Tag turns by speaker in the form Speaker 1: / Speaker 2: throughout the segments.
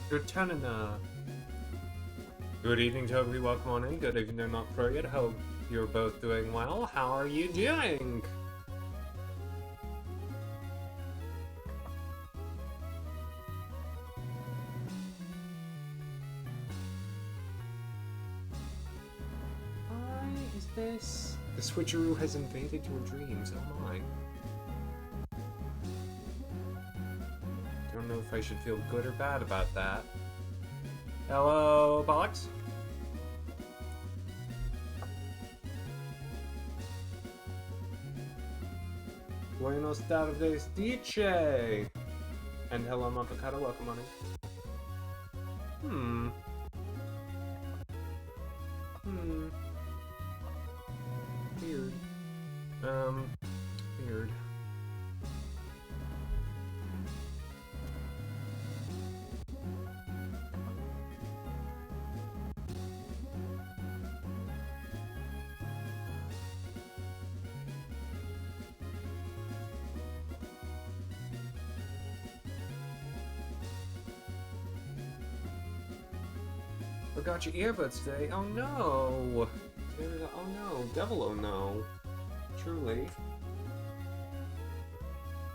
Speaker 1: Good turning, Good evening, Toby. Welcome on in. Good evening, they're not pro yet. Hope you're both doing well. How are you doing? Why is this? The Switcheroo has invaded your dreams. Oh my. Don't know if I should feel good or bad about that. Hello, Bollocks? Buenos tardes, DJ! And hello, Mapacata. Welcome on in. Weird. Weird. Forgot your earbuds today. Oh no! Oh no, devil oh no. Truly.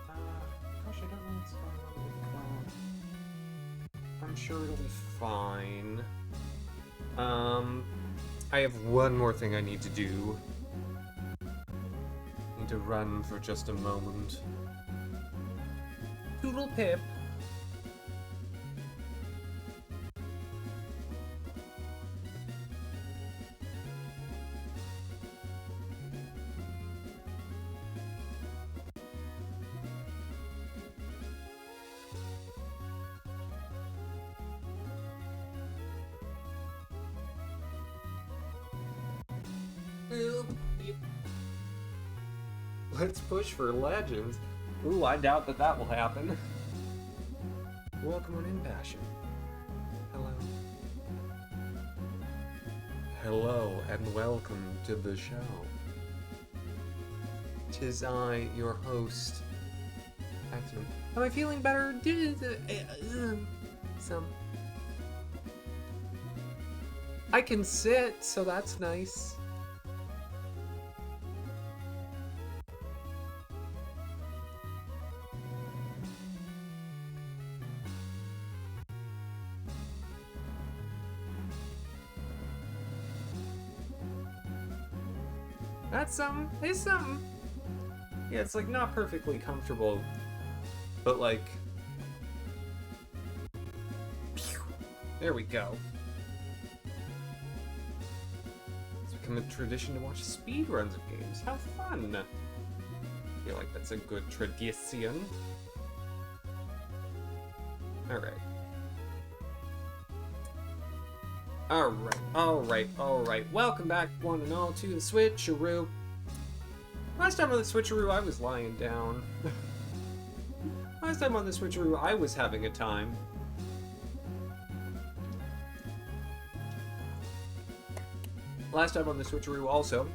Speaker 1: Gosh, I don't know what's going on with the I'm sure it'll be fine. I have one more thing I need to do. Need to run for just a moment. Toodle pip. Let's push for legends. Ooh, I doubt that will happen. Welcome on in, Passion. Hello. Hello, and welcome to the show. 'Tis I, your host, Axamin. Am I feeling better? Some. I can sit, so that's nice. That's something. It's something. Yeah, it's like not perfectly comfortable, but like, there we go. It's become a tradition to watch speedruns of games. How fun! I feel like that's a good tradition. Alright. Alright. Welcome back, one and all, to the Switcheroo. Last time on the Switcheroo, I was lying down. Last time on the Switcheroo, I was having a time. Last time on the Switcheroo, also,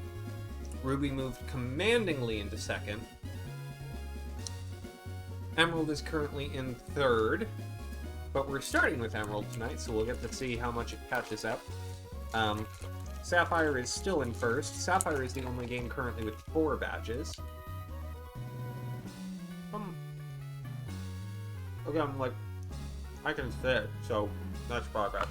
Speaker 1: Ruby moved commandingly into second. Emerald is currently in third. But we're starting with Emerald tonight, so we'll get to see how much it catches up. Sapphire is still in first. Sapphire is the only game currently with 4 badges. Okay, I'm like, I can sit, so that's 5 badges.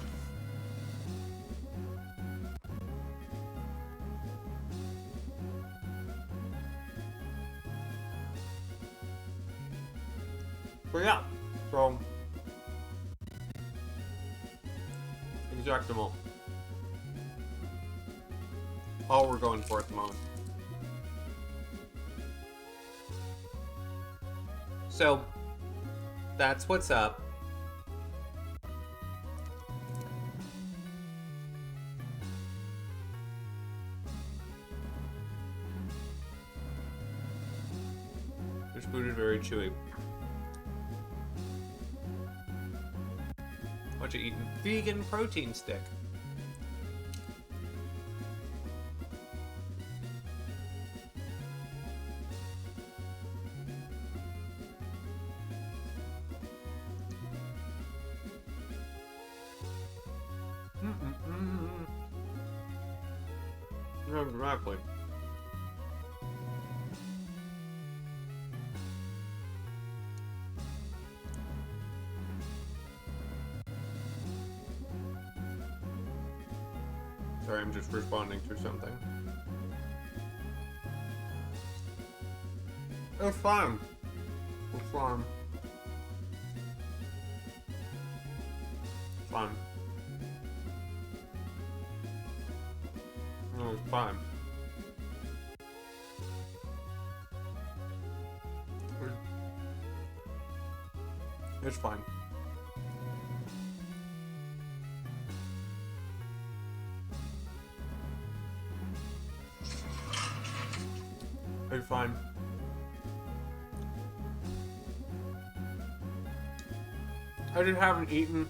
Speaker 1: But yeah, so exactamo. All we're going for at the moment. So, that's what's up. This food is very chewy. What you eating? Vegan protein stick. No, exactly. Sorry, I'm just responding to something. It's fine. It's fine. It's fine. No, it's fine. It's fine. It's fine. I just haven't eaten.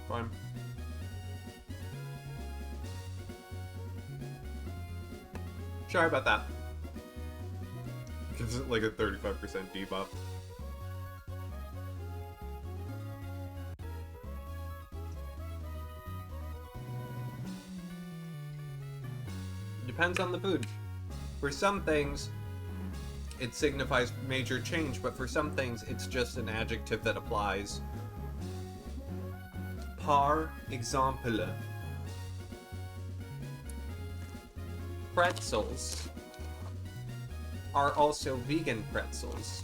Speaker 1: Fine. Sorry about that. Gives it like a 35% debuff. Depends on the food. For some things, it signifies major change, but for some things, it's just an adjective that applies. Par exemple. Pretzels are also vegan pretzels.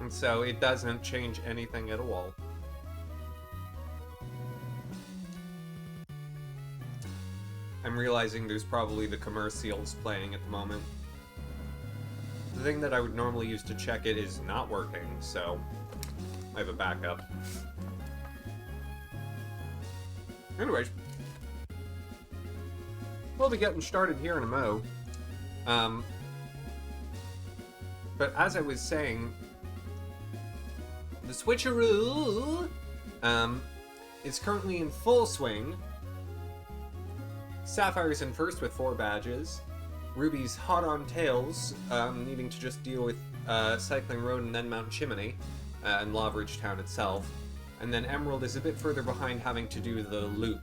Speaker 1: And so it doesn't change anything at all. I'm realizing there's probably the commercials playing at the moment. The thing that I would normally use to check it is not working, so I have a backup. Anyways, we'll be getting started here in a mo. But as I was saying, the Switcheroo is currently in full swing. Sapphire's in first with 4 badges. Ruby's hot on tails, needing to just deal with Cycling Road and then Mount Chimney, and Lawbridge Town itself. And then Emerald is a bit further behind, having to do the loop.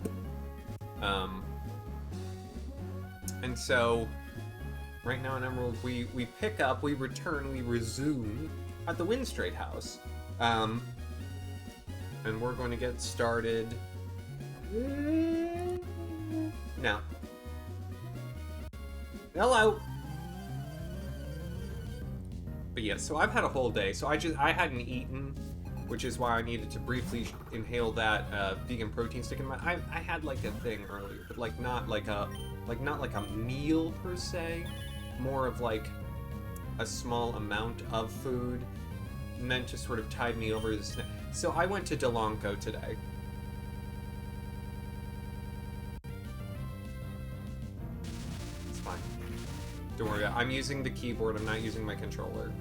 Speaker 1: And so, right now in Emerald, we pick up, we return, we resume at the Windstraight House. And we're going to get started now. Hello! But yeah, so I've had a whole day, so I hadn't eaten, which is why I needed to briefly inhale that vegan protein stick in my. I had like a thing earlier, but like not like a meal per se, more of like a small amount of food meant to sort of tide me over the snack. So I went to Delanco today. It's fine. Don't worry, I'm using the keyboard, I'm not using my controller.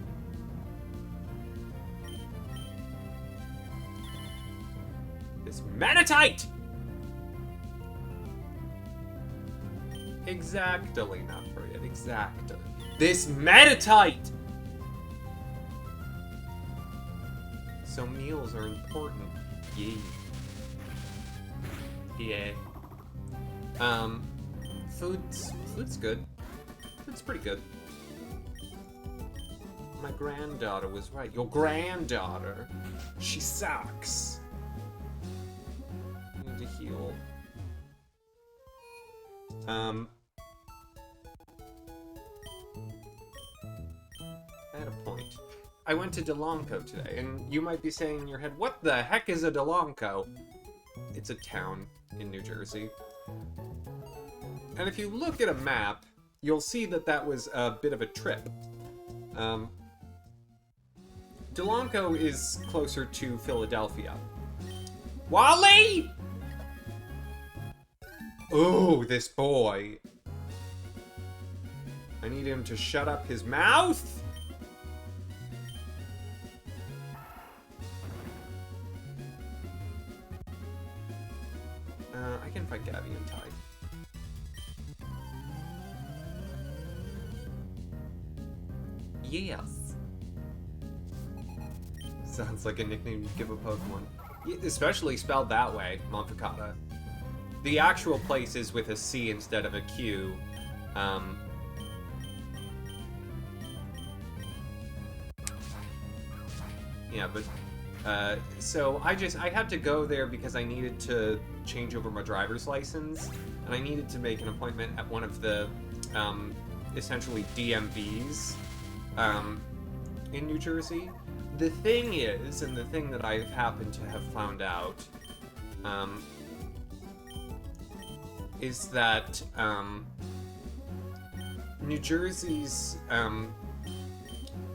Speaker 1: This Manatite! Exactly, not for it, exactly. This Manatite! So meals are important. Yeah. Yeah. Food's good. It's pretty good. My granddaughter was right. Your granddaughter, she sucks. I need to heal. I had a point. I went to Delanco today, and you might be saying in your head, what the heck is a Delanco? It's a town in New Jersey. And if you look at a map, you'll see that that was a bit of a trip. Delanco is closer to Philadelphia. Wally! Oh, this boy. I need him to shut up his mouth! I can fight Gabby and Ty. yes. Sounds like a nickname you'd give a Pokemon. Especially spelled that way, Monfocata. The actual place is with a C instead of a Q. Yeah, but so I had to go there because I needed to change over my driver's license, and I needed to make an appointment at one of the essentially DMVs in New Jersey. The thing is, and the thing that I've happened to have found out, is that New Jersey's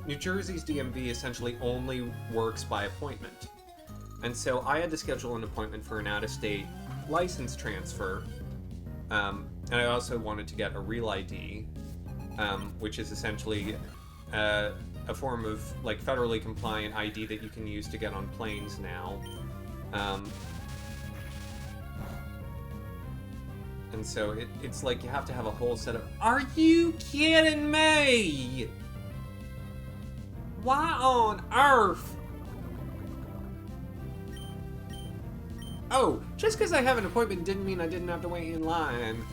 Speaker 1: DMV essentially only works by appointment. And so I had to schedule an appointment for an out-of-state license transfer, and I also wanted to get a Real ID, which is essentially a form of like federally compliant ID that you can use to get on planes now. And so it's like you have to have a whole set of... Are you kidding me? Why on earth? Oh, just because I have an appointment didn't mean I didn't have to wait in line.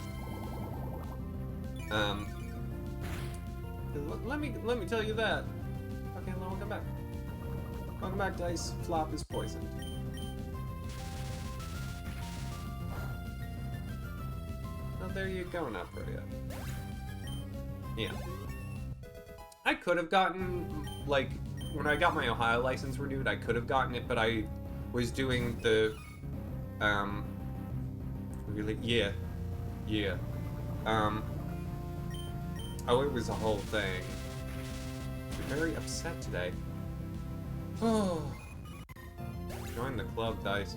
Speaker 1: Let me tell you that. Okay, welcome back. Welcome back, Dice. Flop is poisoned. Oh, there you go, Naproya. Yeah. I could have gotten, like, when I got my Ohio license renewed, I could have gotten it, but I was doing the, really? Yeah. Yeah. Oh, it was a whole thing. You're very upset today. Oh. Join the club, Dice.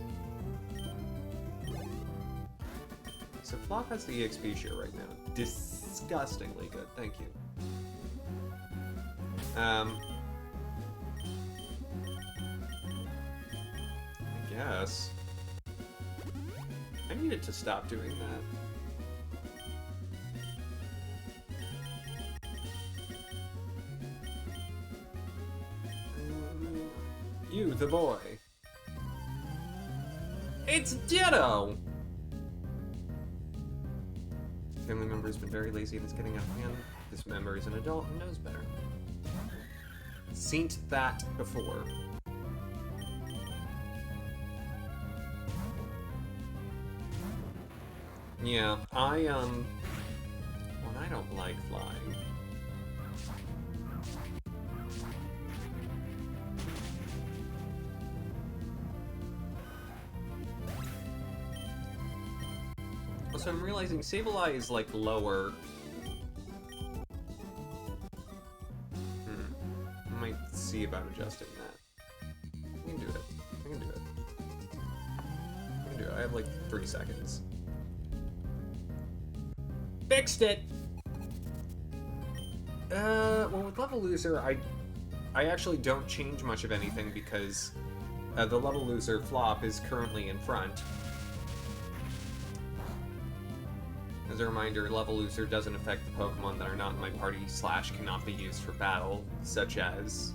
Speaker 1: So Flop has the EXP share right now. Disgustingly good, thank you. I guess. I needed to stop doing that. You, the boy. It's Ditto! Family member has been very lazy and is getting out of hand. This member is an adult and knows better. Seen that before. Yeah, well, I don't like flying. Also, I'm realizing Sableye is, like, lower. I might see about adjusting that. I can do it. I can do it. I can do it. I have, like, 3 seconds. Fixed it! Well, with Level Loser, I actually don't change much of anything because the Level Loser Flop is currently in front. As a reminder, Level Loser doesn't affect the Pokemon that are not in my party / cannot be used for battle, such as...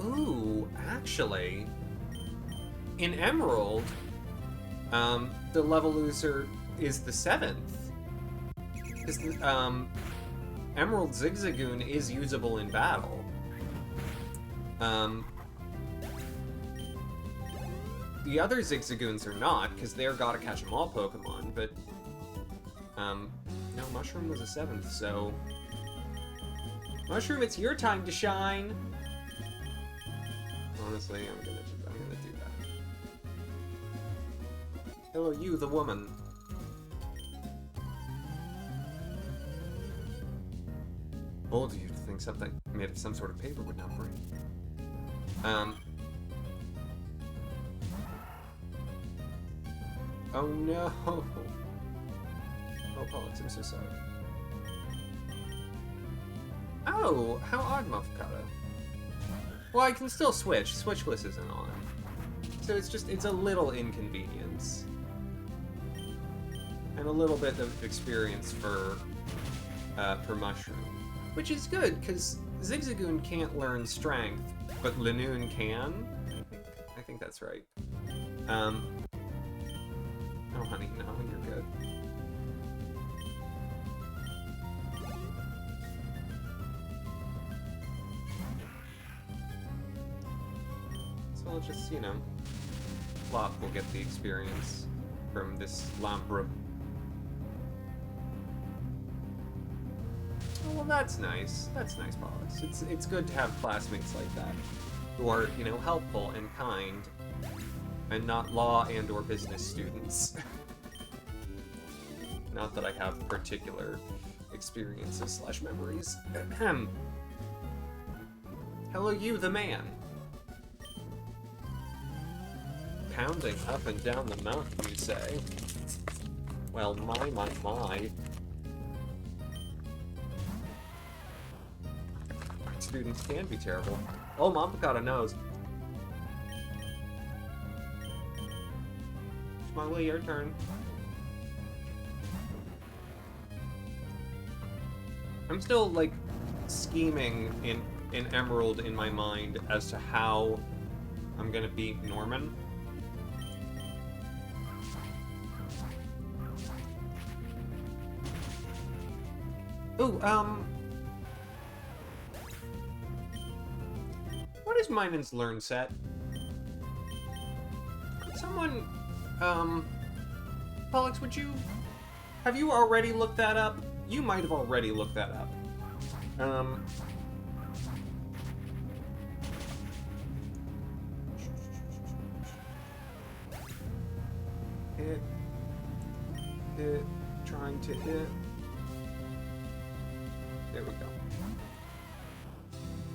Speaker 1: Ooh, actually... In Emerald, the Level Loser is the 7th. Emerald Zigzagoon is usable in battle. The other Zigzagoons are not, because they're Gotta Catch 'em All Pokemon, but... no, Mushroom was a 7th, so... Mushroom, it's your time to shine! Honestly, I'm gonna do that. Hello, you, the woman. Old of you to think something made of some sort of paper would not break. Oh no! Oh, Pollux, I'm so sorry. Oh, how odd, Muffocado. Well, I can still switch. Switchless isn't on. So it's a little inconvenience. And a little bit of experience for Mushroom. Which is good, because Zigzagoon can't learn strength, but Linoon can? I think that's right. Oh, honey, no, you're good. So we'll just, you know, Flop will get the experience from this Lampra. Oh, well, that's nice. That's nice, Pollux. It's good to have classmates like that, who are, you know, helpful and kind, and not law and or business students. Not that I have particular experiences / memories. Hello, you, the man. Pounding up and down the mountain, you say? Well, my. Students can be terrible. Oh, Mom got a nose. Smiley, your turn. I'm still, like, scheming in Emerald in my mind as to how I'm gonna beat Norman. Ooh, what is Minan's learn set? Someone, Pollux, have you already looked that up? You might have already looked that up. Hit, trying to hit. There we go.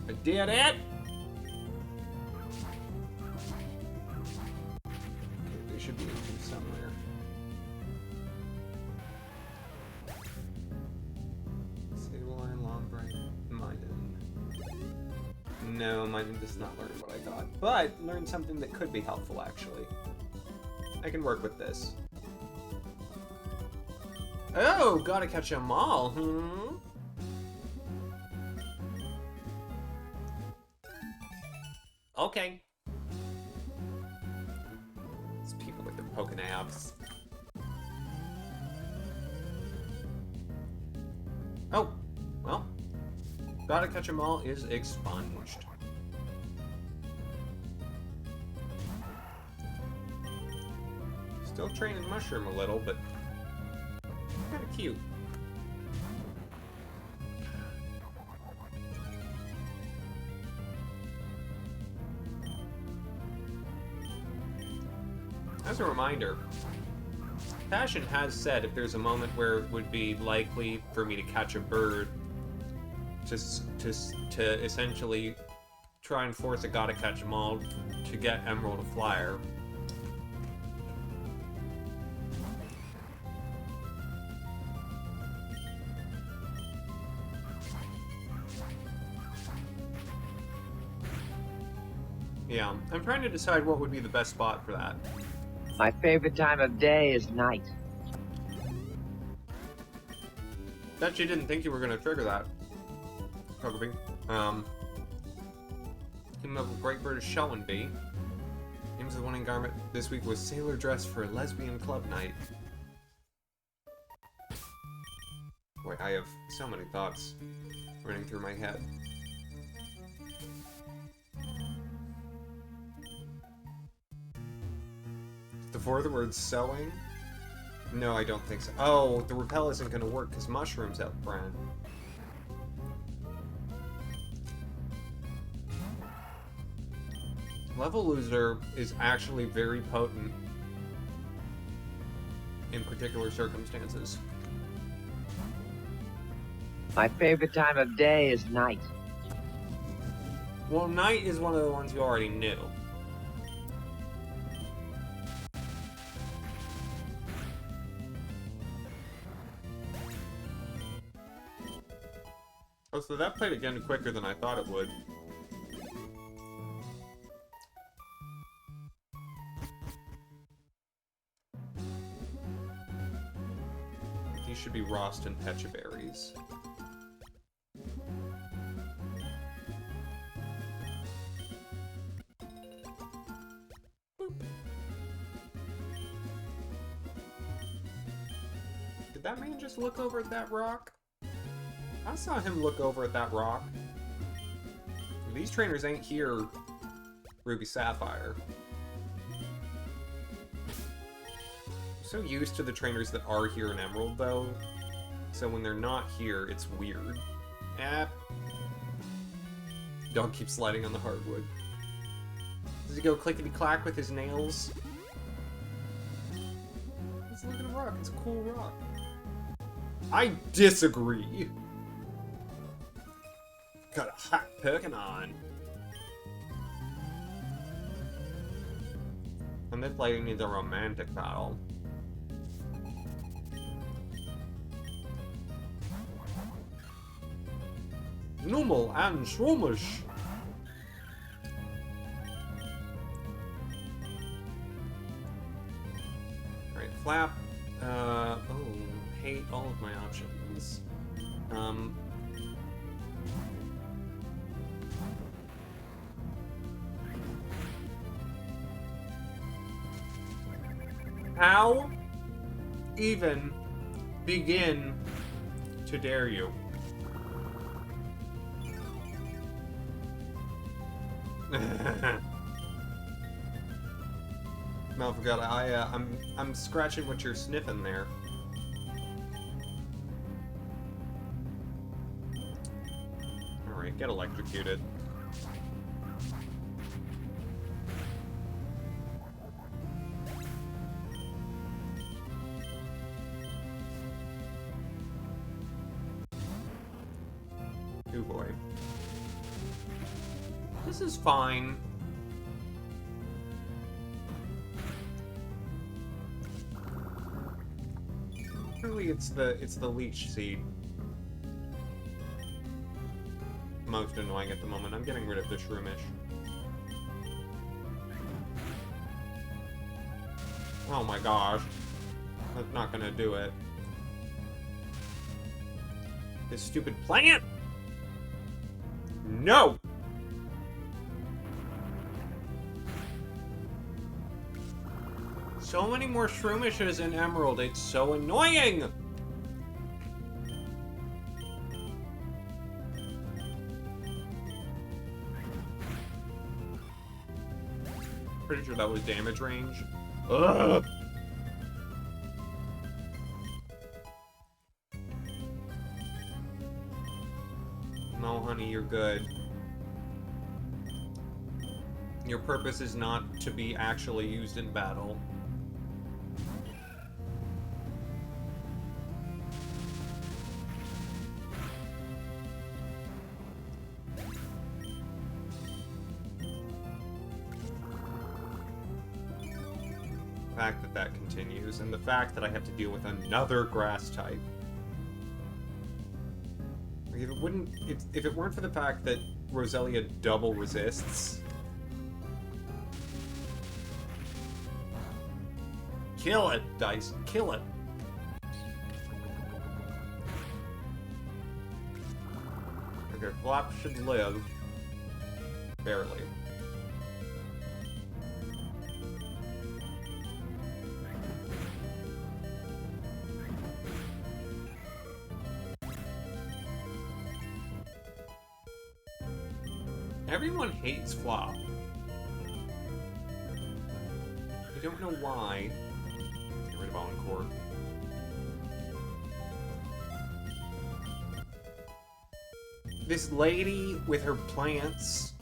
Speaker 1: I did it! Okay, there should be a key somewhere. Sableye, Longbrain, Minun. No, Minun does not learn what I thought, but learn something that could be helpful, actually. I can work with this. Oh, gotta catch 'em all, hmm? Okay. These people with their poking abs. Oh, well. Gotta catch 'em all is expunged. Still training Mushroom a little, but kind of cute. As a reminder, Passion has said if there's a moment where it would be likely for me to catch a bird, to essentially try and force a gotta catch 'em all to get Emerald a flyer. Yeah, I'm trying to decide what would be the best spot for that.
Speaker 2: My favorite time of day is night.
Speaker 1: Bet you didn't think you were going to trigger that, Togepi. Team of Great British Showing Bee. Names of the winning garment this week was Sailor Dress for a Lesbian Club Night. Boy, I have so many thoughts running through my head. Before the word sewing? No, I don't think so. Oh, the repel isn't going to work because Mushroom's out front. Level Loser is actually very potent in particular circumstances.
Speaker 2: My favorite time of day is night.
Speaker 1: Well, night is one of the ones you already knew. Oh, so that played again quicker than I thought it would. These should be Rost and Pecha Berries. just look over at that rock? I saw him look over at that rock. These trainers ain't here, Ruby Sapphire. I'm so used to the trainers that are here in Emerald, though. So when they're not here, it's weird. Dog keeps sliding on the hardwood. Does he go clickety-clack with his nails? Let's look at a rock. It's a cool rock. I disagree. Got a hot Pokemon. And this lady needs a romantic battle. Nummel and Schwummisch. Alright, Flap. Oh, hate all of my options. How even begin to dare you? No, I forgot. I'm scratching what you're sniffing there. All right, get electrocuted. Oh boy. This is fine. Really, it's the leech seed. Most annoying at the moment. I'm getting rid of the Shroomish. Oh my gosh. That's not gonna do it. This stupid plant! No! So many more Shroomishes in Emerald, it's so annoying! Pretty sure that was damage range. Ugh! No, honey, you're good. Your purpose is not to be actually used in battle. The fact that that continues, and the fact that I have to deal with another grass type. Like, if it weren't for the fact that Roselia double resists. Kill it, Dice, kill it. Okay, Flop should live. Barely. Everyone hates Flop. I don't know why. Get rid of Encore. This lady with her plants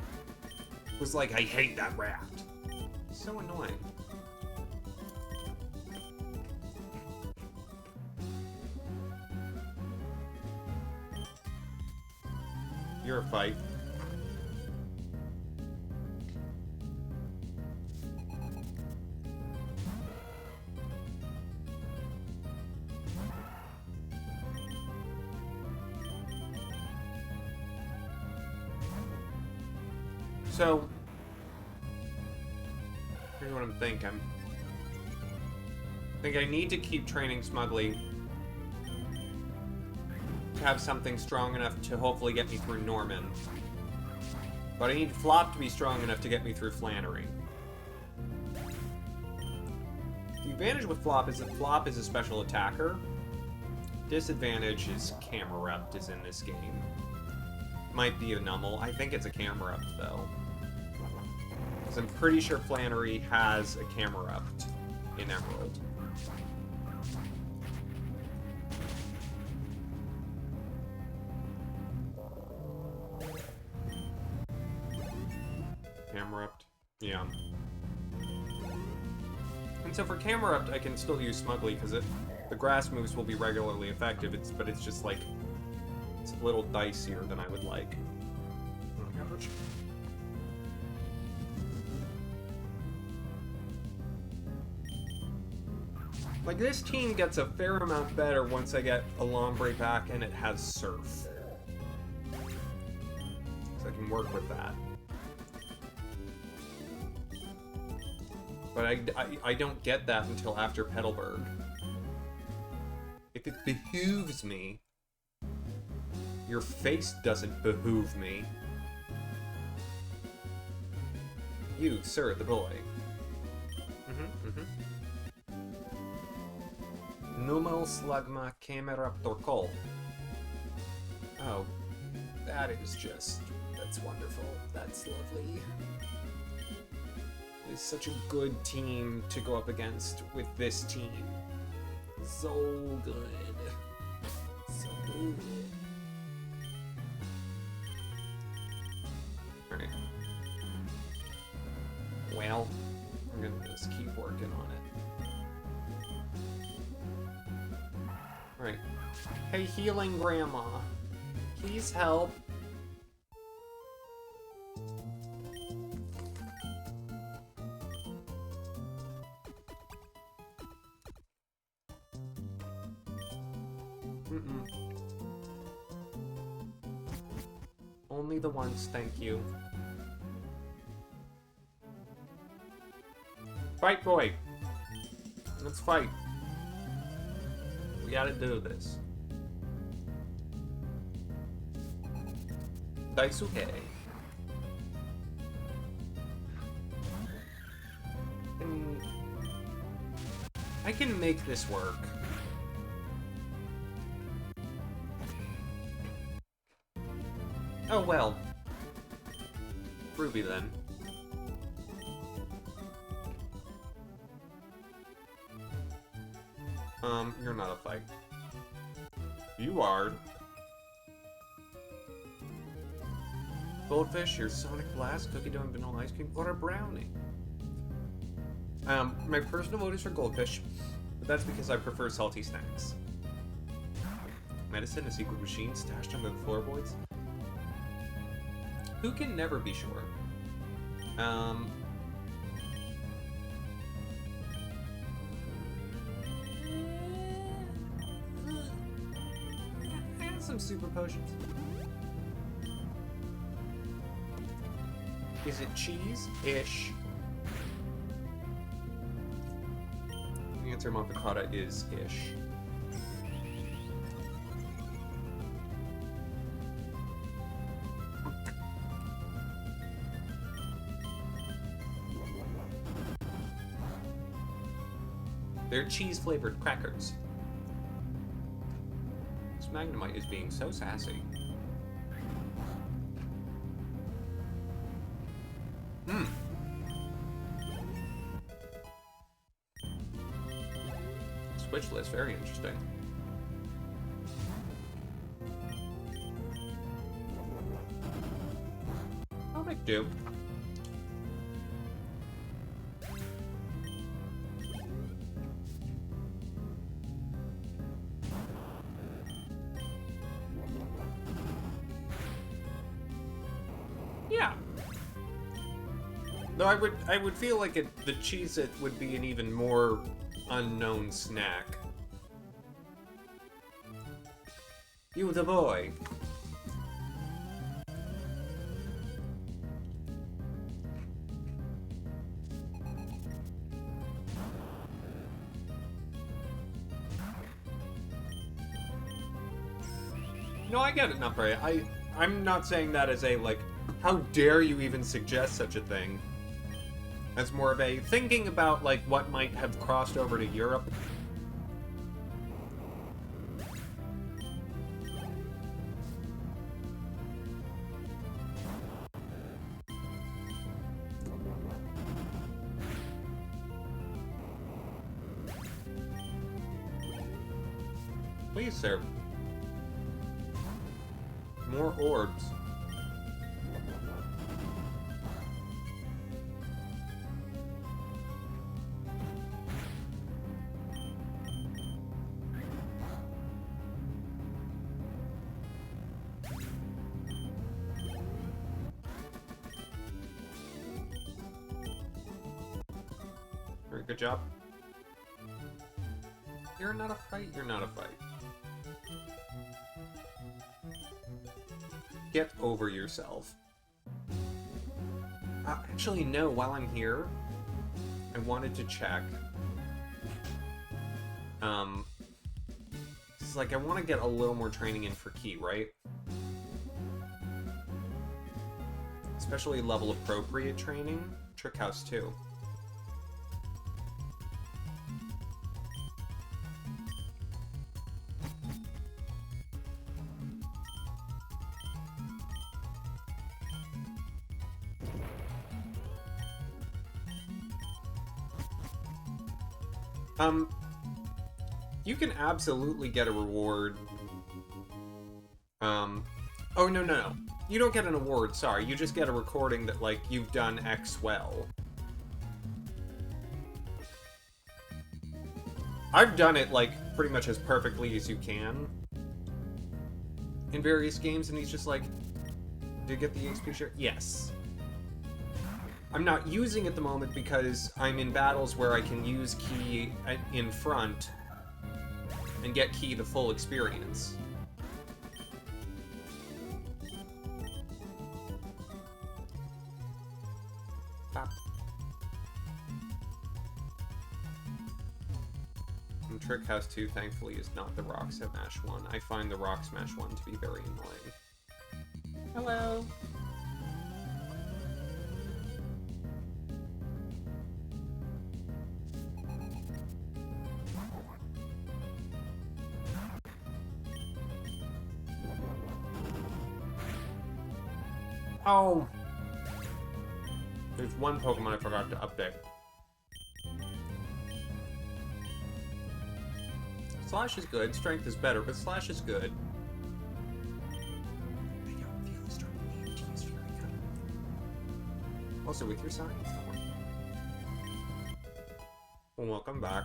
Speaker 1: was like, I hate that raft. So annoying. You're a fight. So, here's what I'm thinking. I think I need to keep training Smugly to have something strong enough to hopefully get me through Norman. But I need Flop to be strong enough to get me through Flannery. The advantage with Flop is that Flop is a special attacker. Disadvantage is Camerupt is in this game. Might be a Nummel. I think it's a Camerupt, though. Because I'm pretty sure Flannery has a Camerupt in Emerald. Camerupt? Yeah. And so for Camerupt, I can still use Smugly, because the grass moves will be regularly effective, but it's just like, it's a little dicier than I would like. Oh my gosh. Like, this team gets a fair amount better once I get a Lombre back and it has Surf. So I can work with that. But I don't get that until after Petalburg. If it behooves me, your face doesn't behoove me. You, sir, the boy. Nummel slagma cameraptor col. Oh, that is just... that's wonderful. That's lovely. It is such a good team to go up against with this team. So good. So good. Alright. Well, I'm gonna just keep working on it. Alright. Hey, healing grandma. Please help. Only the ones, thank you. Fight, boy! Let's fight. We gotta do this. Daisuke. I can make this work. Oh well. Ruby then. You're not a fight. You are. Goldfish, your Sonic Blast, cookie dough and vanilla ice cream, or a brownie? My personal vote is for Goldfish, but that's because I prefer salty snacks. Medicine, a secret machine stashed under the floorboards? Who can never be sure? Some super potions. Is it cheese-ish? The answer, Montecata, is ish. They're cheese-flavored crackers. This Magnemite is being so sassy. Switch list, very interesting. I'll make do. Yeah. Though I would feel like the Cheez-It would be an even more unknown snack. You the boy. No, I get it, Nupre. I'm not saying that as a, like, how dare you even suggest such a thing? That's more of a thinking about, like, what might have crossed over to Europe. Please, sir. More orbs. Very good job. You're not a fight, you're not a fight. Get over yourself. Actually, no, while I'm here, I wanted to check. It's like I want to get a little more training in for Key, right? Especially level appropriate training. Trick House too. You can absolutely get a reward. Oh, no. You don't get an award, sorry. You just get a recording that, like, you've done X well. I've done it, like, pretty much as perfectly as you can in various games, and he's just like, did you get the XP share? Yes. I'm not using it at the moment because I'm in battles where I can use Key in front and get Key the full experience. Bop. And Trick House 2, thankfully, is not the Rock Smash 1. I find the Rock Smash 1 to be very annoying. Hello! Oh! There's one Pokemon I forgot to update. Slash is good, Strength is better, but Slash is good. Also, with your science, well, welcome back.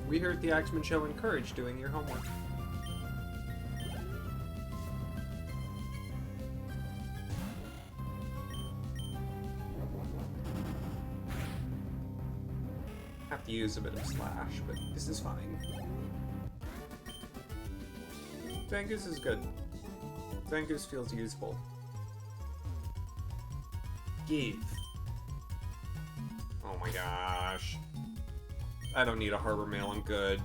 Speaker 1: We here at the Axamin Show encourage doing your homework. Have to use a bit of Slash, but this is fine. Zangoose is good. Zangoose feels useful. Give. Oh my gosh. I don't need a Harbor Mail, I'm good.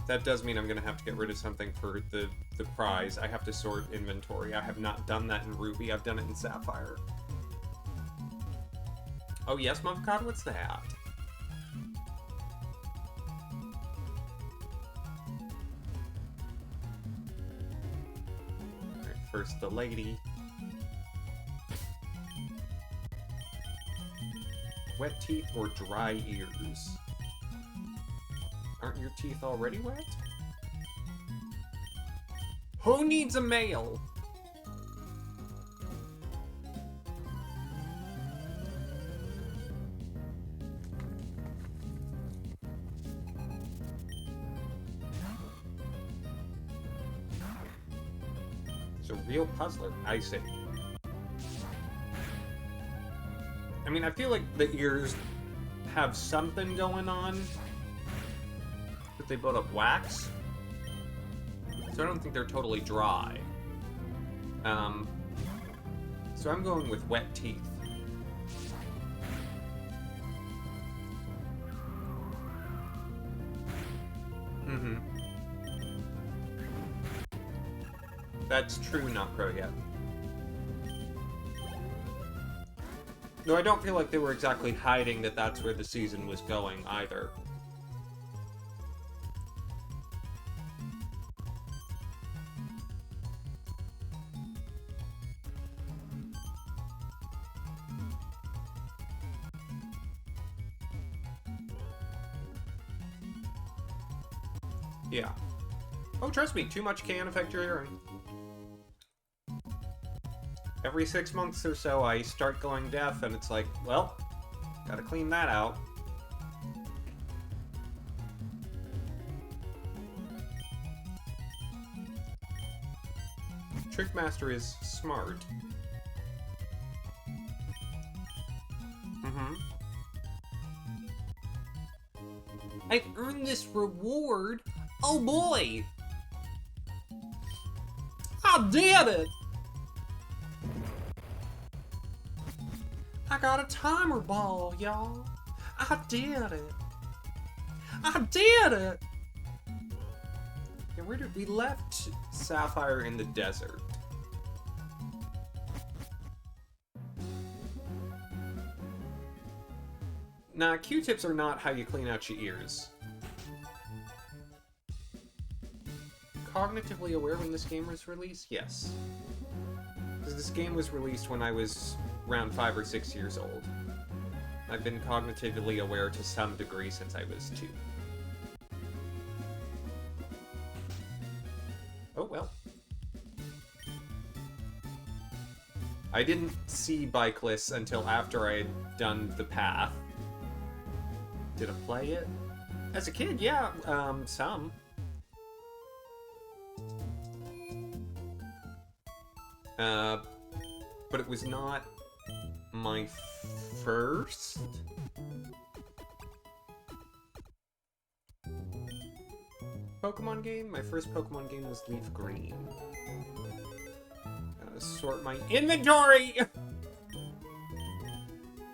Speaker 1: That does mean I'm gonna have to get rid of something for the prize. I have to sort inventory. I have not done that in Ruby, I've done it in Sapphire. Oh yes, Mumcod, what's that? Alright, first the lady. Wet teeth or dry ears? Aren't your teeth already wet? Who needs a male? It's a real puzzler, I see. I mean, I feel like the ears have something going on, but they build up wax, so I don't think they're totally dry. So I'm going with wet teeth. Mm-hmm. That's true, not pro yet. Though I don't feel like they were exactly hiding that that's where the season was going, either. Yeah. Oh, trust me, too much can affect your hearing. Every 6 months or so, I start going deaf, and it's like, well, gotta clean that out. Trickmaster is smart. Mm-hmm. I've earned this reward. Oh boy! I did it! I got a timer ball, y'all. I did it. I did it! And where did we left Sapphire in the desert? Nah, Q-tips are not how you clean out your ears. Cognitively aware when this game was released? Yes. Because this game was released when I was around 5 or 6 years old. I've been cognitively aware to some degree since I was 2. Oh, well. I didn't see Bikeless until after I had done the path. Did I play it? As a kid, yeah, some. But it was not my first. Pokemon game? My first Pokemon game was Leaf Green. Gotta sort my inventory!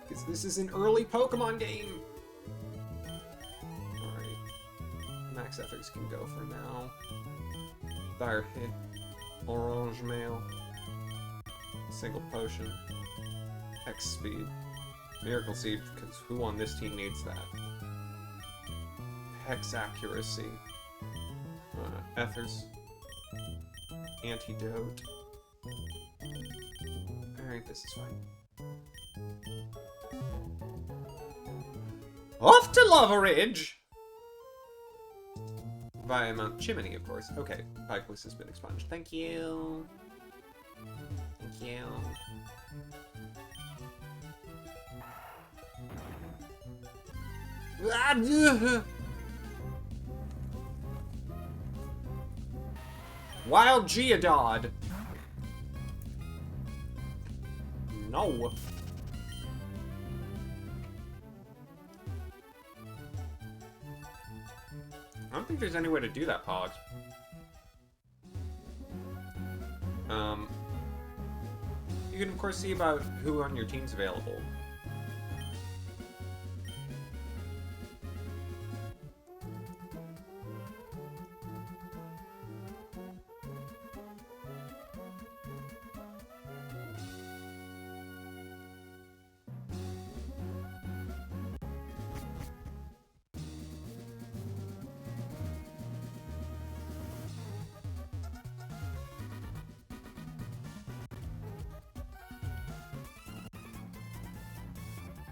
Speaker 1: Because this is an early Pokemon game! Alright. Max Ethers can go for now. Dire Hit. Orange Mail. Single Potion. X Speed. Miracle Seed, because who on this team needs that? Hex Accuracy. Ethers. Antidote. Alright, this is fine. Off to Lava Ridge! Via Mount Chimney, of course. Okay, Bikeless has been expunged. Thank you. Thank you. Wild Geodude. No. I don't think there's any way to do that, Pogs. You can of course see about who on your team's available.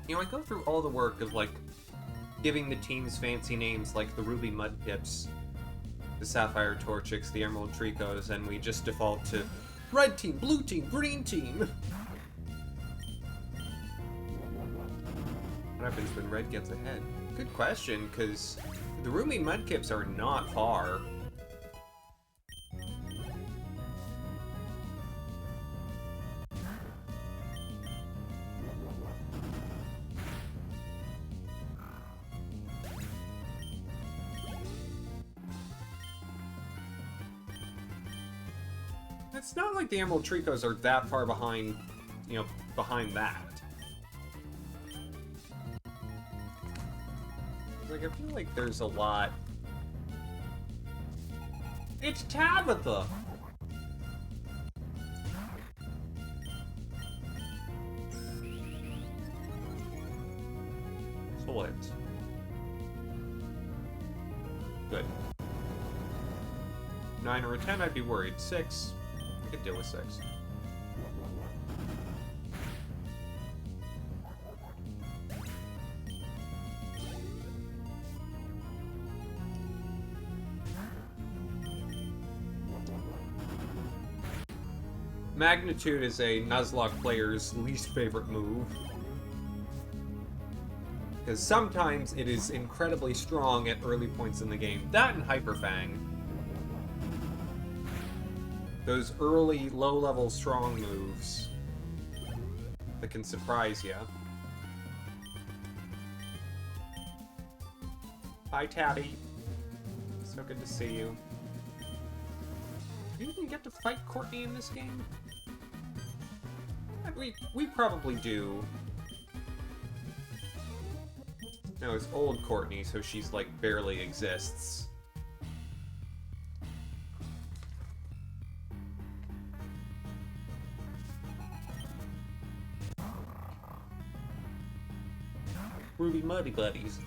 Speaker 1: You know, I go through all the work of, like, giving the teams fancy names like the Ruby Mudpips, the Sapphire Torchics, the Emerald Tricos, and we just default to Red Team, Blue Team, Green Team! What happens when Red gets ahead? Good question, because the Ruby Mudkips are not far. It's not like the Emerald Tricos are that far behind, you know, behind that. Like, I feel like there's a lot. It's Tabitha! Split. Good. 9 or a 10, I'd be worried. 6. I could deal with 6. Magnitude is a Nuzlocke player's least favorite move. Because sometimes it is incredibly strong at early points in the game. That and Hyper Fang. Those early, low-level strong moves that can surprise you. Hi, Tabby. So good to see you. Do you even get to fight Courtney in this game? We probably do. No, it's old Courtney, so she's like barely exists. Ruby Muddy Buddies.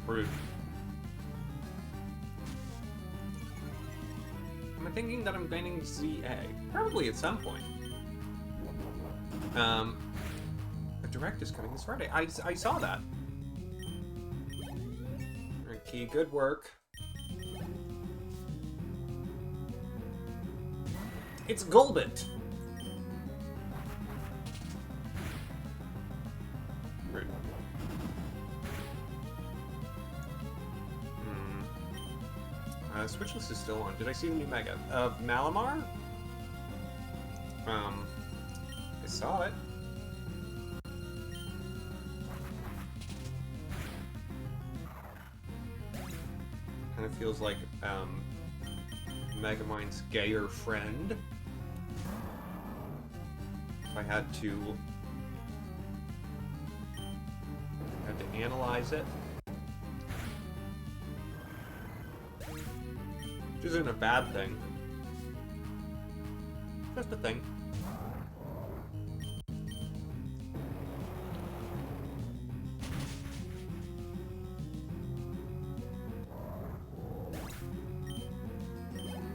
Speaker 1: Rude. Am I thinking that I'm gaining ZA? Probably at some point. A direct is coming this Friday. I saw that. Alright, Key, good work. It's Golbit! Rude. Switchless is still on. Did I see the new Mega? Malamar? I saw it. Kind of feels like, Megamind's gayer friend. If I had to analyze it. Which isn't a bad thing. Just a thing.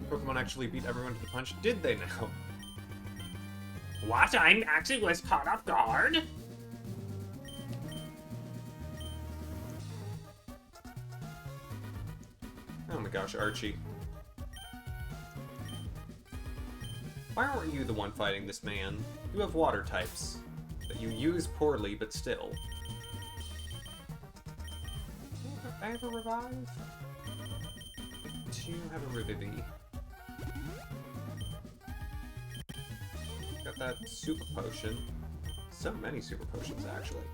Speaker 1: Pokemon actually beat everyone to the punch. Did they now? What? I actually was caught off guard? Oh my gosh, Archie. Why aren't you the one fighting this man? You have water types that you use poorly, but still. I have a revive? Do you have a Revivi? Got that super potion. So many super potions, actually.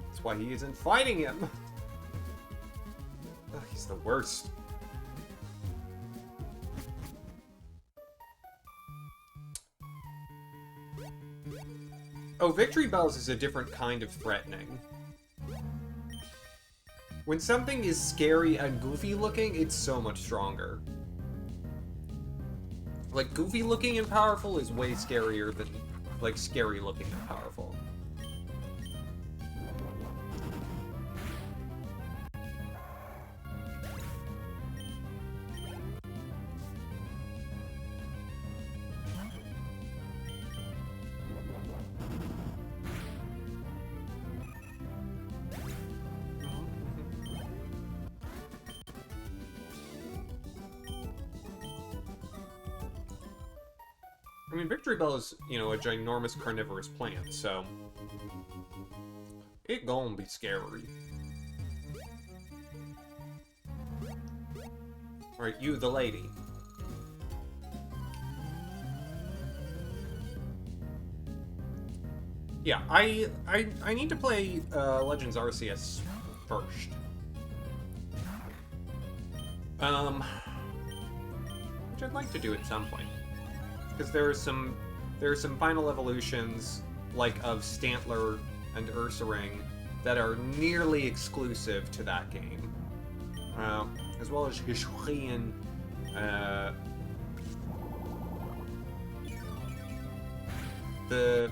Speaker 1: That's why he isn't fighting him! Ugh, he's the worst. Oh, Victory Bells is a different kind of threatening. When something is scary and goofy looking, it's so much stronger. Like, goofy looking and powerful is way scarier than, like, scary looking and powerful. I mean, Victory Bell is, you know, a ginormous carnivorous plant, so it gonna be scary. Alright, you, the lady. Yeah, I need to play Legends Arceus first. Which I'd like to do at some point. Because there are some final evolutions, like of Stantler and Ursaring, that are nearly exclusive to that game. As well as Hishrian, the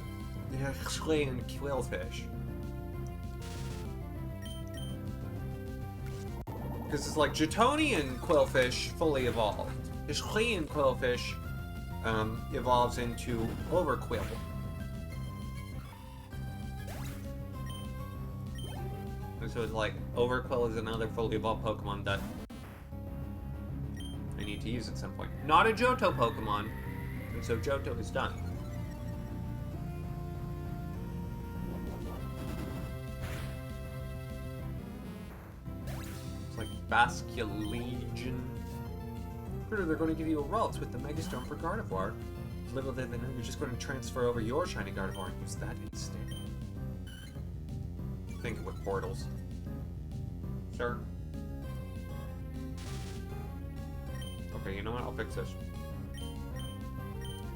Speaker 1: Hishrian Quillfish. Because it's like Jetonian Quillfish fully evolved. Ishlian Quillfish evolves into Overquill. And so it's like, Overquill is another fully evolved Pokemon that I need to use at some point. Not a Johto Pokemon, and so Johto is done. It's like Basculegion. They're going to give you a Ralts with the Megastone for Gardevoir. Little did they know you're just going to transfer over your shiny Gardevoir and use that instead. Think with portals. Sure. Okay, you know what? I'll fix this.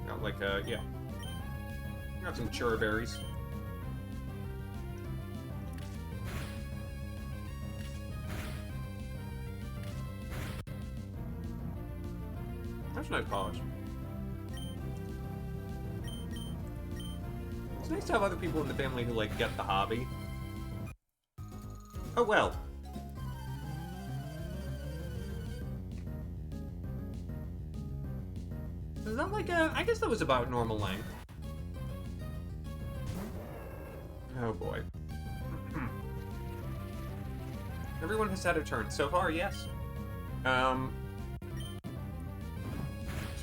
Speaker 1: Got like yeah. Got some Chura berries. That's nice polish. It's nice to have other people in the family who, like, get the hobby. Oh, well. Is that like a... I guess that was about normal length. Oh, boy. Everyone has had a turn. So far, yes.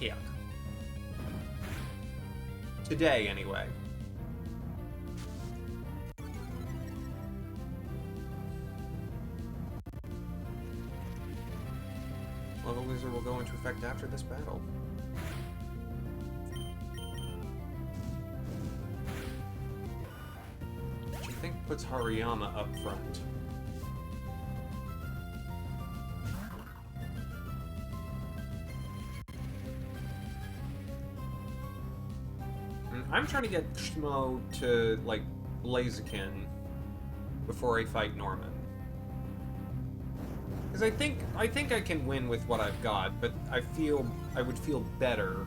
Speaker 1: Yeah. Today, anyway. Well, the wizard will go into effect after this battle. Which I think puts Hariyama up front. I'm trying to get Shmo to, like, Blaziken before I fight Norman. Because I think I can win with what I've got, but I would feel better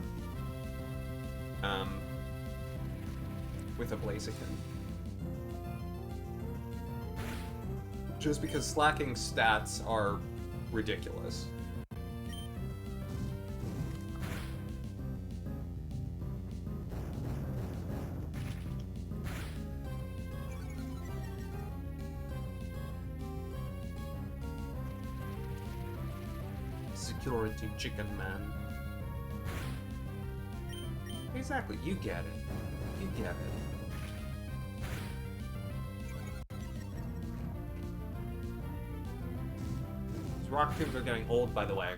Speaker 1: with a Blaziken. Just because slacking stats are ridiculous. Security chicken man. Exactly, you get it. You get it. These rock tombs are getting old, by the way.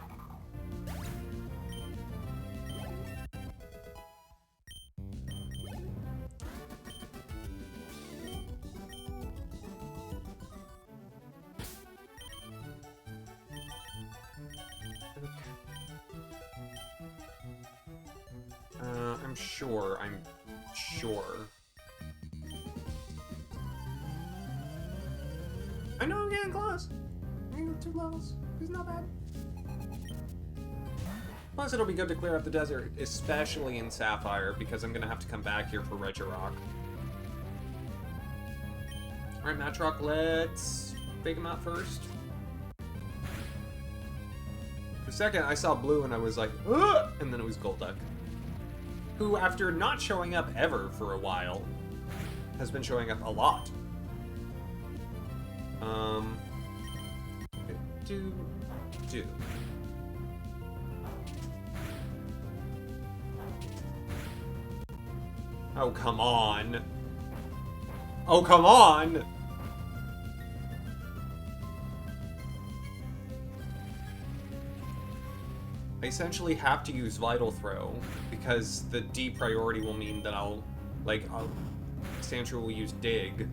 Speaker 1: I'm sure. I know I'm getting close. I'm getting 2 levels. It's not bad. Plus, it'll be good to clear up the desert, especially in Sapphire, because I'm gonna have to come back here for Regirock. Alright, Matrock, let's fake him out first. For a second, I saw blue and I was like, ugh! And then it was Golduck. Who, after not showing up ever for a while, has been showing up a lot. Do. Oh, come on. Oh, come on! I essentially have to use Vital Throw, because the D priority will mean that Sandshrew will use Dig.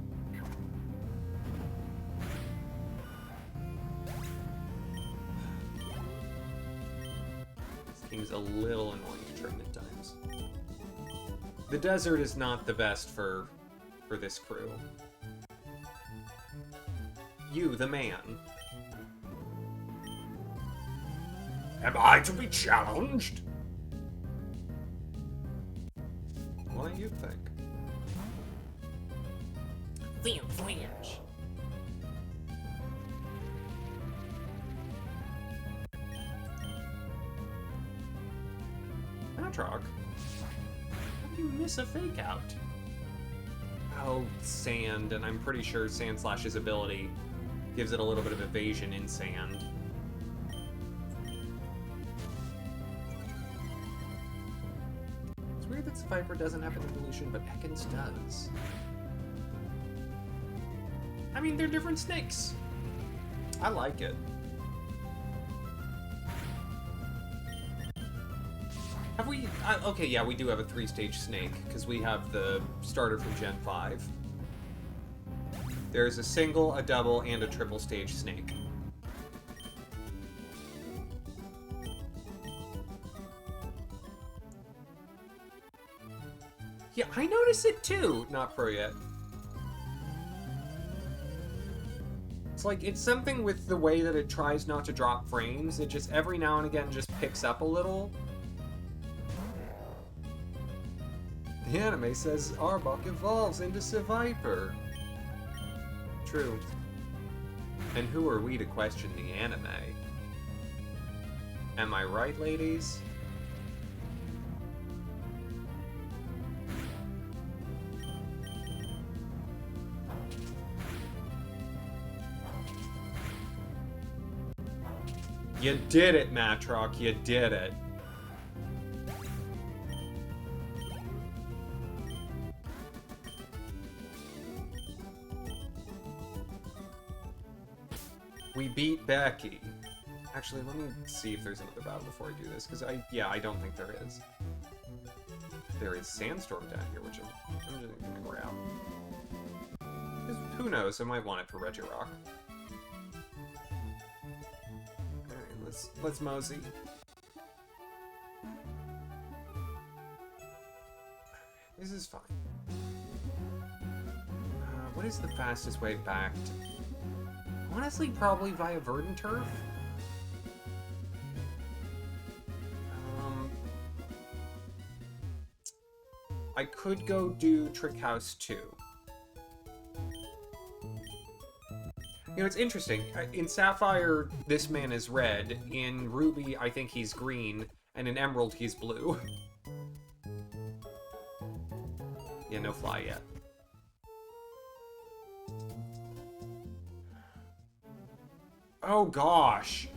Speaker 1: This thing's a little annoying to train at times. The desert is not the best for this crew. You, the man. Am I to be challenged? What do you think? Flinch. Matrock. How do you miss a fake out? Oh, sand, and I'm pretty sure Sandslash's ability gives it a little bit of evasion in sand. It's weird that Sapphire doesn't have an evolution, but Ekans does. I mean, they're different snakes. I like it. Have we... okay, yeah, we do have a 3-stage snake, because we have the starter from Gen 5. There's a single, a double, and a triple stage snake. Yeah, I noticed it too! Not pro yet. It's like, it's something with the way that it tries not to drop frames. It just, every now and again, just picks up a little. The anime says Arbok evolves into Sapphire. True. And who are we to question the anime? Am I right, ladies? You did it, Matrock. You did it. We beat Becky. Actually, let me see if there's another battle before I do this, because I don't think there is. There is Sandstorm down here, which I'm just gonna grab. Who knows? I might want it for Regirock. Alright, let's mosey. This is fine. What is the fastest way back to... Honestly, probably via Verdant Turf. I could go do Trick House 2. You know, it's interesting. In Sapphire, this man is red. In Ruby, I think he's green. And in Emerald, he's blue. Yeah, no fly yet. Oh gosh.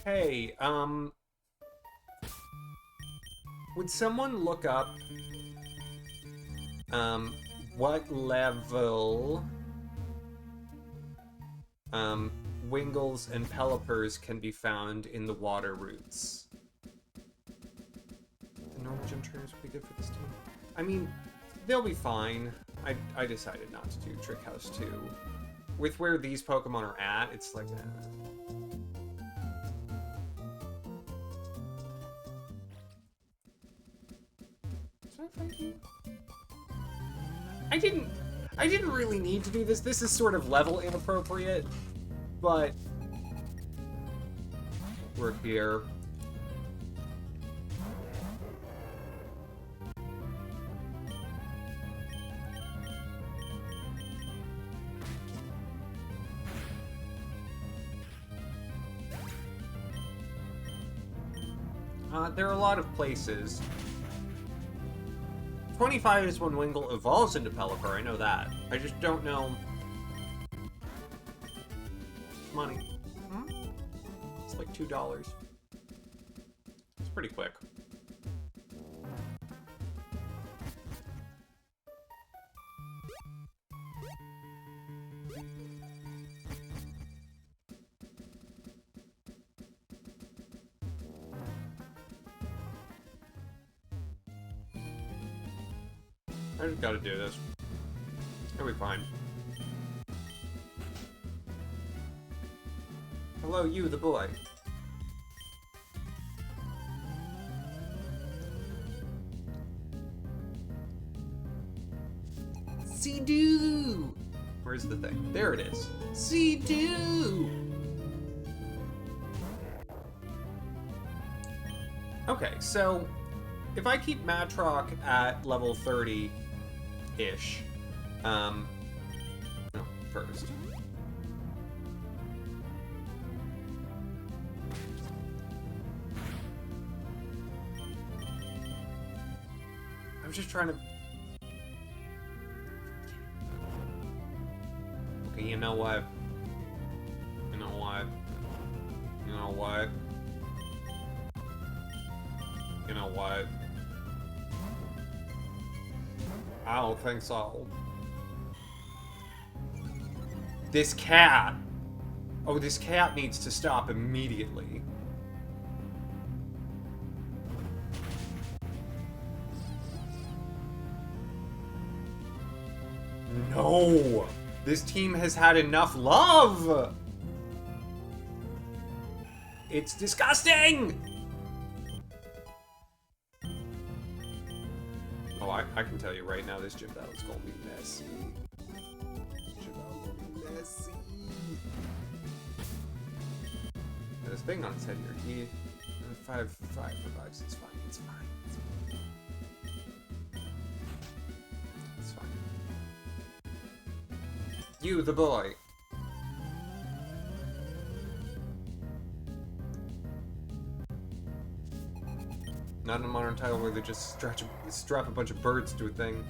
Speaker 1: Hey, would someone look up, what level, Wingles and Pelipers can be found in the water routes? The normal gym trainers would be good for this team. I mean, they'll be fine. I decided not to do Trick House 2. With where these Pokemon are at, it's like... I didn't really need to do this. This is sort of level inappropriate, but we're here. There are a lot of places. 25 is when Wingull evolves into Pelipper, I know that. I just don't know... money. Hmm? It's like $2. It's pretty quick. I just gotta do this. It'll be fine. Hello, you, the boy. See-doo! Where's the thing? There it is. See-doo! Okay, so if I keep Matrock at level 30-ish, no, first. just trying to... Okay, you know what? You know what? You know what? You know what? I don't think so. This cat! Oh, this cat needs to stop immediately. No! This team has had enough love! It's disgusting! Oh, I can tell you right now, this gym battle is gonna be messy. This gym battle is gonna be messy. There's a thing on his head here. He... Five revives. It's fine. It's fine. It's fine. It's fine. You, the boy. Not in a modern title where they just strap a bunch of birds to a thing.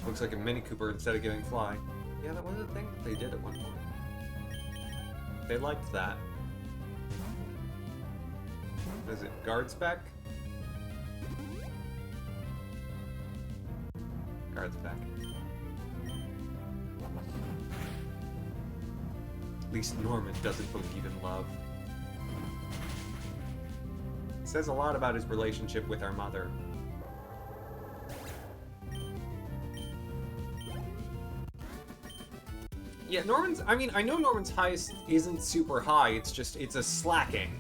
Speaker 1: Looks like a Mini Cooper instead of getting fly. Yeah, that was a thing that they did at one point. They liked that. What is it? Guard spec? Guard spec. At least Norman doesn't believe in love. It says a lot about his relationship with our mother. Yeah, Norman's... I mean, I know Norman's highest isn't super high, it's just... it's a slacking.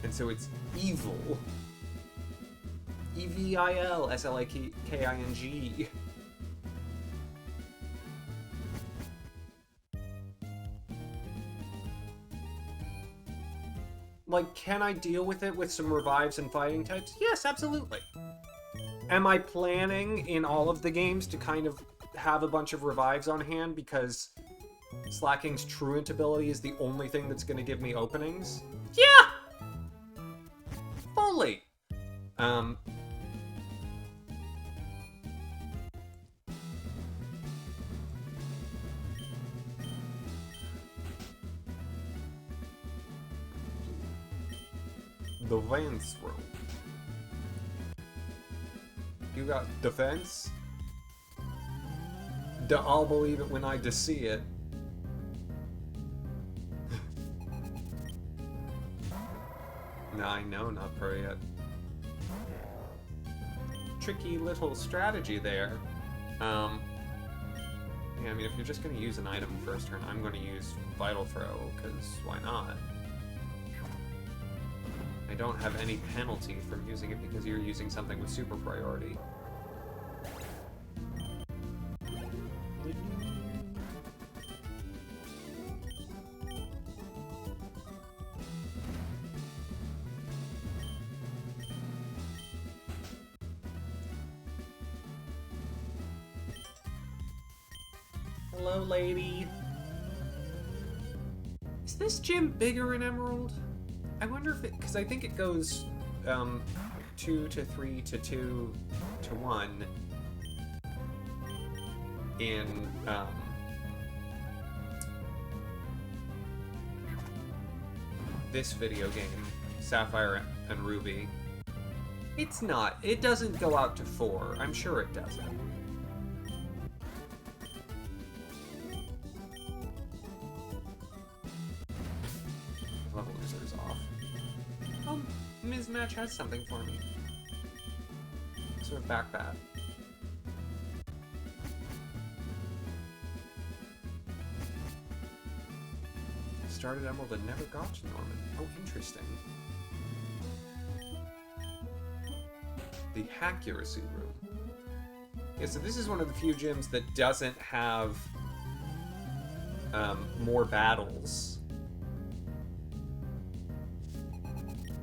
Speaker 1: And so it's evil. E-V-I-L, S-L-A-K-I-N-G. Like, can I deal with it with some revives and fighting types? Yes, absolutely. Am I planning in all of the games to kind of have a bunch of revives on hand because Slacking's Truant ability is the only thing that's going to give me openings? Yeah! Fully. The Vance room. You got defense? I'll believe it when I see it. Nah, I know, not pro yet. Tricky little strategy there. Yeah, I mean, if you're just gonna use an item first turn, I'm gonna use Vital Throw, because why not? I don't have any penalty from using it because you're using something with super priority. Hello, lady. Is this gym bigger in Emerald? I wonder if it, because I think it goes 2 to 3 to 2 to 1 in this video game, Sapphire and Ruby. It's not. It doesn't go out to 4. I'm sure it doesn't. Level users off. Oh, Ms. Match has something for me. Sort of backbat. Started Emerald and never got to Norman. Oh, interesting. The Accuracy Room. Yeah, so this is one of the few gyms that doesn't have more battles.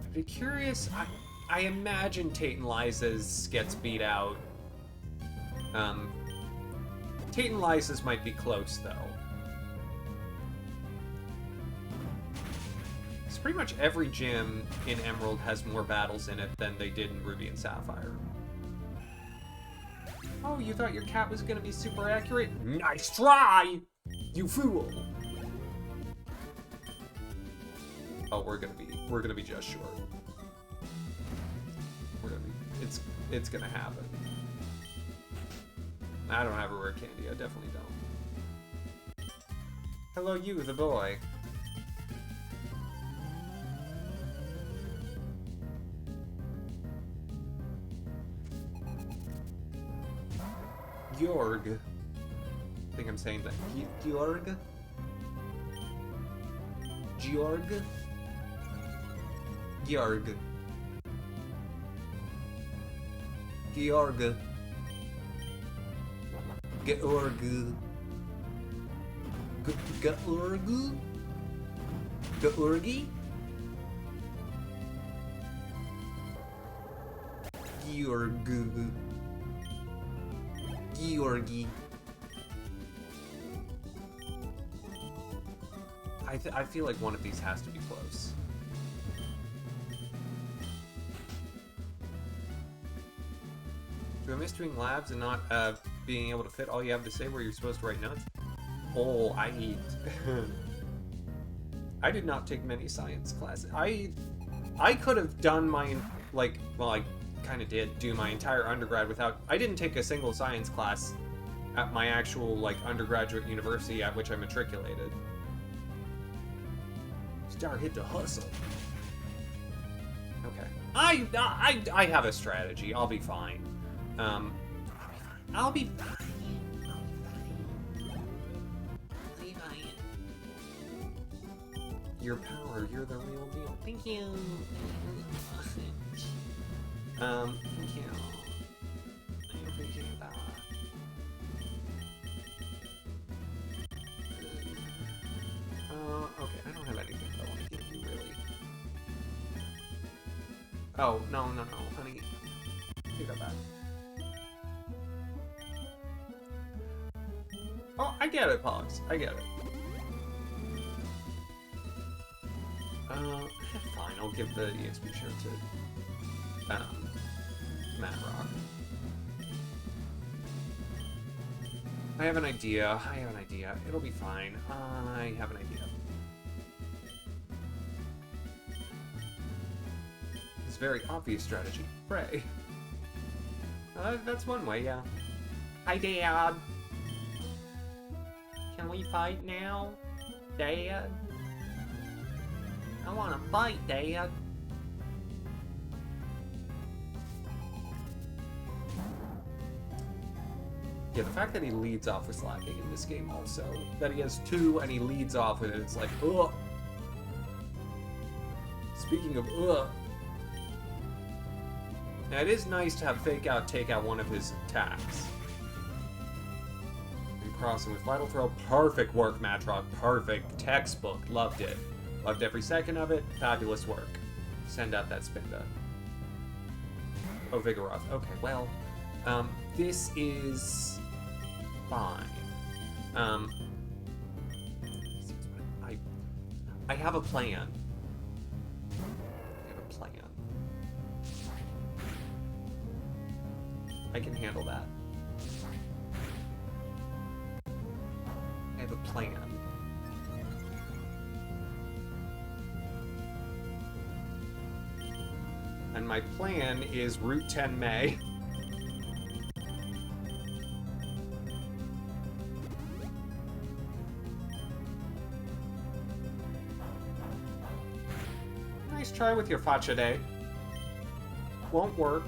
Speaker 1: I'd be curious. I imagine Tate and Liza's gets beat out. Tate and Liza's might be close, though. So pretty much every gym in Emerald has more battles in it than they did in Ruby and Sapphire. Oh, you thought your cat was gonna be super accurate? Nice try! You fool! Oh, we're gonna be just short. It's gonna happen. I don't have a rare candy, I definitely don't. Hello, you, the boy. Georg. I think I'm saying that. Georg? Georg? Georg. Georg. Georg. Georg? Georgi? Georg. Georgi. I feel like one of these has to be close. Do I miss doing labs and not being able to fit all you have to say where you're supposed to write notes? Oh, I did not take many science classes. I could have done my, like, well, I kind of did do my entire undergrad without... I didn't take a single science class at my actual, like, undergraduate university at which I matriculated. Star hit the hustle. Okay. I have a strategy. I'll be fine. I'll be fine. Your power, you're the real deal. Thank you. Thank you. I appreciate that. Okay, I don't have anything that I want to give you, really. Oh, no, honey. Take that back. Oh, I get it, Pogs. I get it. Fine, I'll give the EXP share to, Matt Rock. I have an idea. It'll be fine. I have an idea. It's a very obvious strategy. Pray. That's one way, yeah. Hi, Dad. Can we fight now? Dad? I want to fight, Dad. Yeah, the fact that he leads off is lacking in this game also. That he has two and he leads off with it, it's like, ugh. Speaking of ugh. Now it is nice to have Fake Out take out one of his attacks. And crossing with Vital Throw. Perfect work, Matrock. Perfect. Textbook. Loved it. Loved every second of it. Fabulous work. Send out that Spinda. Oh, Vigoroth. Okay, well, this is fine. I have a plan. I can handle that. I have a plan. And my plan is Route 10 May. Nice try with your Facha Day. Won't work.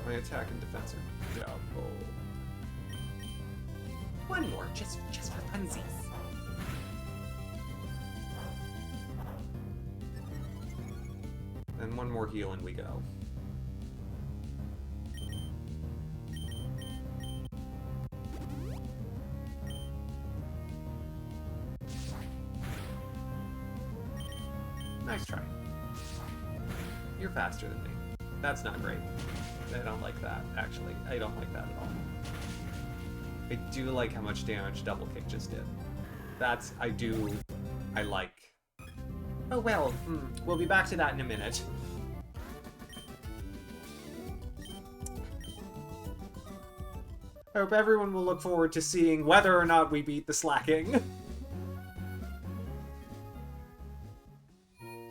Speaker 1: Attack and defense are double. One more, just for funsies. And one more heal and we go. Nice try. You're faster than me. That's not great. I don't like that, actually. I don't like that at all. I do like how much damage double kick just did. I like. Oh well, we'll be back to that in a minute. I hope everyone will look forward to seeing whether or not we beat the slacking.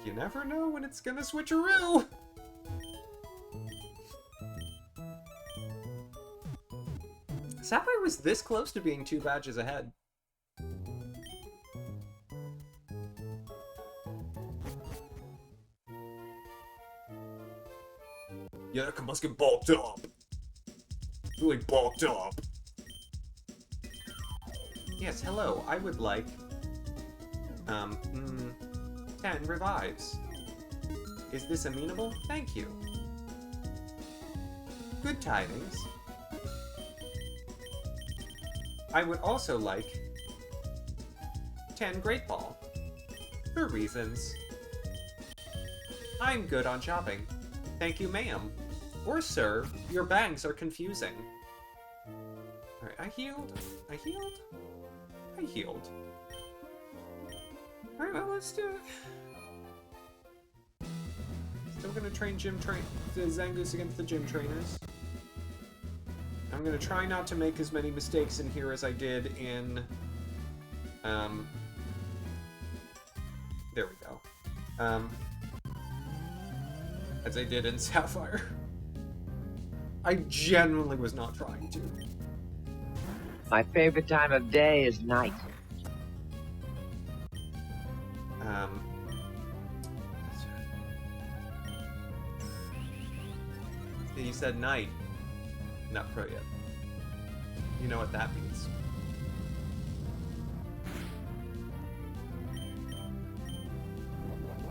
Speaker 1: You never know when it's gonna switcheroo! Sapphire was this close to being 2 badges ahead. Yeah, that must get bulked up. Really bulked up. Yes, hello. I would like 10 revives. Is this amenable? Thank you. Good tidings. I would also like 10 Great Ball. For reasons. I'm good on shopping. Thank you, ma'am. Or sir, your bags are confusing. Alright, I healed. I healed? I healed. Alright, well, let's do it. Still gonna train the Zangoose against the gym trainers. I'm gonna try not to make as many mistakes in here as I did in... there we go. As I did in Sapphire. I genuinely was not trying to.
Speaker 2: My favorite time of day is night.
Speaker 1: You said night. Not pro yet. You know what that means.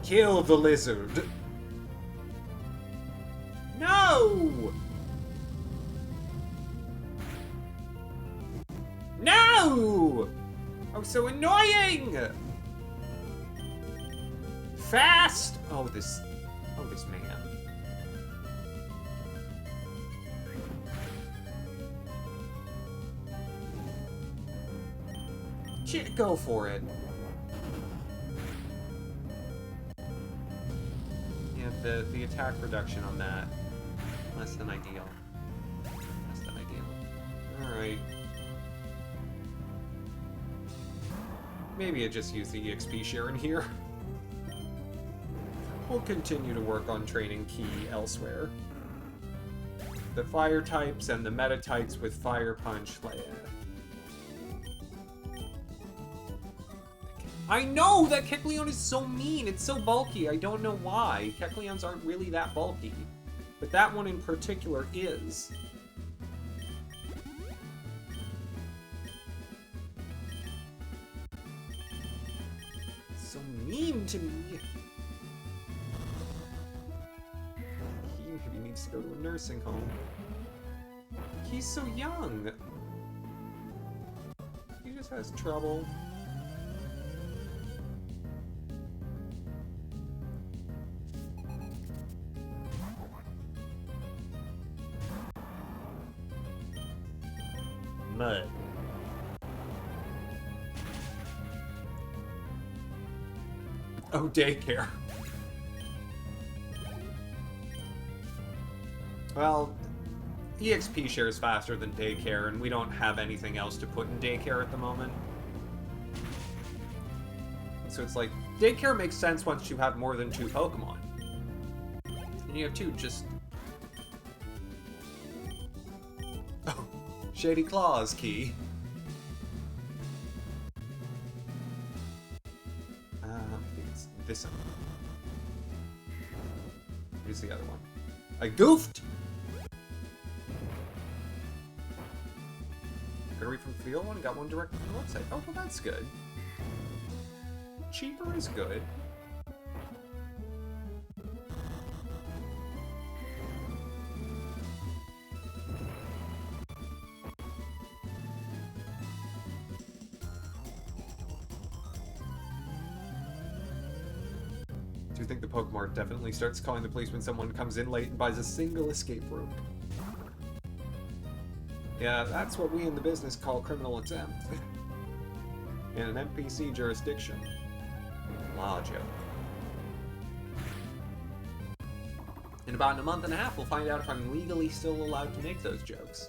Speaker 1: Kill the lizard! No! No! Oh, so annoying! Fast! Oh, this man. Shit, go for it. Yeah, the attack reduction on that, less than ideal. Less than ideal. Alright. Maybe I just use the EXP share in here. We'll continue to work on training Ki elsewhere. The fire types and the meta types with fire punch. I know that Kecleon is so mean. It's so bulky. I don't know why. Kecleons aren't really that bulky. But that one in particular is. It's so mean to me. He maybe needs to go to a nursing home. He's so young. He just has trouble. Mud. Oh, daycare. Well, EXP shares faster than daycare, and we don't have anything else to put in daycare at the moment. So it's like, daycare makes sense once you have more than 2 Pokemon. And you have 2 just... Oh, Shady Claws key. I think it's this one. Here's the other one. I goofed! Gonna read from the field one, got one direct from the website. Oh, well that's good. Cheaper is good. Do you think the Pokemart definitely starts calling the police when someone comes in late and buys a single escape rope? Yeah, that's what we in the business call criminal attempt. In an NPC jurisdiction. Law joke. In about a month and a half, we'll find out if I'm legally still allowed to make those jokes.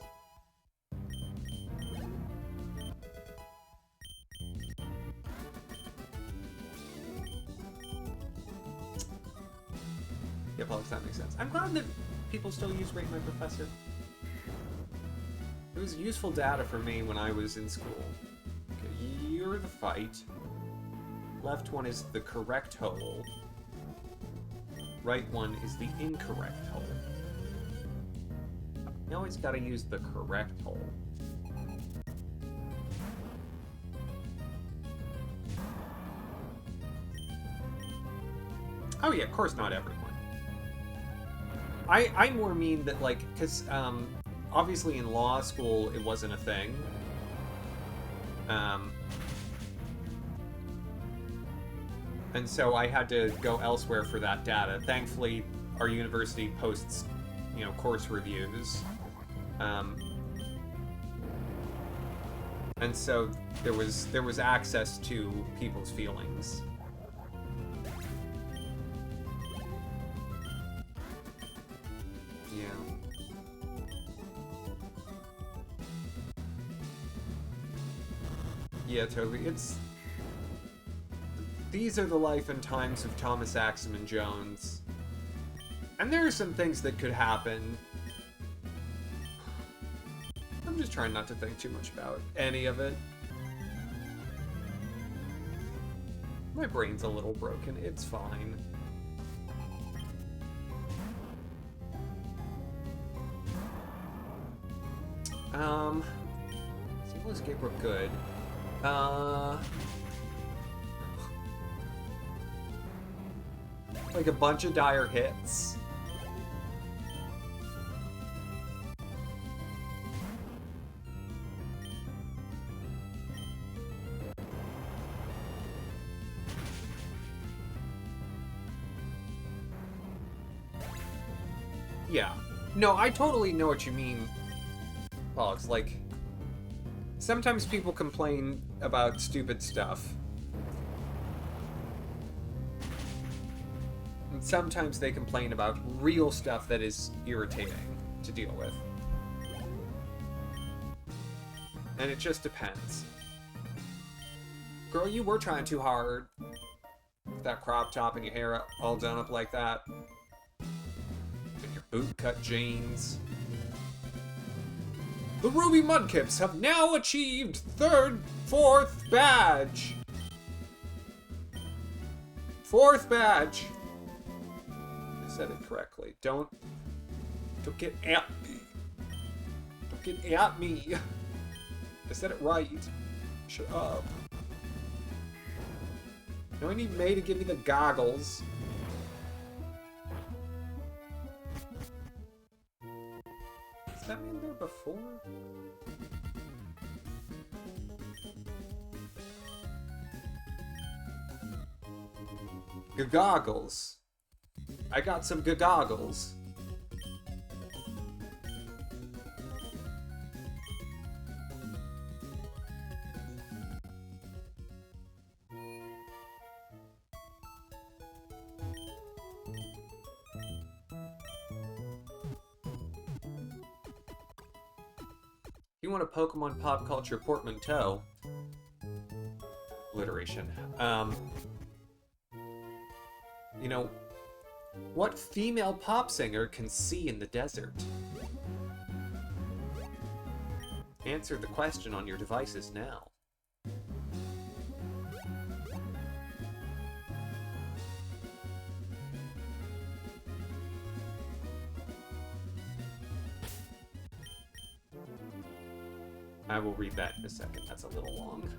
Speaker 1: Yeah, Pollux, that makes sense. I'm glad that people still use Rate My Professor. It was useful data for me when I was in school. Okay, you're the fight. Left one is the correct hole. Right one is the incorrect hole. You always gotta use the correct hole. Oh yeah, of course not everyone. I more mean that, like, because obviously in law school it wasn't a thing. And so I had to go elsewhere for that data. Thankfully, our university posts, you know, course reviews. And so there was access to people's feelings. Yeah, totally. These are the life and times of Thomas Axamin Jones. And there are some things that could happen. I'm just trying not to think too much about any of it. My brain's a little broken. It's fine. Single escape rope good. Like a bunch of dire hits. Yeah. No, I totally know what you mean, Pollux. Like, sometimes people complain about stupid stuff. And sometimes they complain about real stuff that is irritating to deal with. And it just depends. Girl, you were trying too hard. With that crop top and your hair all done up like that. And your boot-cut jeans. The Ruby Mudkips have now achieved fourth badge. Fourth badge. I said it correctly. Don't get at me. Don't get at me. I said it right. Shut up. Now I need May to give me the goggles. Has that been there before? Goggles. I got some goggles. You want a Pokemon pop culture portmanteau? Alliteration. You know, what female pop singer can see in the desert? Answer the question on your devices now. I will read that in a second. That's a little long.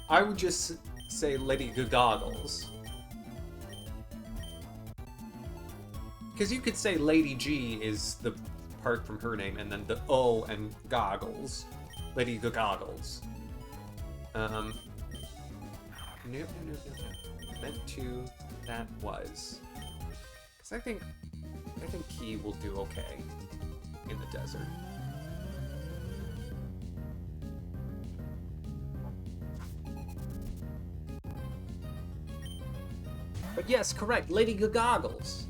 Speaker 1: I would just say Lady Goggles. Because you could say Lady G is the apart from her name, and then the O and goggles. Lady Goggles. No. Meant to, that was. Because I think Key will do okay in the desert. But yes, correct, Lady Goggles.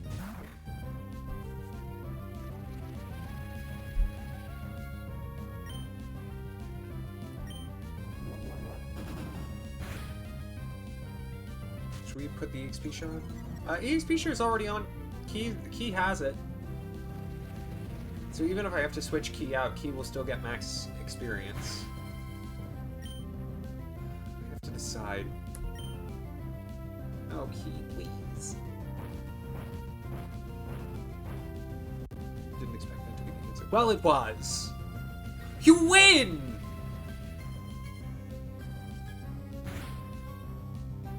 Speaker 1: Should we put the EXP share on? EXP share is already on. Key has it. So even if I have to switch Key out, Key will still get max experience. I have to decide. Oh, Key, please. Didn't expect that to be the answer. Well, it was. You win!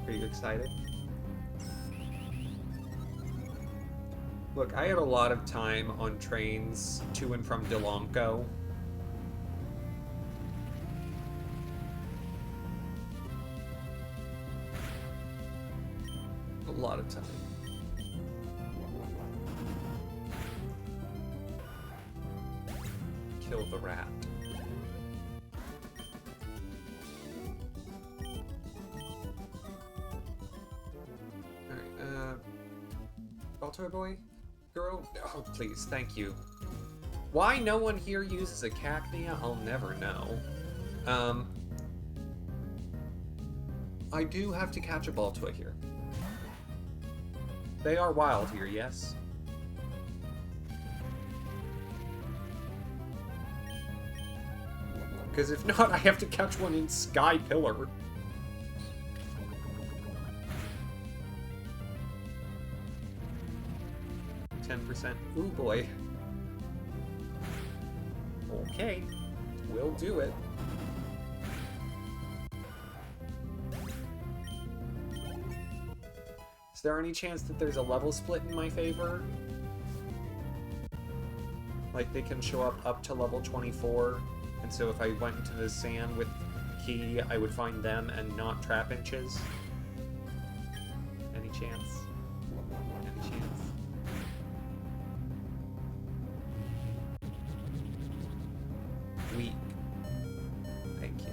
Speaker 1: Are you excited? Look, I had a lot of time on trains to and from Delanco. A lot of time. Kill the rat. Alright, Baltoy boy? Girl? Oh, please, thank you. Why no one here uses a cacnea, I'll never know. I do have to catch a Baltoy here. They are wild here, yes? Because if not, I have to catch one in Sky Pillar. %. Ooh boy. Okay. We'll do it. Is there any chance that there's a level split in my favor? Like they can show up to level 24, and so if I went into the sand with Key, I would find them and not trap inches? Any chance? Any chance? Weak. Thank you.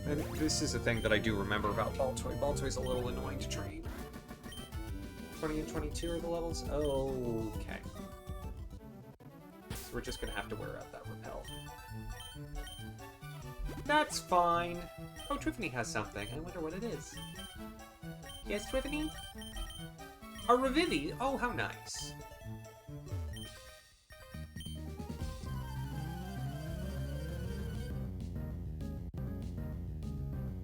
Speaker 1: And this is a thing that I do remember about Baltoy. Baltoy's a little annoying to train. 20 and 22 are the levels? Okay. So we're just gonna have to wear out that repel. That's fine. Oh, Triffany has something. I wonder what it is. Yes, Triffany? A Revivi? Oh, how nice.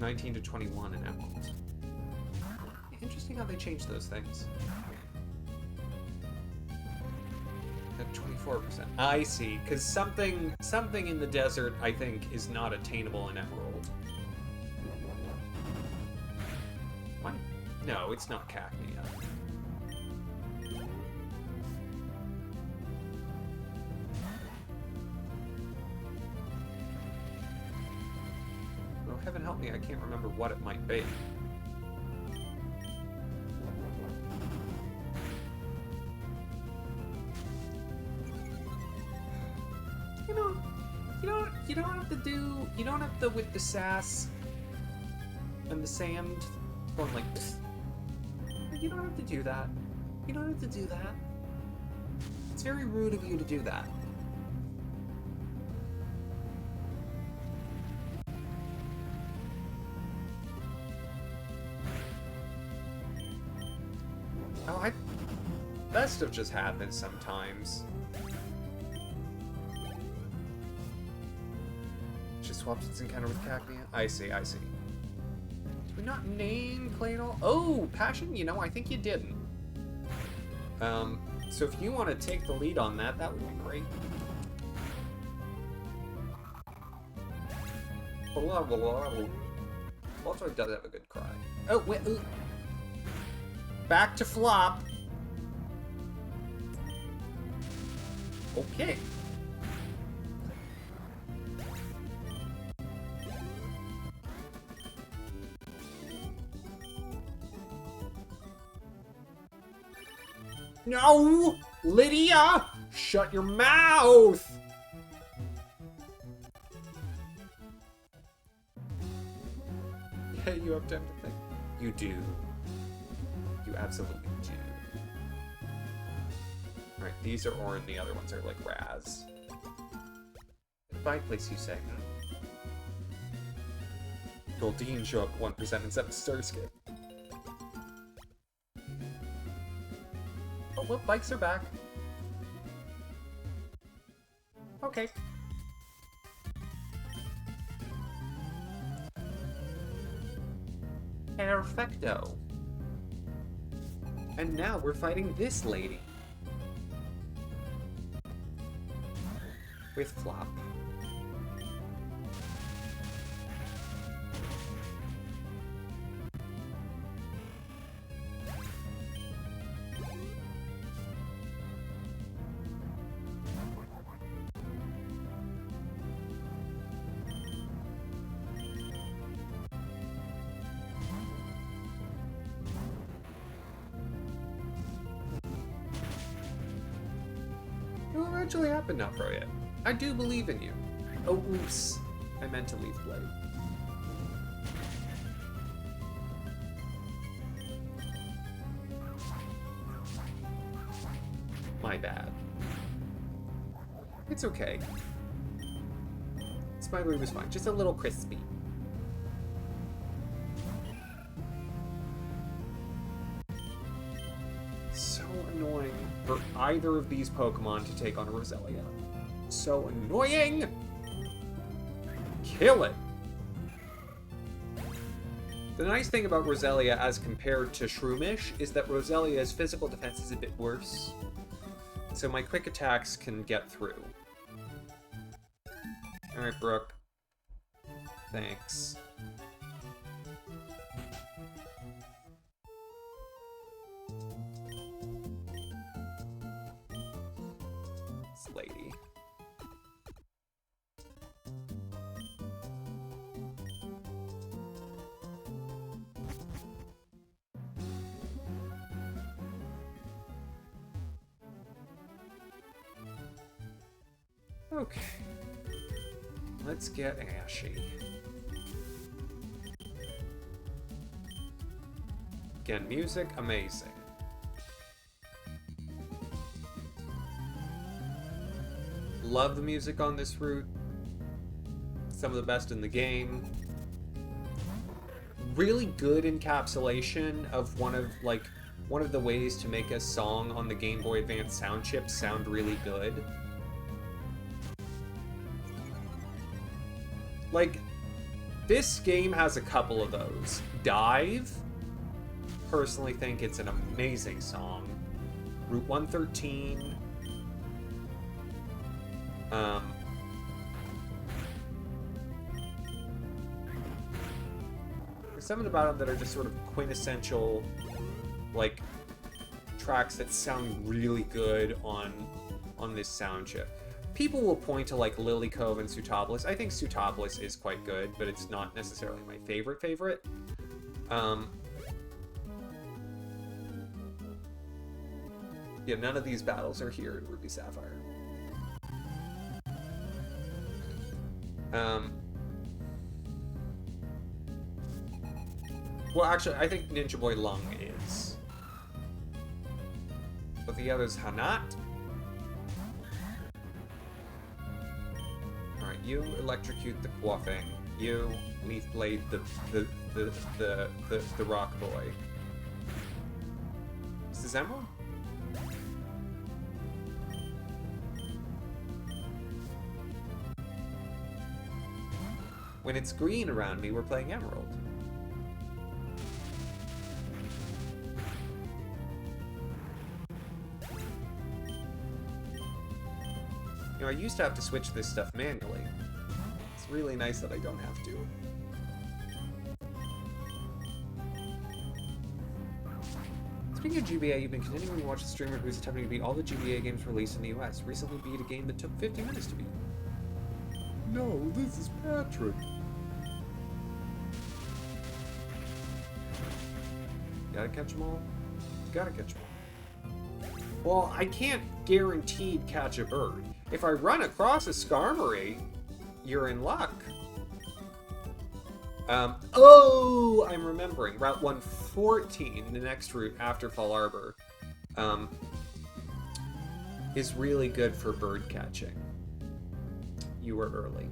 Speaker 1: $19 to $21 in emeralds. Interesting how they changed those things. At 24%. I see, because something in the desert, I think, is not attainable in emerald. What? No, it's not cacnea. Well, heaven help me, I can't remember what it might be. You don't have to with the sass and the sand going like this. You don't have to do that. You don't have to do that. It's very rude of you to do that. Oh, that stuff just happens sometimes. Just swapped its encounter with cacnea. I see, I see. Did we not name Claydol? Oh, Passion? You know, I think you didn't. So if you want to take the lead on that, that would be great. Blah, blah, blah. Also, it does have a good cry. Oh, wait. Ooh. Back to flop. Okay. No! Lydia! Shut your mouth! Yeah, you have time to think. You do. You absolutely do. Alright, these are orange, the other ones are like Raz. Goodbye, place you say. Goldeen show up 1% in 7 Starscape. Oh, well, bikes are back. Okay. Perfecto. And now we're fighting this lady. With Flop. It will eventually happen now, Pro yet. I do believe in you. Oh, oops. I meant to leave Blade. My bad. It's okay. Spidey was fine. Just a little crispy. So annoying for either of these Pokemon to take on Roselia. So annoying! Kill it! The nice thing about Roselia as compared to Shroomish is that Roselia's physical defense is a bit worse. So my quick attacks can get through. Alright, Brooke. Thanks. This lady. Okay. Let's get Ashy. Again, music, amazing. Love the music on this route. Some of the best in the game. Really good encapsulation of one of the ways to make a song on the Game Boy Advance sound chip sound really good. Like, this game has a couple of those. Dive. Personally think it's an amazing song. Route 113. There's something about them that are just sort of quintessential, like, tracks that sound really good on this sound chip. People will point to, like, Lily Cove and Sootopolis. I think Sootopolis is quite good, but it's not necessarily my favorite. Yeah, none of these battles are here in Ruby Sapphire. Well, actually, I think Ninja Boy Lung is. But the others are not. Alright, you electrocute the Quaffing. You Leaf Blade the Rock Boy. Is this Emerald? When it's green around me, we're playing Emerald. You know, I used to have to switch this stuff manually. It's really nice that I don't have to. Speaking of GBA, you've been continuing to watch the streamer who's attempting to beat all the GBA games released in the US. Recently beat a game that took 50 minutes to beat.
Speaker 3: No, this is Patrick.
Speaker 1: Gotta catch them all. Gotta catch them all. Well, I can't guaranteed catch a bird. If I run across a Skarmory, you're in luck. Oh, I'm remembering. Route 114, the next route after Fall Arbor, is really good for bird catching. You were early.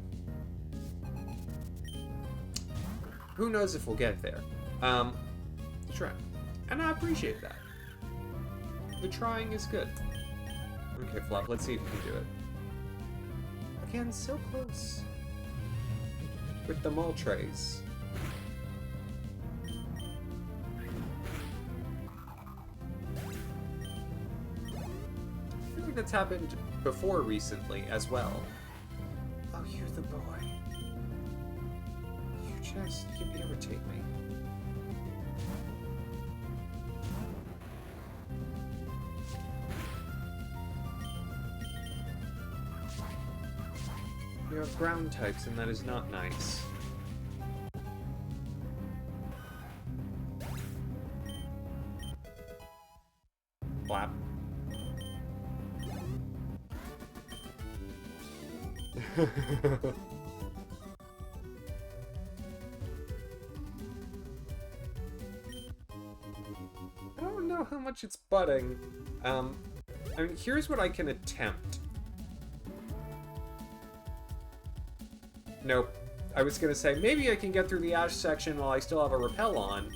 Speaker 1: Who knows if we'll get there? Try. And I appreciate that. The trying is good. Okay, Flop, let's see if you can do it. Again, so close. With the Moltres. I feel like that's happened before recently as well. Oh, you're the boy. You irritate me. You have ground types, and that is not nice. Flap. I don't know how much it's butting. I mean, here's what I can attempt. Nope. I was gonna say, maybe I can get through the Ash section while I still have a repel on.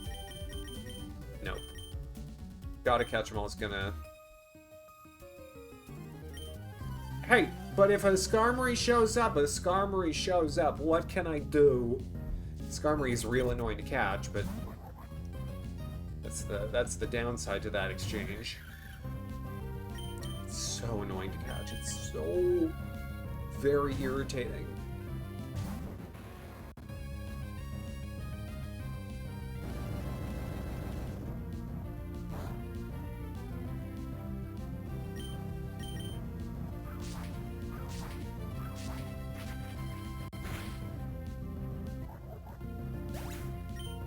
Speaker 1: Nope. Gotta catch 'em all is gonna... Hey, but if a Skarmory shows up, what can I do? Skarmory is real annoying to catch, but... That's the downside to that exchange. It's so annoying to catch. It's so... very irritating.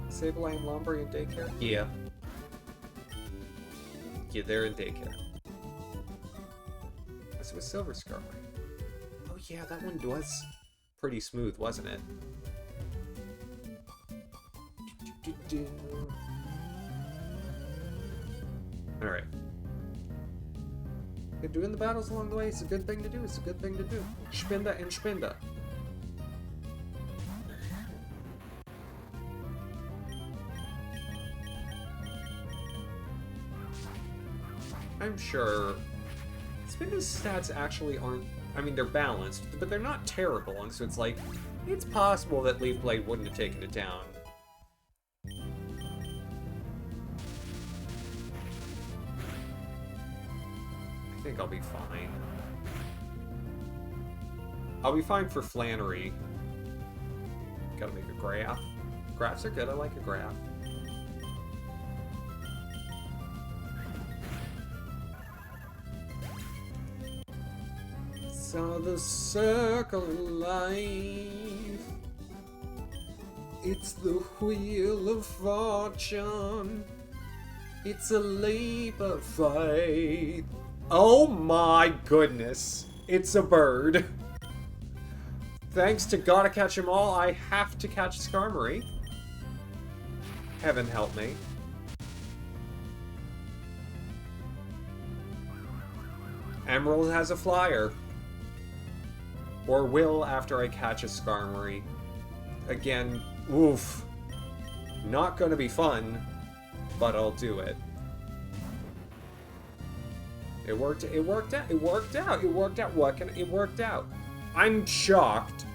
Speaker 1: Sableye and Lombre in daycare? Yeah. Yeah, they're in daycare. This was Silver Skarmory. Oh yeah, that one was pretty smooth, wasn't it? Alright. Doing the battles along the way is a good thing to do. It's a good thing to do. Spinda and Spinda. I'm sure Spinda's stats actually aren't... I mean, they're balanced, but they're not terrible, and so it's like... It's possible that Leaf Blade wouldn't have taken it down. I think I'll be fine. I'll be fine for Flannery. Gotta make a graph. Graphs are good, I like a graph. So the circle of life, it's the wheel of fortune, it's a leap of faith. Oh my goodness, it's a bird. Thanks to Gotta Catch 'Em All, I have to catch Skarmory. Heaven help me. Emerald has a flyer. Or will after I catch a Skarmory. Again, oof. Not gonna be fun, but I'll do it. It worked out. It worked out. It worked out. What can it worked out? I'm shocked.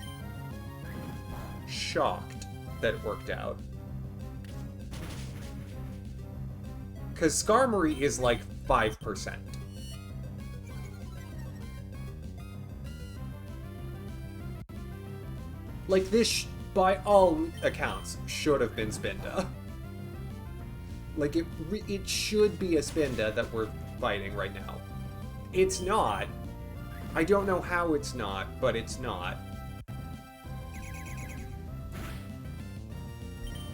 Speaker 1: Shocked that it worked out. Cause Skarmory is like 5%. Like, this, by all accounts, should have been Spinda. Like, it should be a Spinda that we're fighting right now. It's not. I don't know how it's not, but it's not.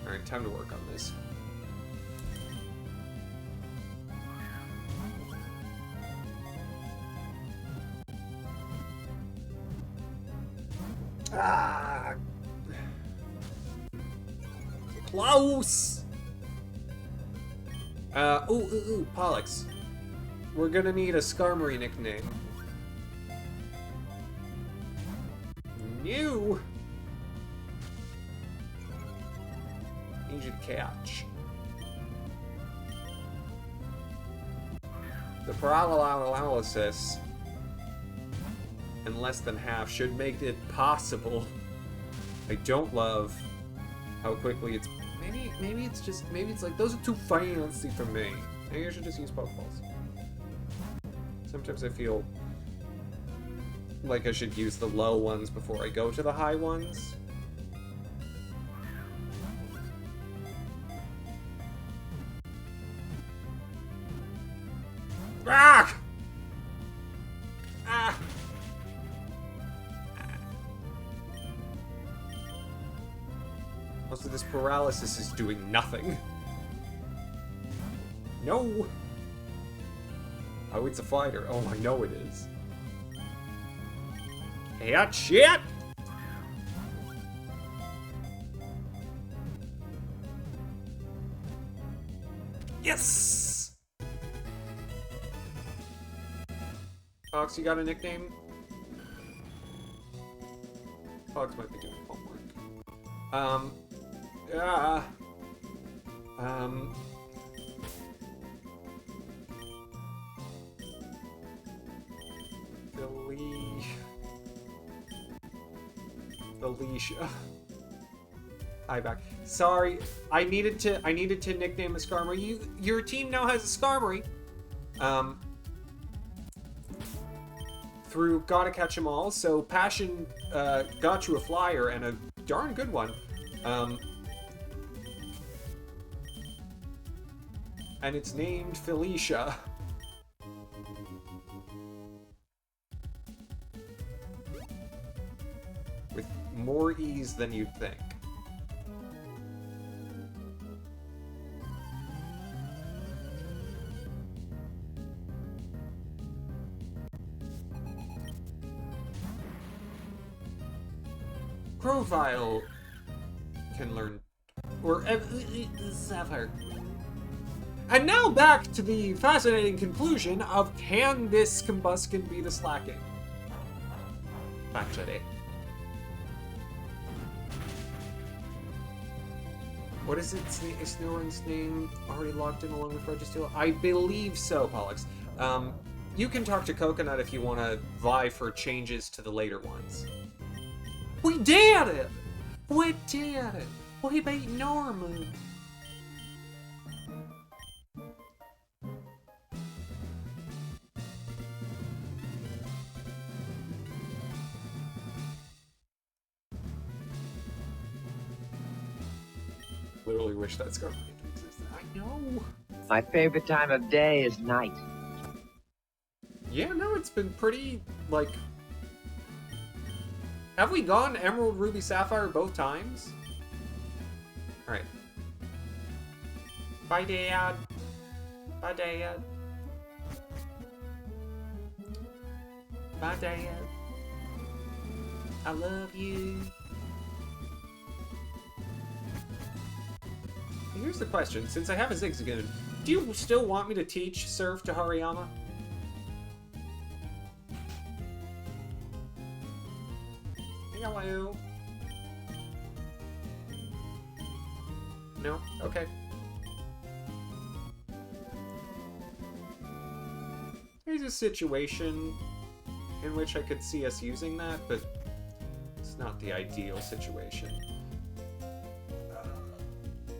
Speaker 1: Alright, time to work on this. Ah! Close! Ooh, Pollux. We're gonna need a Skarmory nickname. New! Need you to catch. The paralysis in less than half should make it possible. I don't love how quickly it's... Maybe it's like, those are too fancy for me. Maybe I should just use Pokeballs. Sometimes I feel like I should use the low ones before I go to the high ones. Ah! Ah! Also, this paralysis is doing nothing. No! Oh, it's a fighter. Oh, I know it is. Hey, shit! Yes! Fox, you got a nickname? Fox might be doing homework. Felicia. Hi, back. Sorry, I needed to nickname a Skarmory. Your team now has a Skarmory. Through Gotta Catch 'Em All, so Passion got you a flyer, and a darn good one. And it's named Felicia. With more ease than you'd think. Profile can learn, or Sapphire. And now back to the fascinating conclusion of, can this Combuskin beat a Slacking? Actually. What is it? Is Snorunn's name already locked in along with Registeel? I believe so, Pollux. You can talk to Coconut if you want to vie for changes to the later ones. We did it! We did it! We beat Norman! Literally wish that Scarlet existed. I know!
Speaker 2: My favorite time of day is night.
Speaker 1: Yeah, no, it's been pretty, like... Have we gone Emerald, Ruby, Sapphire both times? Alright. Bye, Dad. Bye, Dad. Bye, Dad. I love you. Here's the question. Since I have a Zigzagoon, do you still want me to teach Surf to Hariyama? Hello. No? Okay. There's a situation in which I could see us using that, but it's not the ideal situation.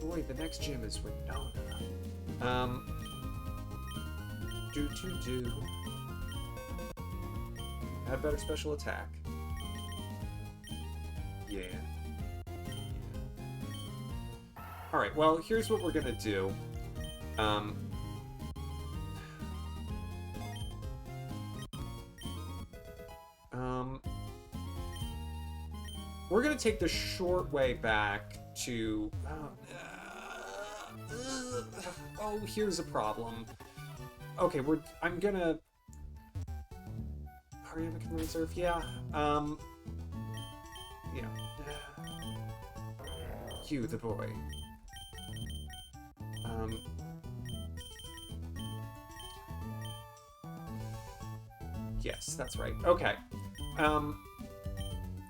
Speaker 1: Boy, the next gym is Winona. Do. Have better special attack. Yeah. Alright, well, here's what we're gonna do. Um, we're gonna take the short way back to... oh, here's a problem. Okay, I'm gonna... Hariyama can reserve, yeah. Yeah. You, the boy. Yes, that's right. Okay.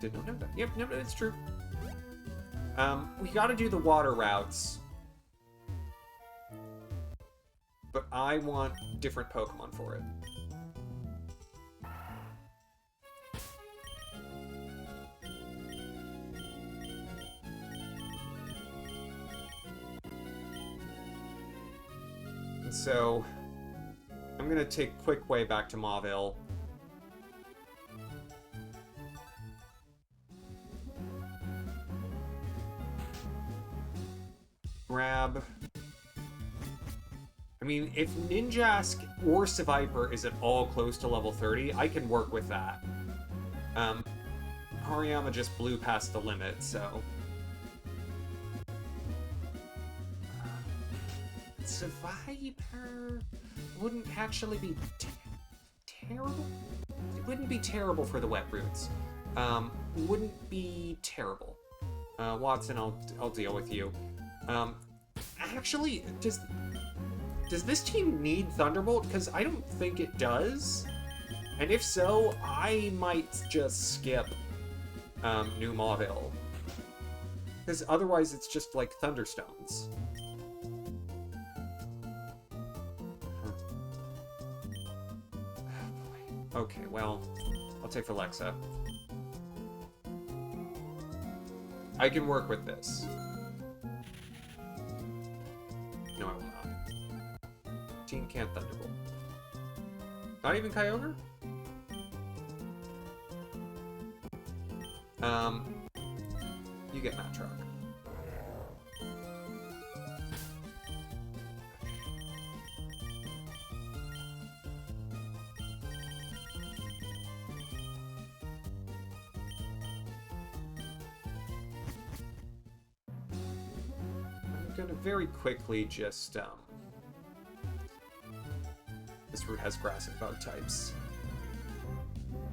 Speaker 1: Did not know that. Yep, no, it's true. We gotta do the water routes. But I want different Pokemon for it. And so, I'm gonna take quick way back to Mauville. Grab... I mean, if Ninjask or Seviper is at all close to level 30, I can work with that. Hariyama just blew past the limit, so... Seviper wouldn't actually be terrible? It wouldn't be terrible for the wet roots. Wouldn't be terrible. Watson, I'll deal with you. Actually, does this team need Thunderbolt? Because I don't think it does. And if so, I might just skip New Mauville. Because otherwise it's just like Thunderstones. Okay, well, I'll take Alexa. I can work with this. No, I will not. Team can't Thunderbolt. Not even Kyogre? You get Matrock. I'm gonna very quickly just, this route has grass and bug types.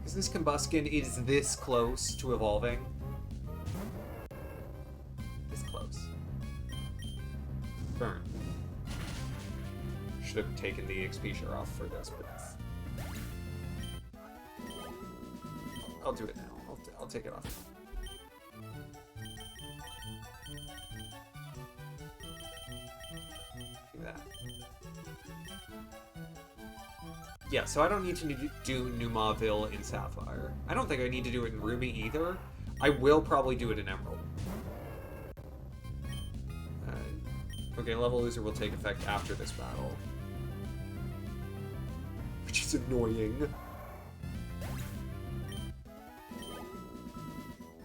Speaker 1: Is this Combuskin is this close to evolving? This close. Burn. Should have taken the XP share off for this, but I'll do it now. I'll take it off. Do that. Yeah, so I don't need to do New Mauville in Sapphire. I don't think I need to do it in Ruby either. I will probably do it in Emerald. Okay, level loser will take effect after this battle. Which is annoying.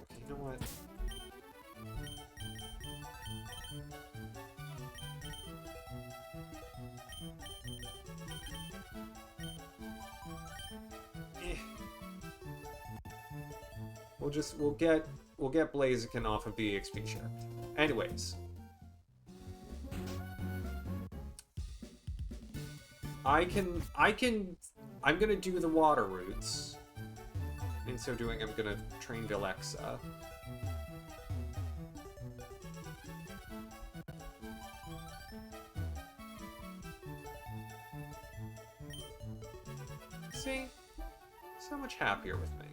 Speaker 1: Okay, you know what? We'll get Blaziken off of the XP share. Anyways. I'm gonna do the water routes. In so doing, I'm gonna train Vilexa. See? So much happier with me.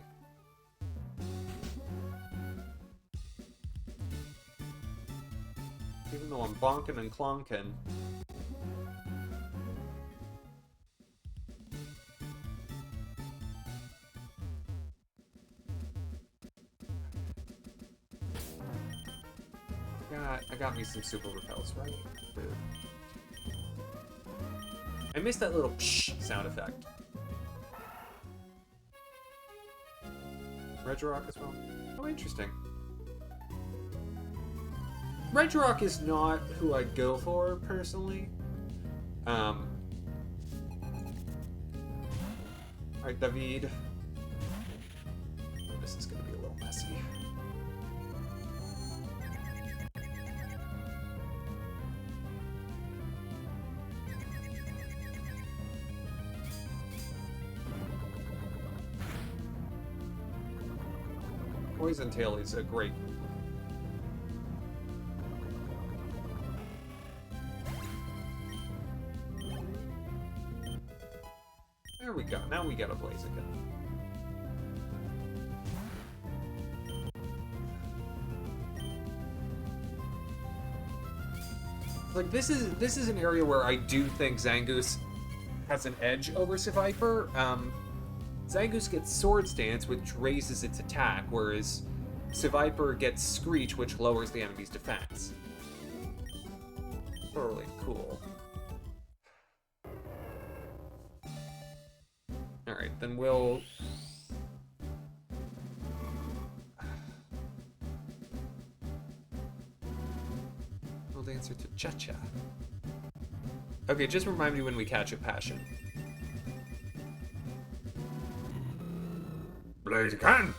Speaker 1: Even though I'm bonking and clonking. I got me some super repels, right? I missed that little psh sound effect. Regirock as well. Oh, interesting. Regirock is not who I'd go for, personally. Alright, David. This is gonna be a little messy. Poison Tail is a great. There we go. Now we get a Blaziken. Like this is an area where I do think Zangoose has an edge over Seviper. Zangoose gets Sword Stance, which raises its attack, whereas Seviper gets Screech, which lowers the enemy's defense. Totally cool. Alright, then we'll... We'll answer to Cha-Cha. Okay, just remind me when we catch a Passion. Blaziken!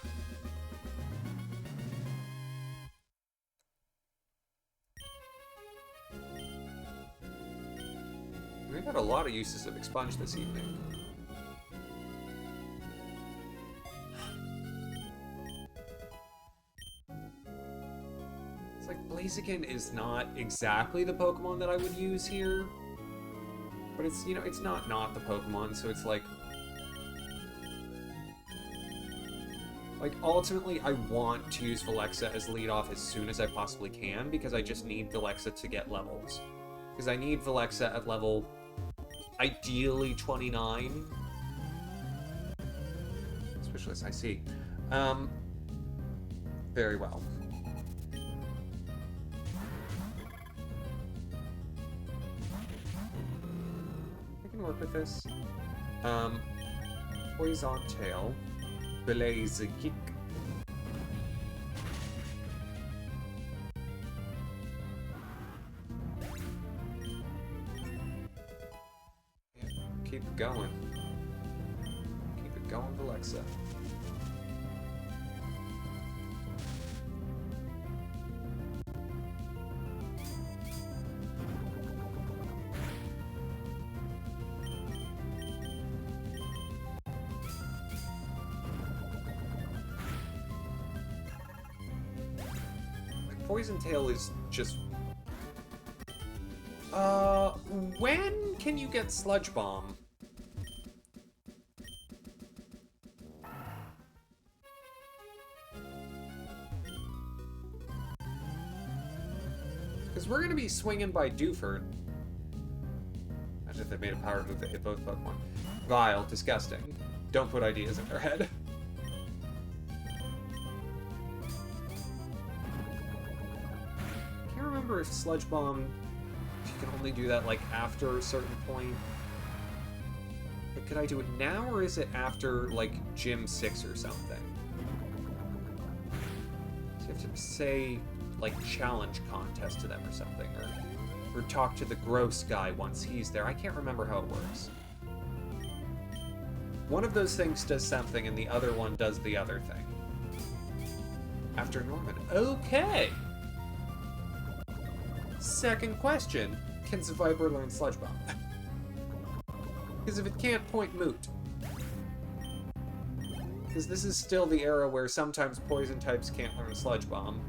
Speaker 1: We've had a lot of uses of Expunge this evening. It's like Blaziken is not exactly the Pokemon that I would use here. But it's, you know, it's not the Pokemon, so it's like... Like, ultimately, I want to use Valexa as lead-off as soon as I possibly can, because I just need Valexa to get levels. Because I need Valexa at level, ideally, 29. Specialist, I see. Very well. I can work with this. Poison Tail. Blaziken. Yeah, keep it going. Keep it going, Alexa. Poison Tail is just... when can you get Sludge Bomb? Because we're gonna be swinging by Dewford. Imagine if they made a power move that hit both Pokemon. Vile, disgusting. Don't put ideas in their head. If Sludge Bomb, you can only do that like after a certain point. But could I do it now, or is it after like Gym 6 or something? So you have to say like challenge contest to them or something, or talk to the gross guy once he's there. I can't remember how it works. One of those things does something and the other one does the other thing. After Norman. Okay! Second question, can Seviper learn Sludge Bomb? Because if it can't, point moot. Because this is still the era where sometimes poison types can't learn Sludge Bomb.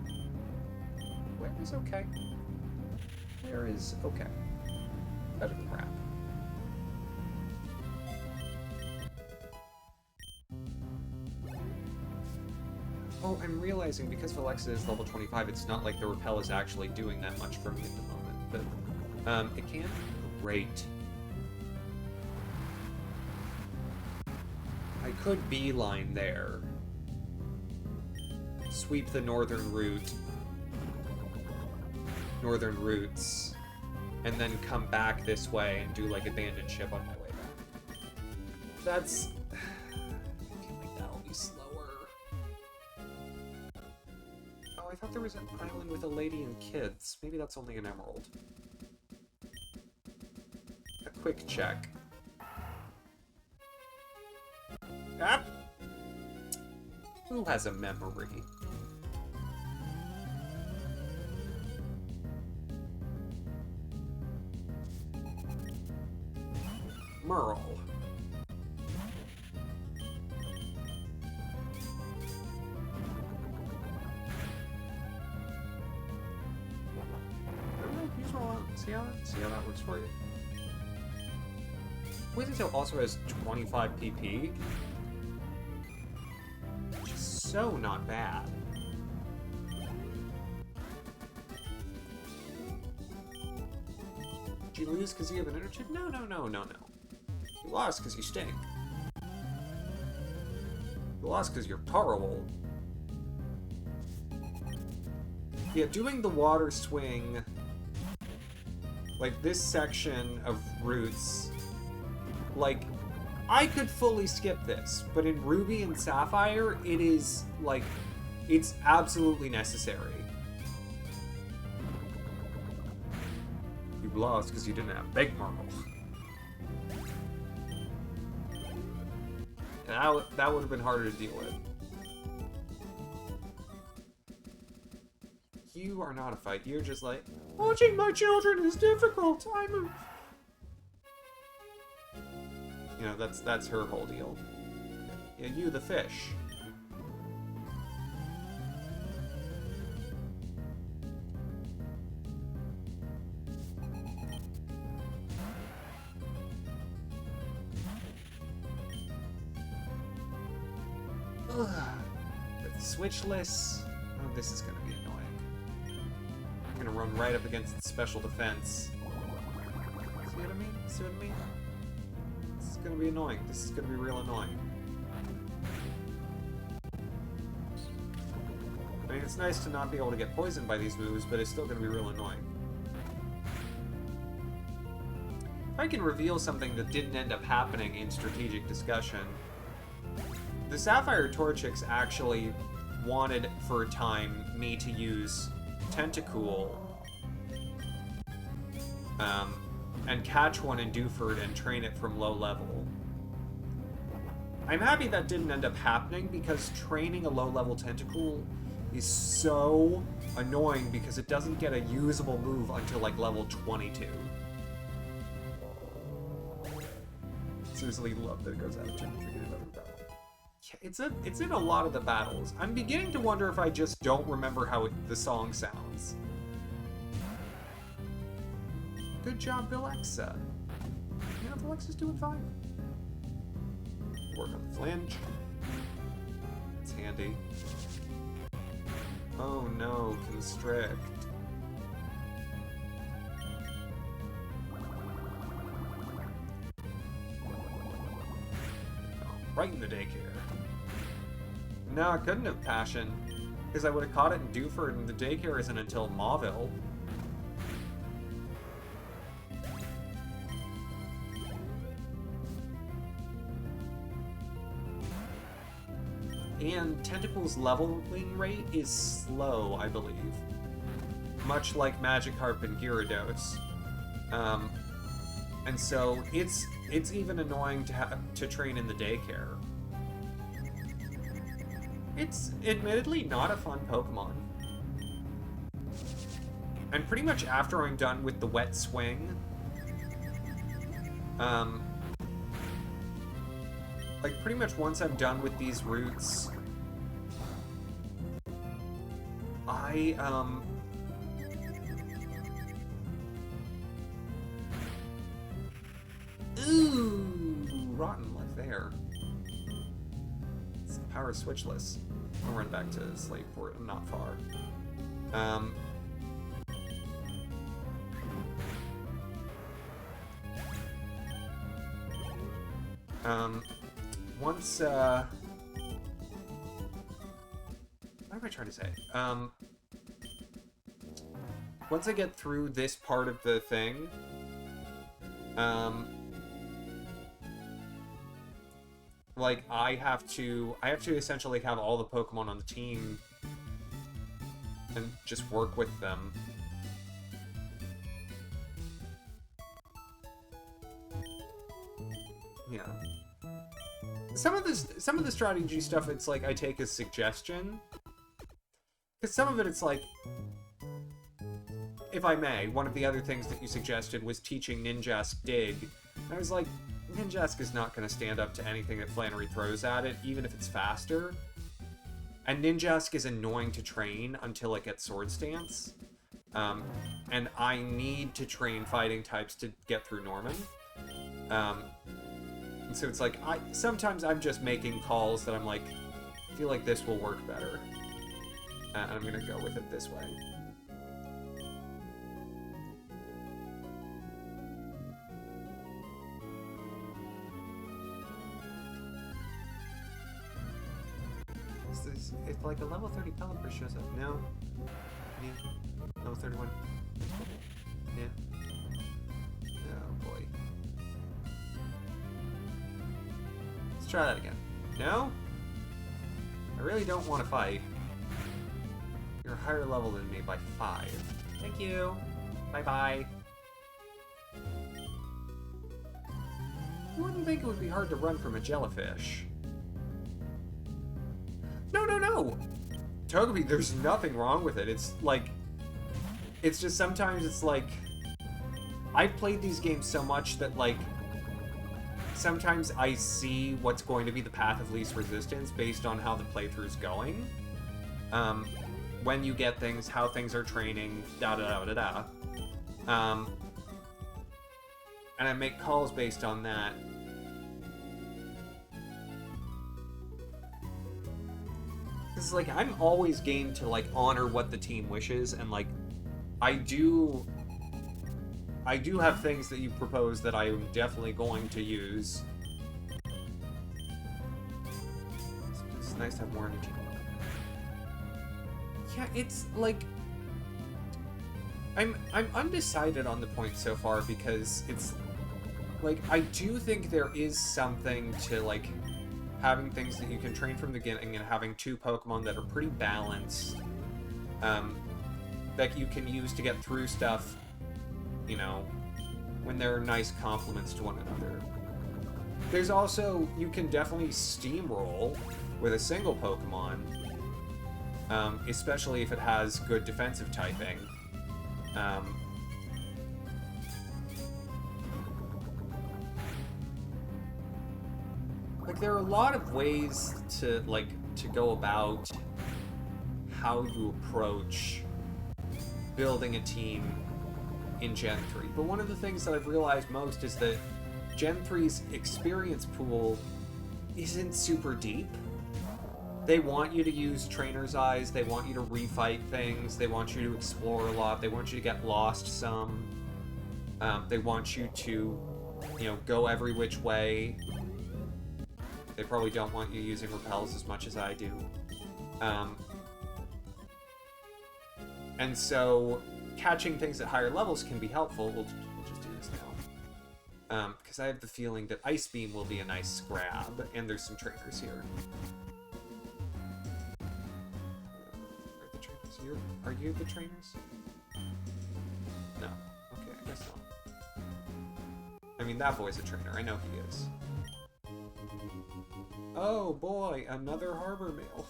Speaker 1: Where is okay? Where is okay? Better than crap. Oh, I'm realizing because Valexa is level 25, it's not like the Repel is actually doing that much for me at the moment, but it can. Great. I could beeline there. Sweep the northern route. Northern routes. And then come back this way and do like abandoned ship on my way back. That's... that'll be slower. Oh, I thought there was an island with a lady and kids. Maybe that's only an emerald. quick check. Ah! Who has a memory? Merle. See how that works for you. Poison Tail also has 25 PP, which is so not bad. Did you lose because you have an inner chip? No. You lost because you stink. You lost because you're horrible. Yeah, doing the water swing, like this section of routes, like, I could fully skip this, but in Ruby and Sapphire, it is, like, it's absolutely necessary. You lost because you didn't have Big Marble. And that would have been harder to deal with. You are not a fight. You're just like, watching my children is difficult. You know, that's her whole deal. Yeah, you the fish. Ugh. Switchless. Oh, this is gonna be annoying. I'm gonna run right up against the special defense. See what I mean? See what I mean? This is gonna be annoying. This is gonna be real annoying. I mean, it's nice to not be able to get poisoned by these moves, but it's still gonna be real annoying. If I can reveal something that didn't end up happening in strategic discussion, the Sapphire Torchics actually wanted, for a time, me to use Tentacool and catch one in Dewford and train it from low level. I'm happy that didn't end up happening, because training a low-level Tentacool is so annoying because it doesn't get a usable move until, like, level 22. Seriously love that it goes out of turn. It's in a lot of the battles. I'm beginning to wonder if I just don't remember how the song sounds. Good job, Vilexa. You know, Vilexa's doing fine. Work on the flinch. It's handy. Oh no, constrict. Right in the daycare. No, I couldn't have Passion, because I would have caught it in Dewford, and the daycare isn't until Mauville. And Tentacle's leveling rate is slow, I believe. Much like Magikarp and Gyarados. And so it's even annoying to train in the daycare. It's admittedly not a fun Pokemon. And pretty much after I'm done with the wet swing, like pretty much once I'm done with these routes, ooh, rotten luck there. It's the power of Switchless. I'll run back to Slateport, I'm not far. Once, what am I trying to say? Once I get through this part of the thing, like, I have to essentially have all the Pokemon on the team and just work with them. Yeah. Some of the strategy stuff, it's like I take as suggestion. Because some of it, it's like, if I may, one of the other things that you suggested was teaching Ninjask Dig. I was like, Ninjask is not going to stand up to anything that Flannery throws at it, even if it's faster. And Ninjask is annoying to train until it gets Sword Stance. And I need to train fighting types to get through Norman. And so it's like, sometimes I'm just making calls that I'm like, I feel like this will work better. And I'm going to go with it this way. If like a level 30 Pelipper shows up, no. Yeah. Level 31. Yeah. Oh boy. Let's try that again. No? I really don't want to fight. You're higher level than me by 5. Thank you. Bye-bye. I wouldn't think it would be hard to run from a jellyfish. No! Togepi, there's nothing wrong with it. It's like... It's just sometimes it's like... I've played these games so much that, like... Sometimes I see what's going to be the path of least resistance based on how the playthrough's going. When you get things, how things are training, da-da-da-da-da. And I make calls based on that. It's like, I'm always game to, like, honor what the team wishes, and, like, I do have things that you propose that I am definitely going to use. It's nice to have more energy. Yeah, it's, like... I'm undecided on the point so far, because it's... Like, I do think there is something to, like... having things that you can train from the beginning and having 2 Pokemon that are pretty balanced, that you can use to get through stuff, you know, when they're nice complements to one another. There's also, you can definitely steamroll with a single Pokemon, especially if it has good defensive typing. Like, there are a lot of ways to go about how you approach building a team in Gen 3. But one of the things that I've realized most is that Gen 3's experience pool isn't super deep. They want you to use Trainer's Eyes, they want you to refight things, they want you to explore a lot, they want you to get lost some, they want you to, you know, go every which way. They probably don't want you using repels as much as I do. And so, catching things at higher levels can be helpful. We'll just do this now. Because I have the feeling that Ice Beam will be a nice grab, and there's some trainers here. Are you the trainers? No. Okay, I guess not. I mean, that boy's a trainer. I know he is. Oh boy, another harbor mail.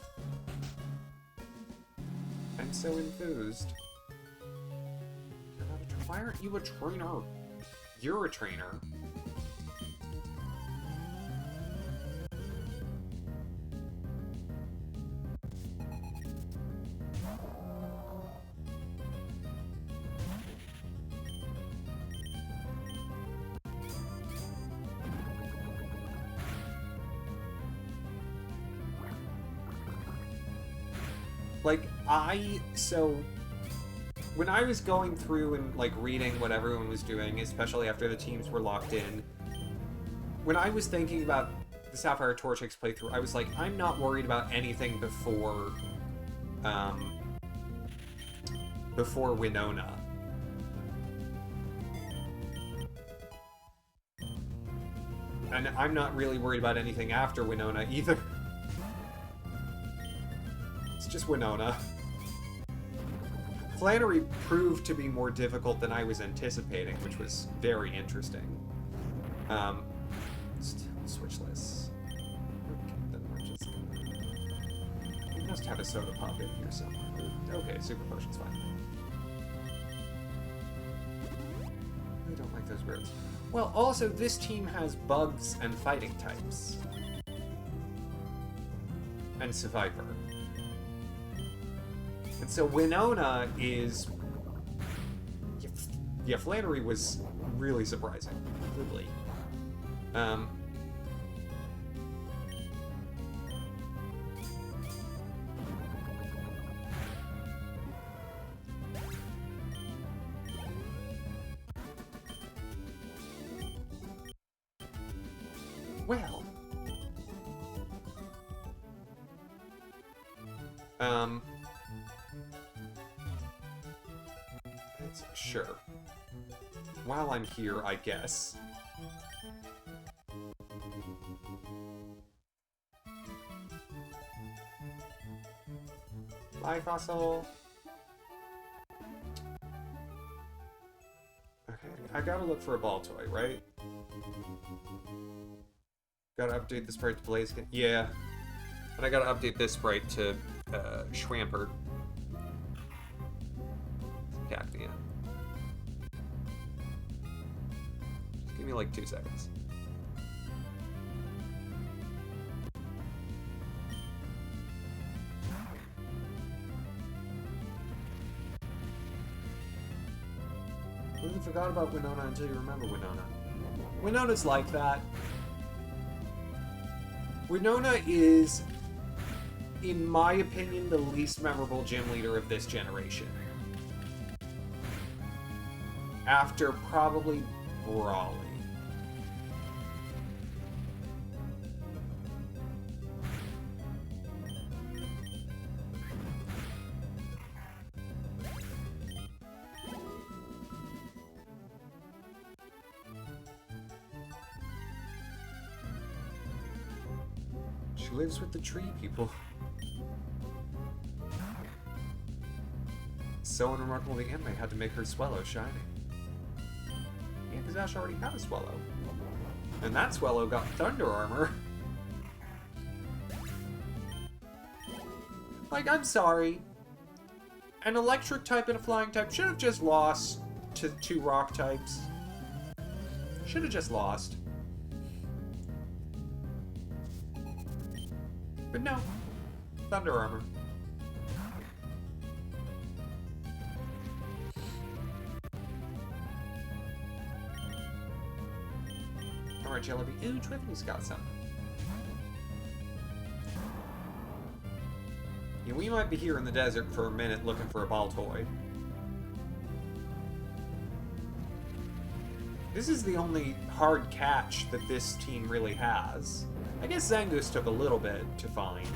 Speaker 1: I'm so enthused. You're not a why aren't you a trainer? You're a trainer. Like, so, when I was going through and, like, reading what everyone was doing, especially after the teams were locked in, when I was thinking about the Sapphire Torchics playthrough, I was like, I'm not worried about anything before Winona. And I'm not really worried about anything after Winona either. Just Winona. Flannery proved to be more difficult than I was anticipating, which was very interesting. Still switchless. Okay, then we're just gonna... We must have a soda pop in here somewhere. Okay, super potion's fine. I don't like those birds. Well, also, this team has bugs and fighting types. And Survivor. And so Winona is... Yeah, Flannery was really surprising. Really. Well. Sure. While I'm here, I guess. Bye, Fossil. Okay, I gotta look for a ball toy, right? Gotta update the sprite to Blaziken. Yeah. And I gotta update this sprite to Schwampert. Cacnea. Just give me like 2 seconds. Really forgot about Winona until you remember Winona. Winona's like that. Winona is, in my opinion, the least memorable gym leader of this generation. After probably Brawly. She lives with the tree people. So unremarkable the anime had to make her Swallow shiny. Yeah, because Ash already had a Swallow. And that Swallow got Thunder Armor. Like, I'm sorry. An electric type and a flying type should have just lost to 2 rock types. Should have just lost. But no. Thunder Armor. Alright, Jellyby. Ooh, Triffany's got something. Yeah, we might be here in the desert for a minute looking for a ball toy. This is the only hard catch that this team really has. I guess Zangoose took a little bit to find.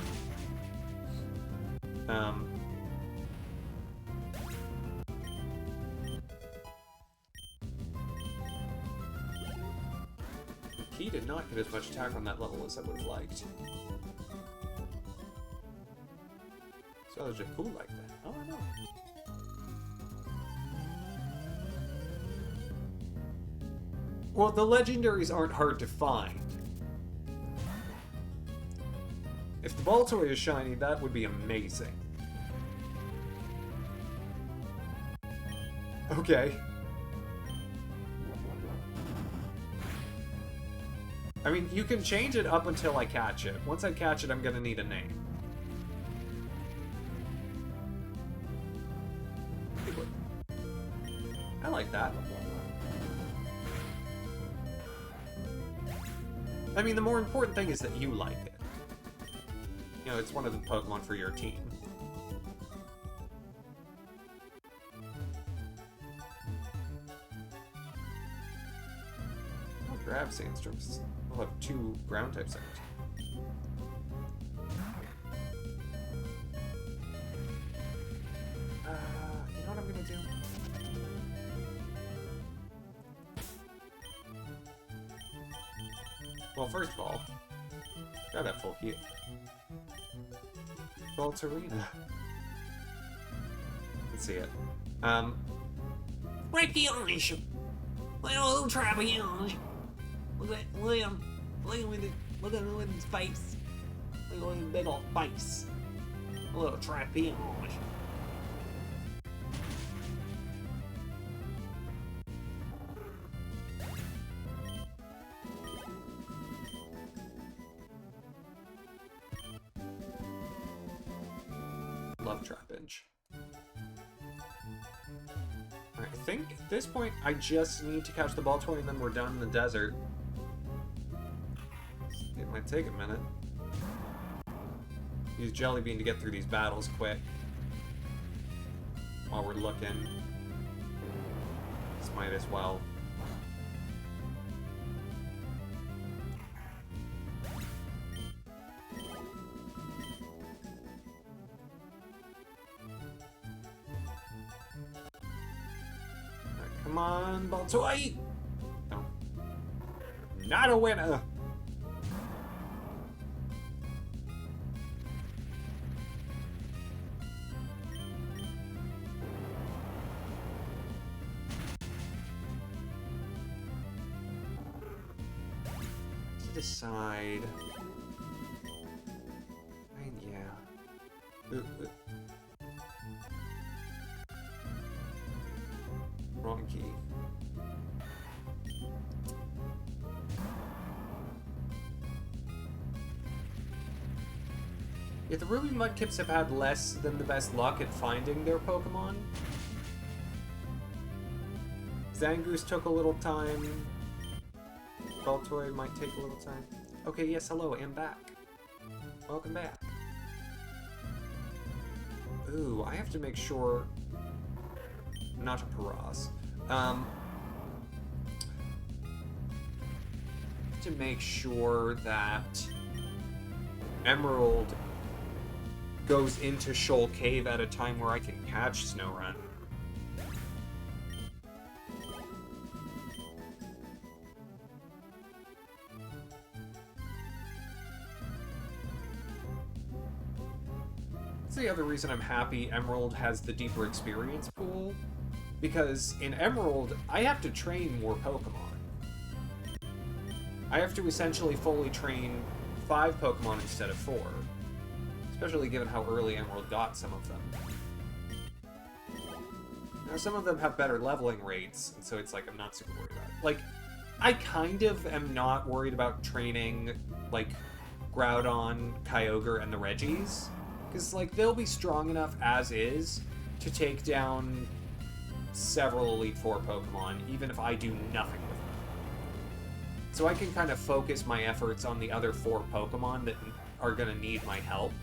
Speaker 1: He did not get as much attack on that level as I would have liked. So I was just cool like that. Oh, I know. Well, the legendaries aren't hard to find. If the ball toy is shiny, that would be amazing. Okay. I mean, you can change it up until I catch it. Once I catch it, I'm gonna need a name. I like that. I mean, the more important thing is that you like it. You know, it's one of the Pokemon for your team. I'll grab Sandstorms. We'll have 2 ground types on our team. You know what I'm gonna do? Well, first of all, grab that full heal. Voltarina. Let's see it. Break the ice! Well, try again. Look at his face. Look at his big old face. A little trapeze. Love Trapinch. Alright, I think at this point I just need to catch the ball toy and then we're done in the desert. It might take a minute. Use Jelly Bean to get through these battles quick. While we're looking. This might as well. Come on, ball toy! No. Not a winner! To decide. Yeah. Wrong key. Yeah, the Ruby Mudkips have had less than the best luck at finding their Pokemon. Zangoose took a little time. Baltoy might take a little time. Okay, yes, hello, I'm back. Welcome back. Ooh, I have to make sure not to Paras. To make sure that Emerald goes into Shoal Cave at a time where I can catch Snorunt. That's the other reason I'm happy Emerald has the deeper experience pool. Because in Emerald, I have to train more Pokemon. I have to essentially fully train 5 Pokemon instead of 4. Especially given how early Emerald got some of them. Now, some of them have better leveling rates, and so it's like I'm not super worried about it. Like, I kind of am not worried about training, like, Groudon, Kyogre, and the Reggies. Because, like, they'll be strong enough as is to take down several Elite Four Pokemon, even if I do nothing with them. So I can kind of focus my efforts on the other 4 Pokemon that are going to need my help.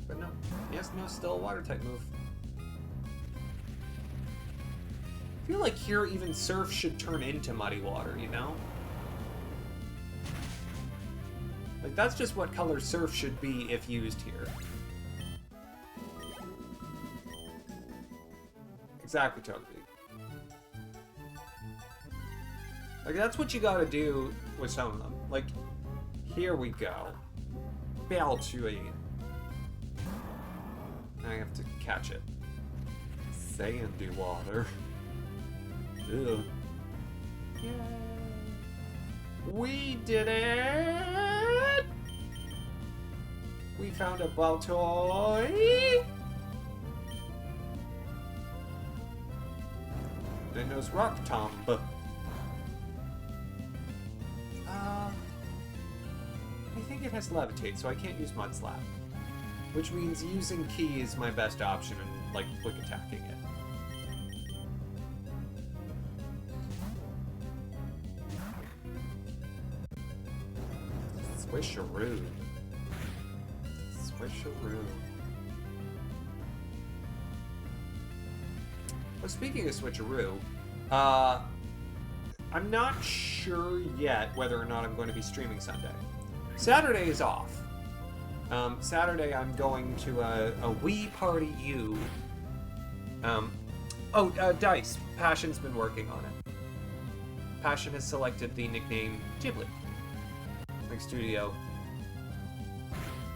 Speaker 1: But no. Yes, no, still a Water-type move. I feel like here even Surf should turn into Muddy Water, you know? Like, that's just what color Surf should be if used here. Exactly, Togepi. Like, that's what you gotta do with some of them. Like, here we go. Baltoy. I have to catch it. Sandy water. Ew. Yay. We did it! We found a Baltoy! Then there's Rock Tomb. I think it has Levitate, so I can't use Mud Slap. Which means using Key is my best option in, like, quick attacking it. Switcheroo. Switcheroo. Well, speaking of Switcheroo, I'm not sure yet whether or not I'm going to be streaming Sunday. Saturday is off. Saturday I'm going to a Wii Party U. Dice. Passion's been working on it. Passion has selected the nickname Ghibli. Like Studio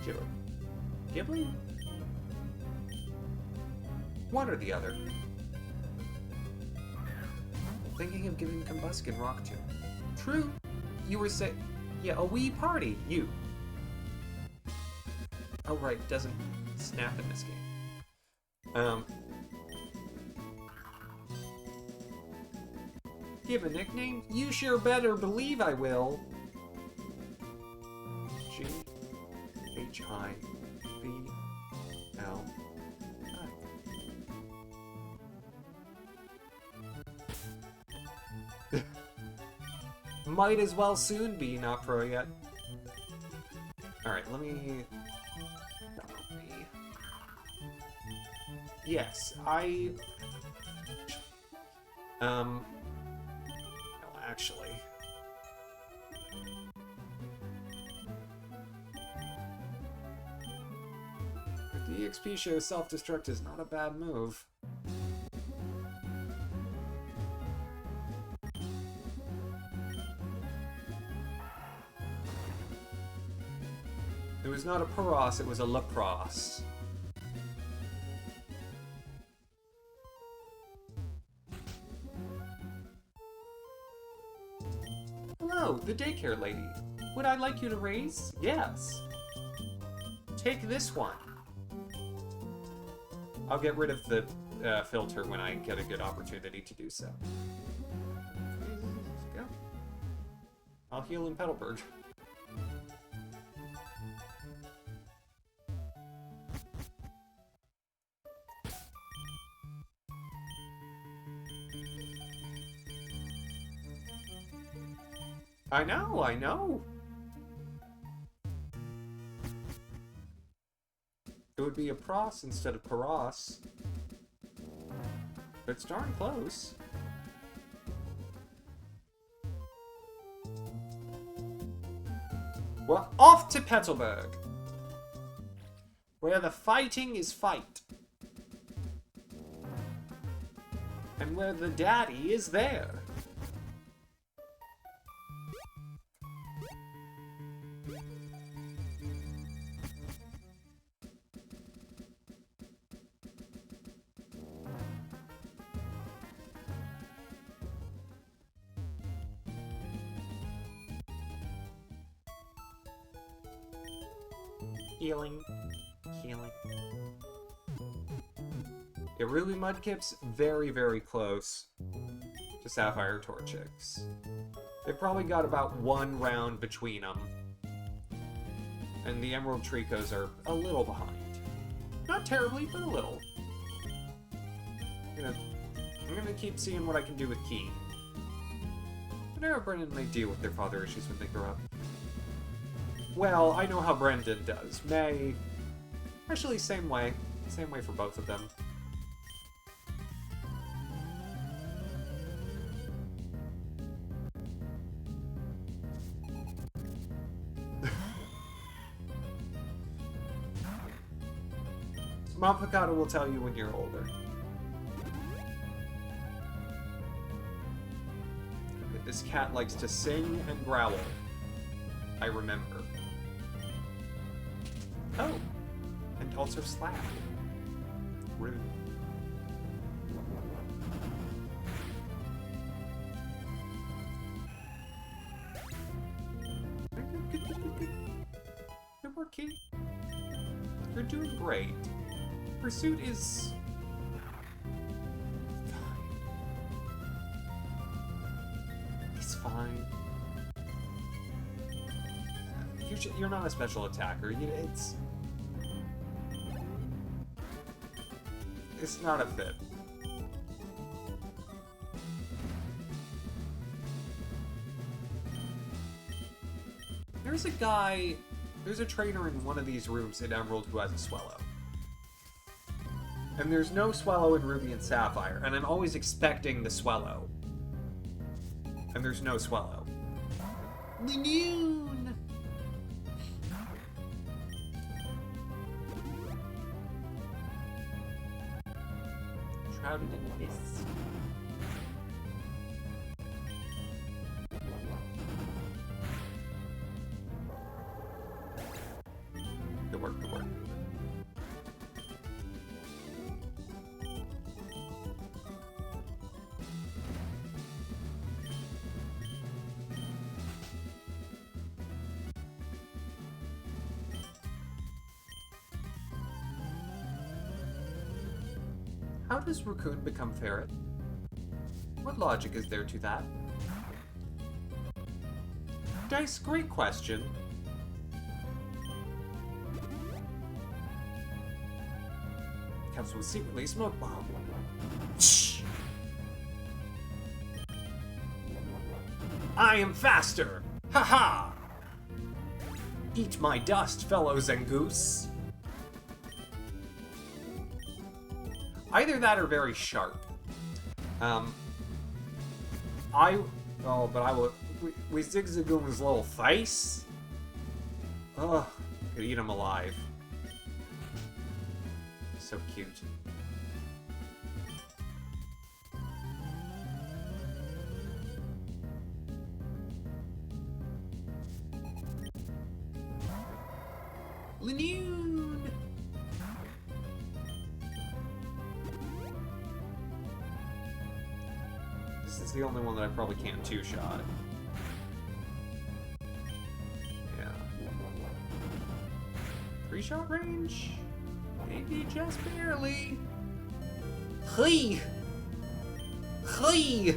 Speaker 1: Ghibli. Ghibli? One or the other. Thinking of giving Combuskin Rock to. True. You were yeah, a wee party. You. Oh, right. Doesn't snap in this game. Give a nickname? You sure better believe I will. G-H-I-V-L-I. Might as well soon be, not pro yet. Alright, let me... Yes, no, actually... The EXP show self-destruct is not a bad move. It was not a Paros, it was a Lapros. Hello, the daycare lady. Would I like you to raise? Yes. Take this one. I'll get rid of the filter when I get a good opportunity to do so. Go. I'll heal in Petalburg. I know, I know. It would be a Pros instead of Paros. But it's darn close. We're off to Petalburg, where the fighting is fight. And where the daddy is there. Healing. Healing. Yeah, Ruby Mudkip's very, very close to Sapphire Torchics. They've probably got about one round between them. And the Emerald Tricos are a little behind. Not terribly, but a little. I'm gonna keep seeing what I can do with Key. Whenever Brendan may deal with their father issues when they grow up. Well, I know how Brendan does. May... Actually, same way. Same way for both of them. Mom Picado will tell you when you're older. This cat likes to sing and growl. I remember. Oh, and also slap. Rude. Good work, Kitty. You're doing great. Pursuit is... It's fine. You're not a special attacker. It's not a fit. There's a trainer in one of these rooms in Emerald who has a Swellow. And there's no Swellow in Ruby and Sapphire, and I'm always expecting the Swellow. And there's no Swellow. Linoon! Shrouded in mist. Good work, good work. How does Raccoon become ferret? What logic is there to that? Dice, great question. Comes with secretly smoke bomb. Shh. I am faster! Ha ha! Eat my dust, fellow Zangoose. Either that or very sharp. Oh, but I will. We zigzagoon's little face? Ugh, could eat him alive. So cute. Lanoon! This is the only one that I probably can't two-shot. Yeah. 3-shot range? Maybe just barely. Hey! Hey!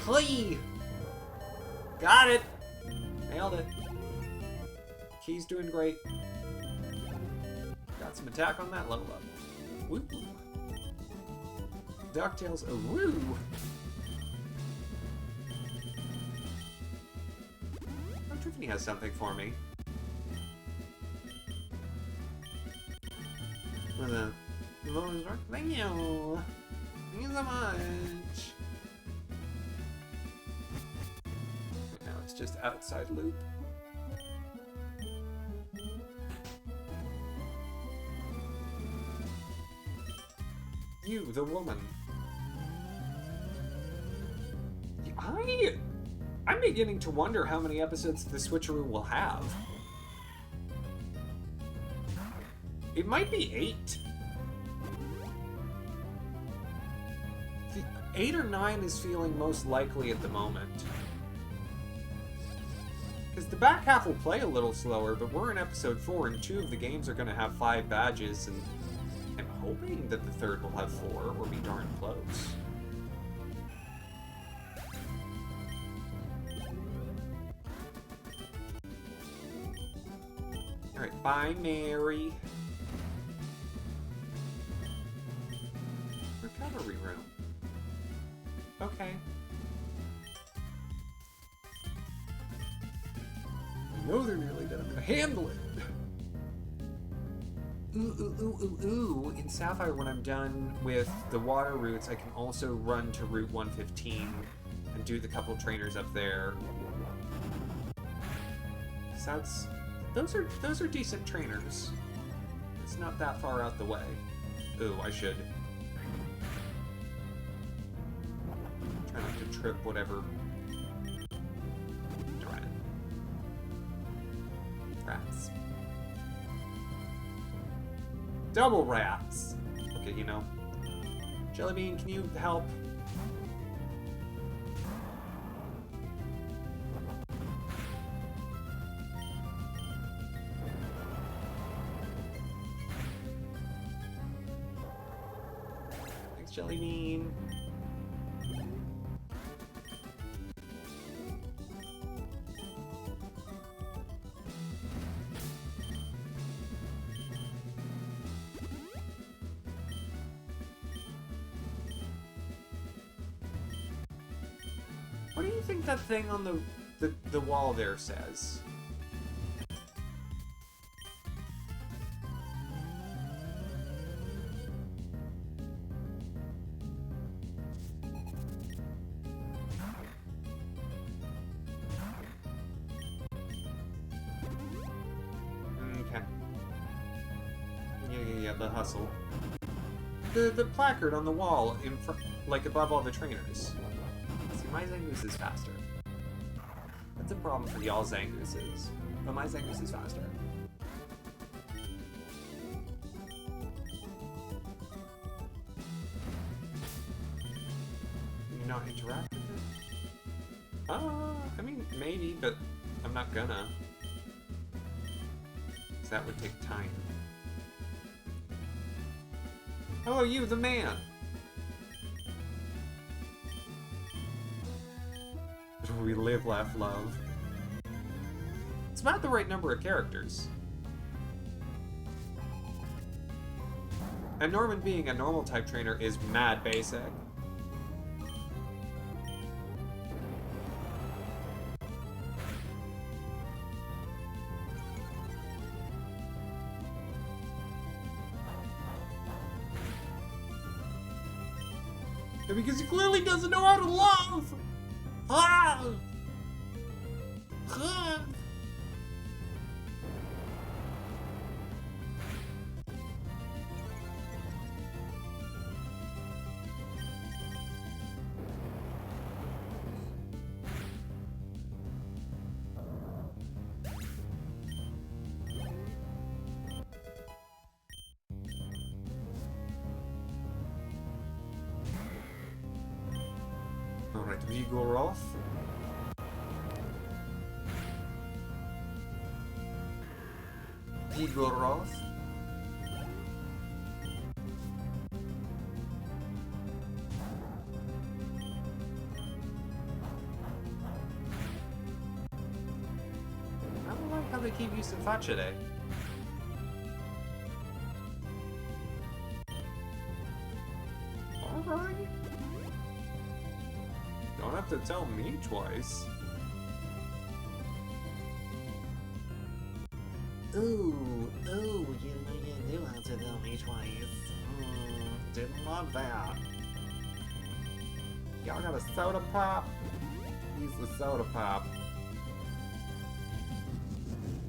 Speaker 1: Hey! Got it! Nailed it. Key's doing great. Got some attack on that level up. Woo! DuckTales, a woo! Oh, Tiffany has something for me. Thank you! Thank you so much! Now it's just outside loop. You, the woman. I'm beginning to wonder how many episodes the Switcheroo will have. It might be 8. 8 or 9 is feeling most likely at the moment. Because the back half will play a little slower, but we're in episode 4 and 2 of the games are going to have 5 badges, and I'm hoping that the third will have 4 or be darn close. Alright, bye, Mary. Recovery room. Okay. I know they're nearly done. I'm gonna handle it. Ooh. In Sapphire, when I'm done with the water routes, I can also run to Route 115 and do the couple trainers up there. So those are decent trainers. It's not that far out the way. Ooh, I should try not to trip whatever. Darn it. Rats. Double rats! Okay, you know. Jellybean, can you help? Thanks, Jellybean. What do you think that thing on the wall there says? Okay. Yeah, the hustle. The placard on the wall in front, like above all the trainers. My Zangoose is faster. That's a problem for y'all Zangooses. But my Zangoose is faster. Can you not interact with it? I mean, maybe, but I'm not gonna. Because that would take time. Oh, you, the man. We live, laugh, love. It's about the right number of characters. And Norman being a normal type trainer is mad basic. Because he clearly doesn't know how to love! Ah! Ah! Alright, Vigoroth. Vigoroth. I don't like how they keep using Fachidae. Alright. Don't have to tell me twice. Ooh, you do have to tell me twice. Didn't love that. Y'all got a soda pop? Use the soda pop.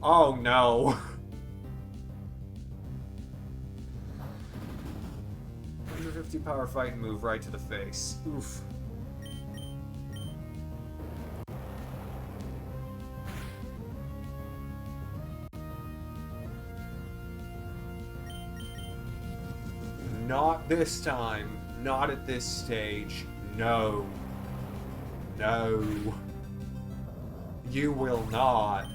Speaker 1: Oh no! 150 power fighting move right to the face. Oof. Not this time. Not at this stage. No. No. You will not.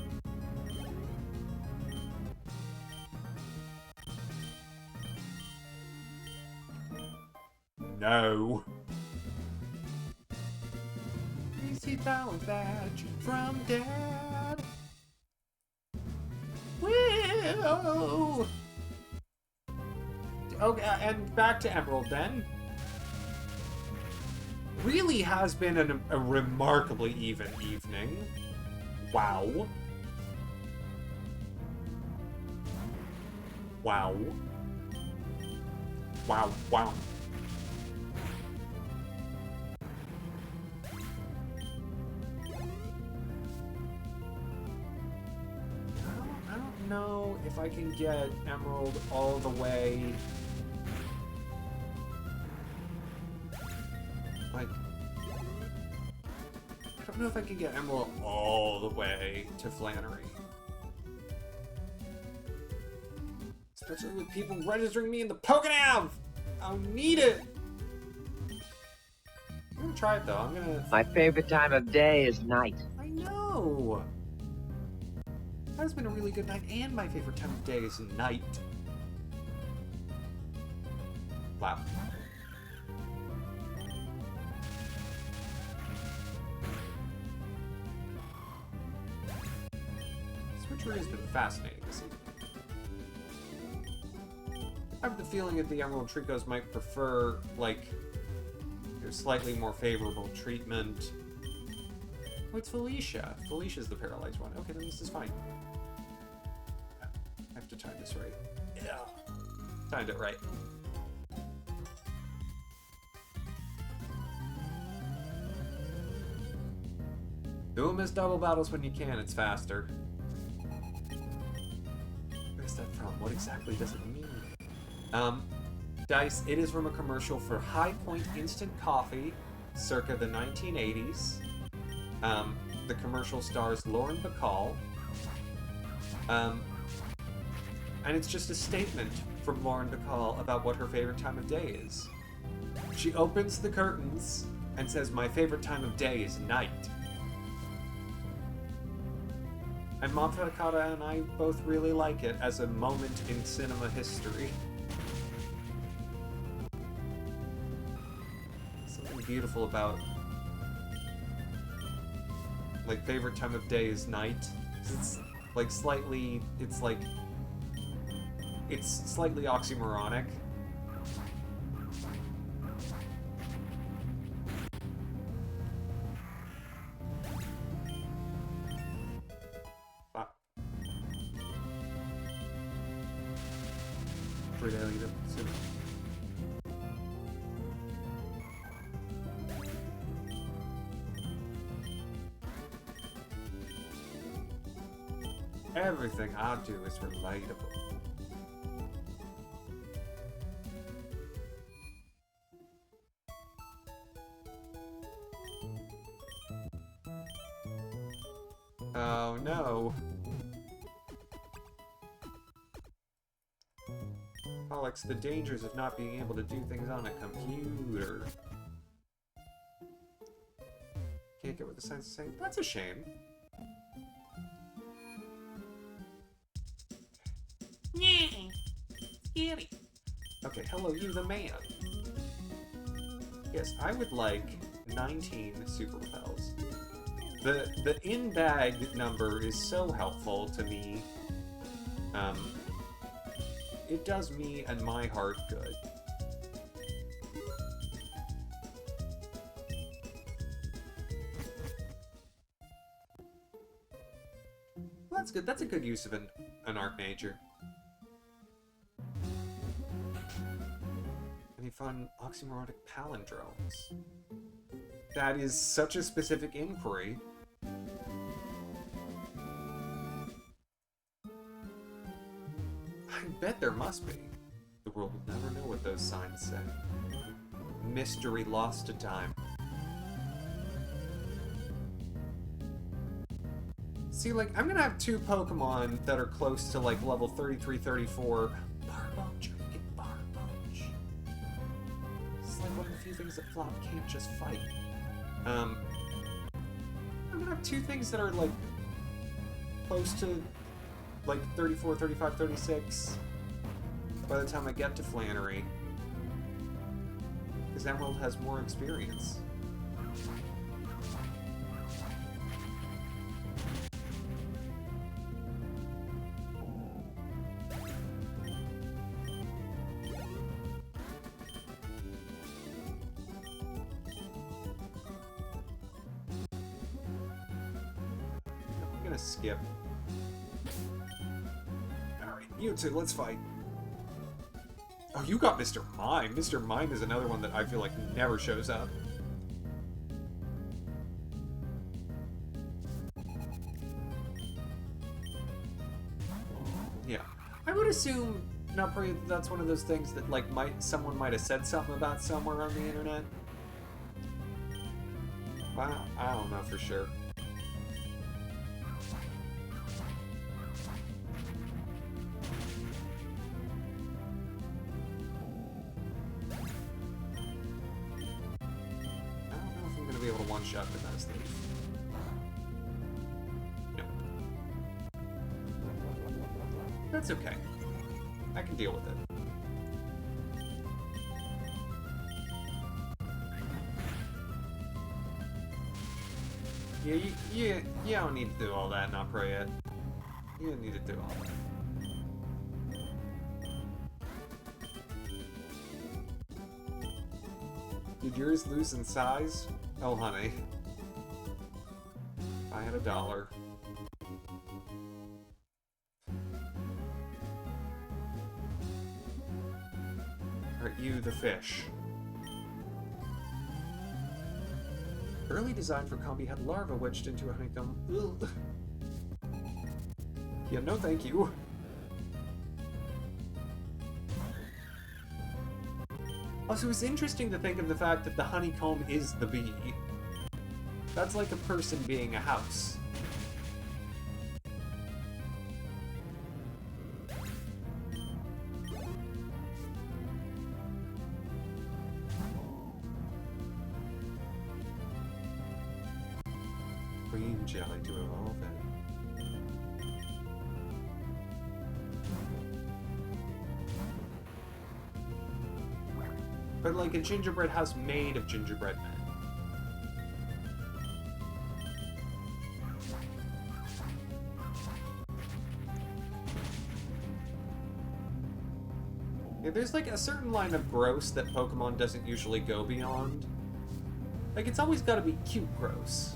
Speaker 1: No. $50 badge from Dad. Whoa. Okay, and back to Emerald then. Really has been a remarkably even evening. Wow. Wow. Wow, wow. I don't know if I can get Emerald all the way. Like, I don't know if I can get Emerald all the way to Flannery. Especially with people registering me in the Pokénav! I'll need it! I'm gonna try it though, I'm gonna...
Speaker 2: My favorite time of day is night.
Speaker 1: I know! That's been a really good night, and my favorite time of day is night. Wow. Switcheroo has been fascinating to see. I have the feeling that the Emerald Tricos might prefer, like, their slightly more favorable treatment. Oh, it's Felicia. Felicia's the paralyzed one. Okay, then this is fine. I have to time this right. Yeah. Timed it right. Do miss double battles when you can, it's faster. Where's that from? What exactly does it mean? Dice, it is from a commercial for High Point Instant Coffee, circa the 1980s. The commercial stars Lauren Bacall. And it's just a statement from Lauren Bacall about what her favorite time of day is. She opens the curtains and says, "My favorite time of day is night." And Mom Fedakata and I both really like it as a moment in cinema history. beautiful about, like, favorite time of day is night. It's like slightly, it's slightly oxymoronic. Everything I do is relatable. Oh no. Alex, the dangers of not being able to do things on a computer. Can't get what the signs are saying. That's a shame. Yeah. Scary. Okay, hello, you the man. Yes, I would like 19 super repels. The in-bag number is so helpful to me. It does me and my heart good. Well, that's good. That's a good use of an art major. Any fun oxymoronic palindromes? That is such a specific inquiry. I bet there must be. The world will never know what those signs say. Mystery lost to time. See, like, I'm gonna have 2 Pokemon that are close to, like, level 33, 34. Barboach, I get Barboach. It's like one of the few things that Flop can't just fight. I'm gonna have 2 things that are, like, close to, like, 34, 35, 36 by the time I get to Flannery. Because Emerald has more experience. I'm gonna skip. Alright, you two, let's fight. Oh, you got Mr. Mime. Mr. Mime is another one that I feel like never shows up. Yeah. I would assume, not probably, that's one of those things that, like, someone might have said something about somewhere on the internet. I don't know for sure. Be able to one-shot the best thing. No. That's okay. I can deal with it. Yeah, you don't need to do all that, not pro yet. You don't need to do all that. Did yours lose in size? Oh, honey. I had $1. Alright, you, the fish. Early design for Combi had larvae wedged into a honeycomb. Ugh. Yeah, no thank you. Also, it's interesting to think of the fact that the honeycomb is the bee. That's like a person being a house. Green jelly to evolve it. But like a gingerbread house made of gingerbread men. Yeah, there's like a certain line of gross that Pokemon doesn't usually go beyond. Like, it's always gotta be cute gross.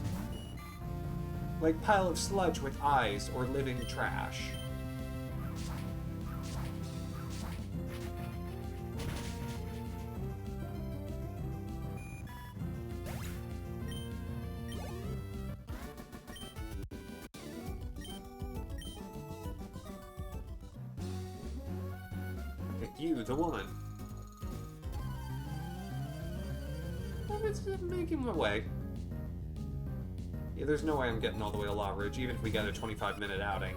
Speaker 1: Like pile of sludge with eyes or living trash. Okay, you, the woman. Well, it's making my way. Yeah, there's no way I'm getting all the way to Law Ridge, even if we get a 25-minute outing.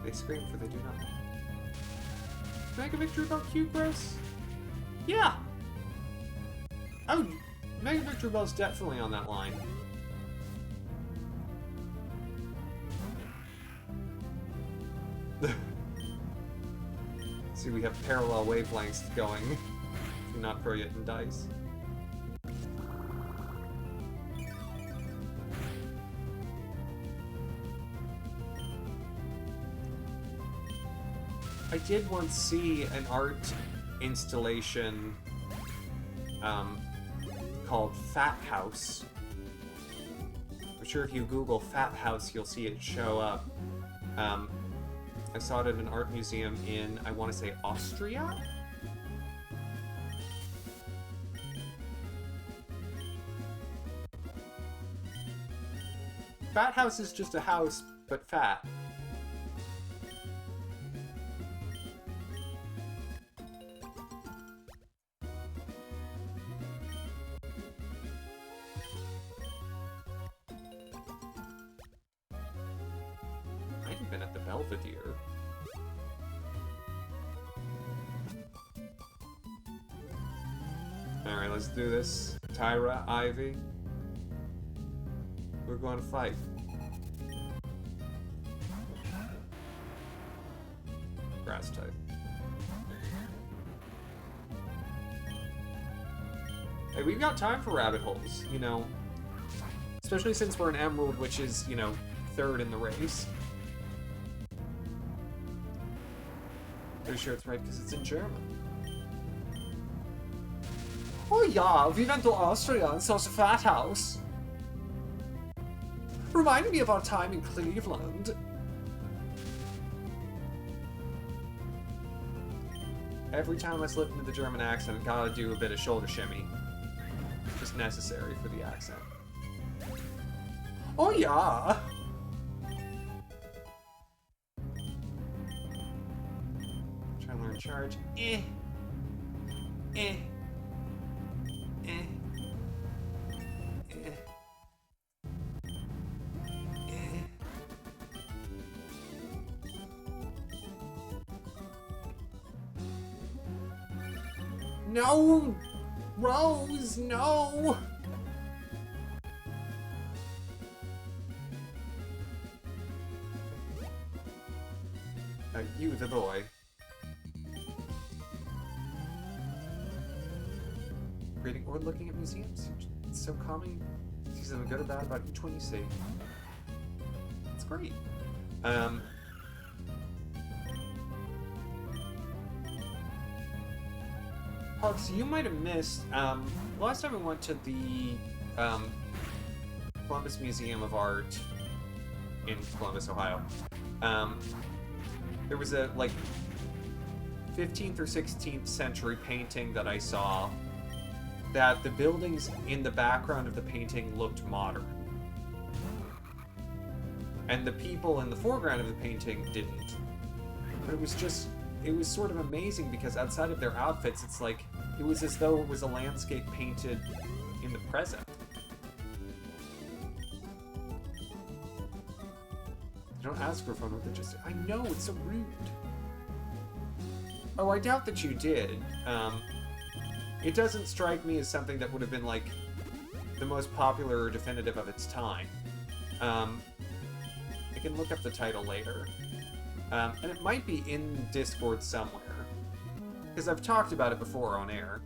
Speaker 1: They scream for they do not. Mega Victory Bell cute gross? Yeah! Oh, Mega Victory Bell's definitely on that line. See, we have parallel wavelengths going. Not brilliant in dice. I did once see an art installation called Fat House. I'm sure if you Google Fat House, you'll see it show up. I saw it at an art museum in, I want to say, Austria? Fat House is just a house, but fat. Might have been at the Belvedere. Alright, let's do this. Tyra, Ivy. We're going to fight. Grass type. Hey, we've got time for rabbit holes, you know. Especially since we're an Emerald, which is, you know, third in the race. Pretty sure it's right because it's in German. Oh yeah, we went to Austria and saw the Fat House. Reminded me of our time in Cleveland. Every time I slip into the German accent, I gotta do a bit of shoulder shimmy. Just necessary for the accent. Oh yeah! Try and learn charge. Eh. Eh. Eh. Eh. No! Rose, no! You, the boy. Reading or looking at museums. It's so calming. See something good or bad about each one you see. It's great. Hugs, you might have missed, last time I went to the, Columbus Museum of Art in Columbus, Ohio, there was a, like, 15th or 16th century painting that I saw that the buildings in the background of the painting looked modern. And the people in the foreground of the painting didn't. But it was just, it was sort of amazing because outside of their outfits, it's like, it was as though it was a landscape painted in the present. They don't ask for a photo, they just, I know, it's so rude. Oh, I doubt that you did. It doesn't strike me as something that would have been, like, the most popular or definitive of its time. I can look up the title later. And it might be in Discord somewhere. Because I've talked about it before on air.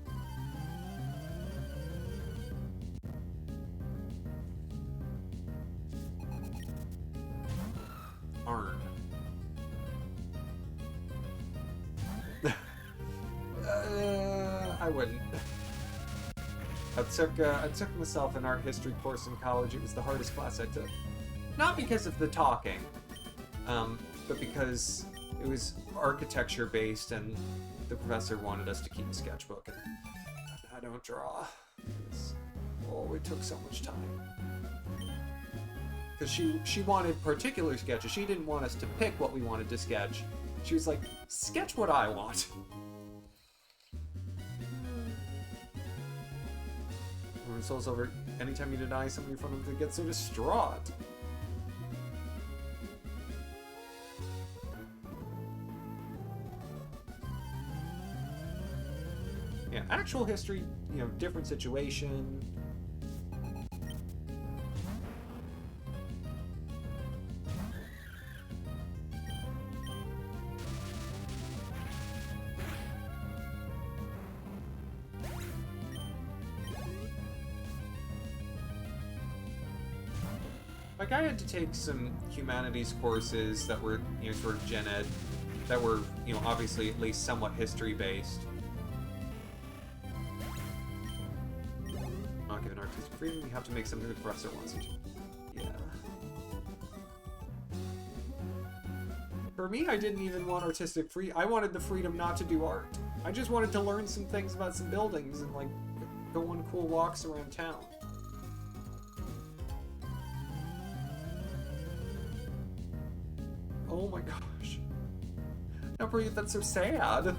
Speaker 1: Arn. I wouldn't. I took myself an art history course in college. It was the hardest class I took. Not because of the talking, but because it was architecture based and the professor wanted us to keep a sketchbook. And I don't draw. It took so much time. Because she wanted particular sketches. She didn't want us to pick what we wanted to sketch. She was like, sketch what I want. When Soul's over, anytime you deny somebody from them, they get so distraught. Yeah, actual history, you know, different situation. Like, I had to take some humanities courses that were, you know, sort of gen ed, that were, you know, obviously at least somewhat history-based. Not given artistic freedom, you have to make something the professor wants you to. Yeah. For me, I didn't even want artistic freedom. I wanted the freedom not to do art. I just wanted to learn some things about some buildings and, like, go on cool walks around town. Oh my gosh. No, Breathe, that's so sad.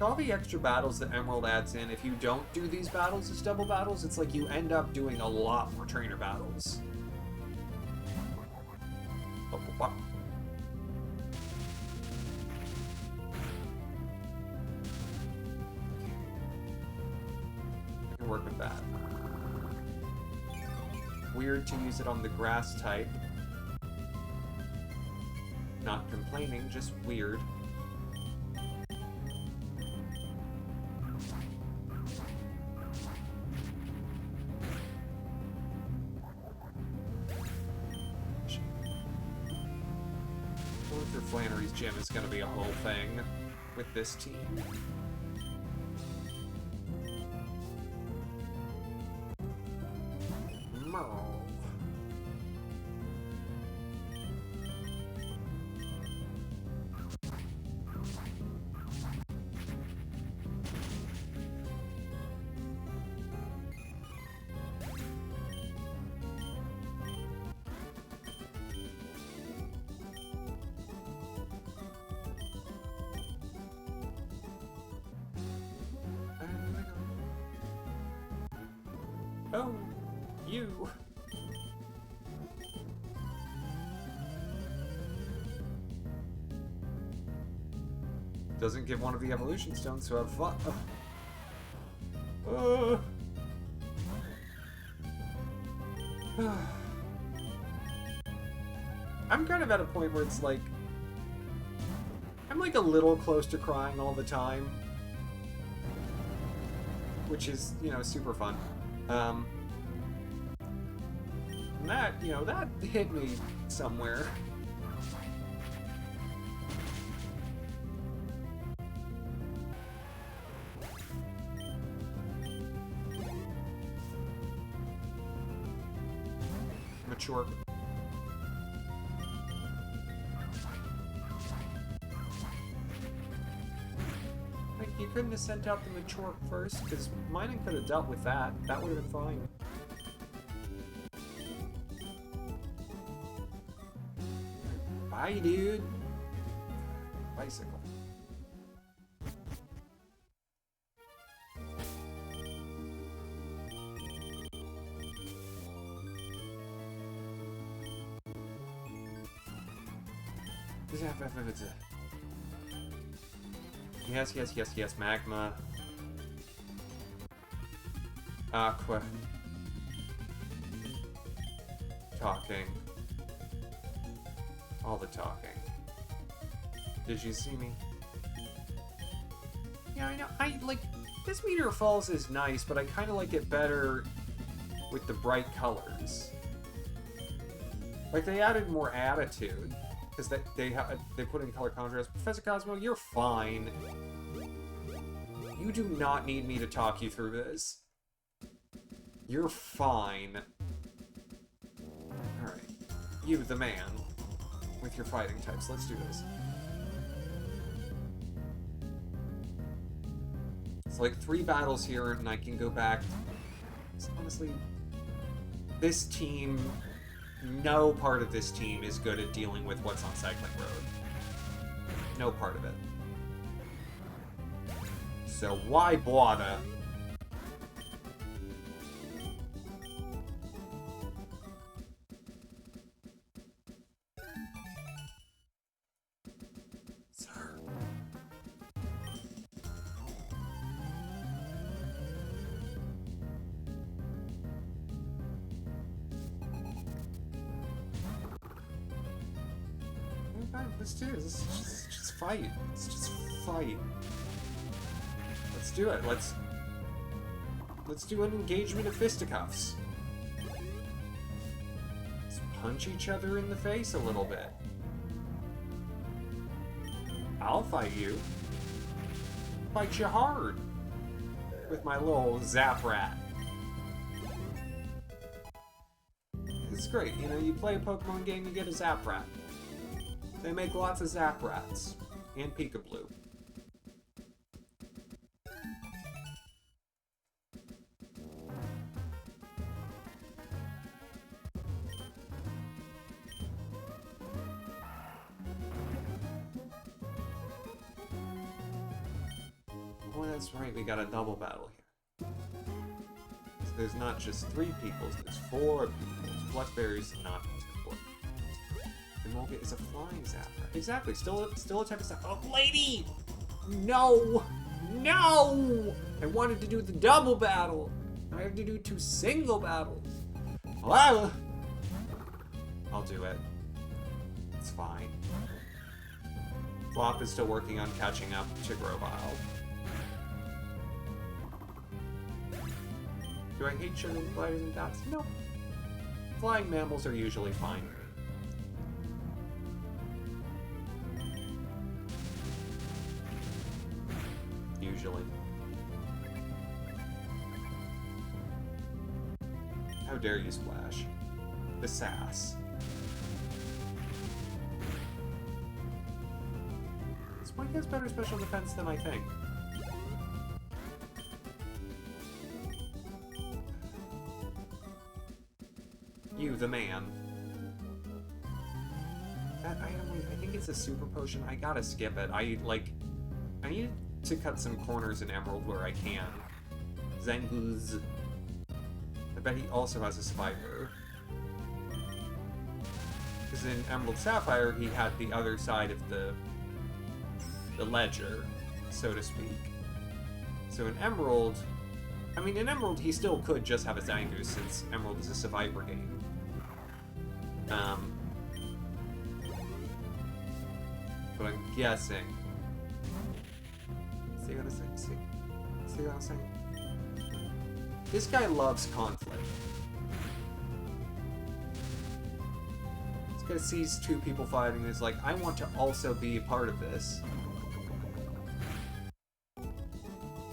Speaker 1: All the extra battles that Emerald adds in, if you don't do these battles as double battles, it's like you end up doing a lot more trainer battles. Oh, wow. I can work with that. Weird to use it on the grass type. Not complaining, just weird. Flannery's gym is going to be a whole thing with this team. Merle. Oh, you. Doesn't give one of the evolution stones, so have fun. I'm kind of at a point where it's like, I'm like a little close to crying all the time, which is, you know, super fun. That, you know, that hit me somewhere. Mature. Like, you couldn't have sent out the mature first, because mining could have dealt with that. That would have been fine. Bye, dude. Bicycle. Yes, yes, yes, yes. Magma. Aqua. Talking. All the talking. Did you see me? Yeah, I know. This Meteor Falls is nice, but I kind of like it better with the bright colors. Like, they added more attitude, because they put in color contrast. Professor Cosmo, you're fine. You do not need me to talk you through this. You're fine. Alright. You, the man, with your fighting types. Let's do this. It's like 3 battles here, and I can go back. It's honestly, this team, no part of this team is good at dealing with what's on Cycling Road. No part of it. So why bother? Sir. Let's do this. Let's just fight. Let's just fight. Let's do it. Let's do an engagement of fisticuffs. Let's punch each other in the face a little bit. I'll fight you. Fight you hard. With my little Zap Rat. It's great. You know, you play a Pokemon game, you get a Zap Rat. They make lots of Zap Rats. And Peekaboo. Oh, that's right, we got a double battle here. So there's not just 3 peoples, there's 4 peoples. Blackberry's not important. Emolga is a flying Zap Rat. Exactly, still a type of Zap. Oh, lady! No! No! I wanted to do the double battle. I have to do 2 single battles. Well, I'll do it. It's fine. Flop is still working on catching up to Grovyle. Do I hate sugar gliders and dots? No. Flying mammals are usually fine. Usually. How dare you, Splash? The sass. Spike has better special defense than I think. You, the man. That item, I think it's a super potion. I gotta skip it. I need to cut some corners in Emerald where I can. Zangoose. I bet he also has a spider. Because in Emerald Sapphire, he had the other side of the ledger, so to speak. So in Emerald, I mean, in Emerald, he still could just have a Zangoose, since Emerald is a Survivor game. But I'm guessing. See what I'm saying? See what I'm saying? This guy loves conflict. This guy sees 2 people fighting and is like, I want to also be a part of this.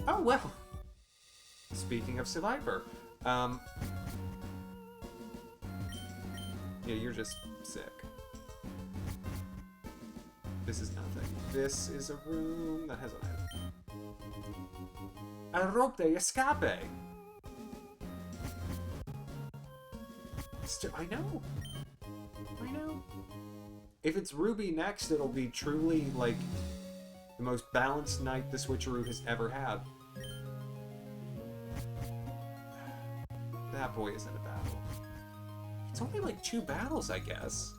Speaker 1: Oh, well. Speaking of Survivor. Yeah, you're just sick. This is nothing. This is a room that has a head. A rope de escape! I know. I know. If it's Ruby next, it'll be truly, like, the most balanced night the Switcheroo has ever had. That boy isn't a battle. It's only like 2 battles, I guess.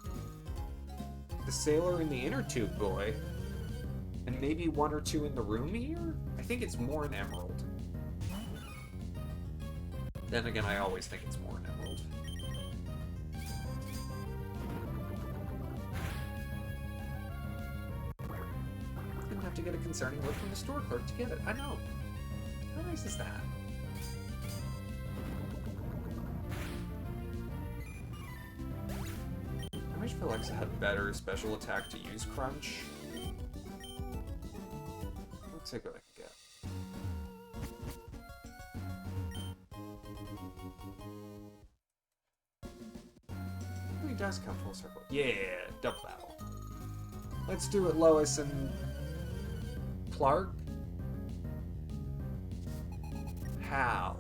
Speaker 1: The Sailor and the Inner Tube boy. And maybe 1 or 2 in the room here? I think it's more in Emerald. Then again, I always think it's more in Emerald. Didn't have to get a concerning look from the store clerk to get it. I know. How nice noise is that? I wish Felix had better special attack to use Crunch. Let's see what I can get. He does come full circle. Yeah, double battle. Let's do it, Lois and Clark. How?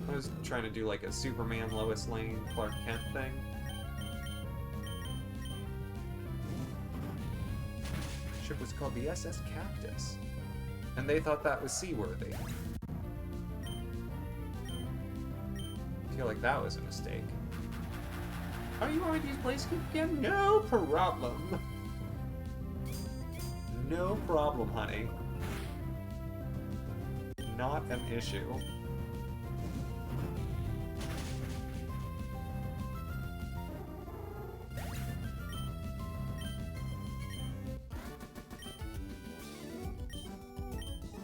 Speaker 1: I was trying to do like a Superman, Lois Lane, Clark Kent thing. The ship was called the SS Cactus, and they thought that was seaworthy. I feel like that was a mistake. Oh, you want to use Blaze Cube again? No problem. No problem, honey. Not an issue.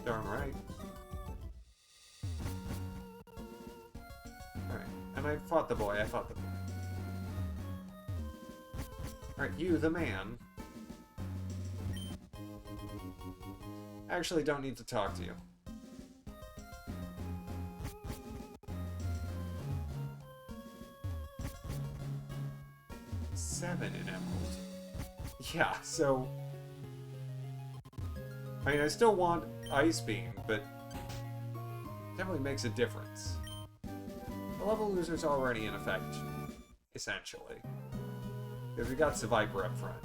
Speaker 1: Darn right. Alright, and I fought the boy, Alright, you, the man. I actually don't need to talk to you. Seven in Emerald. Yeah, so... I mean, I still want Ice Beam, but it definitely makes a difference. The level loser's already in effect, essentially. Because we got Viper up front.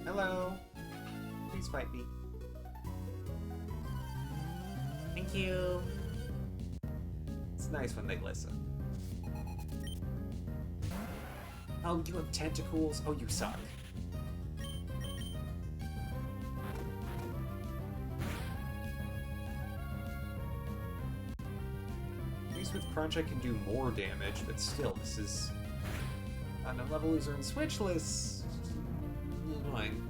Speaker 1: Hello. Please fight me. Thank you. It's nice when they listen. Oh, you have tentacles? Oh, you suck. At least with Crunch I can do more damage, but still, this is... on a level loser and switchless. Annoying.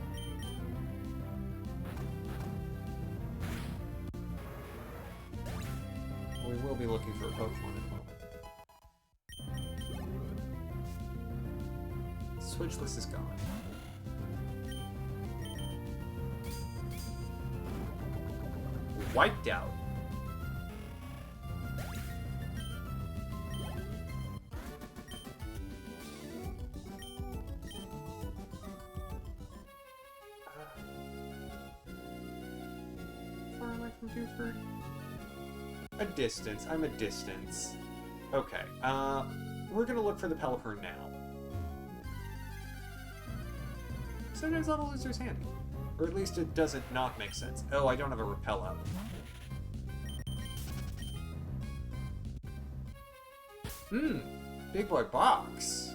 Speaker 1: We will be looking for a Pokemon in a moment. Switchless is gone. Wiped out. Far away from Buford? A distance. I'm a distance. Okay. We're gonna look for the Pelipper now. Sometimes level loser's handy. Or at least it doesn't not make sense. Oh, I don't have a repel up. Big boy box.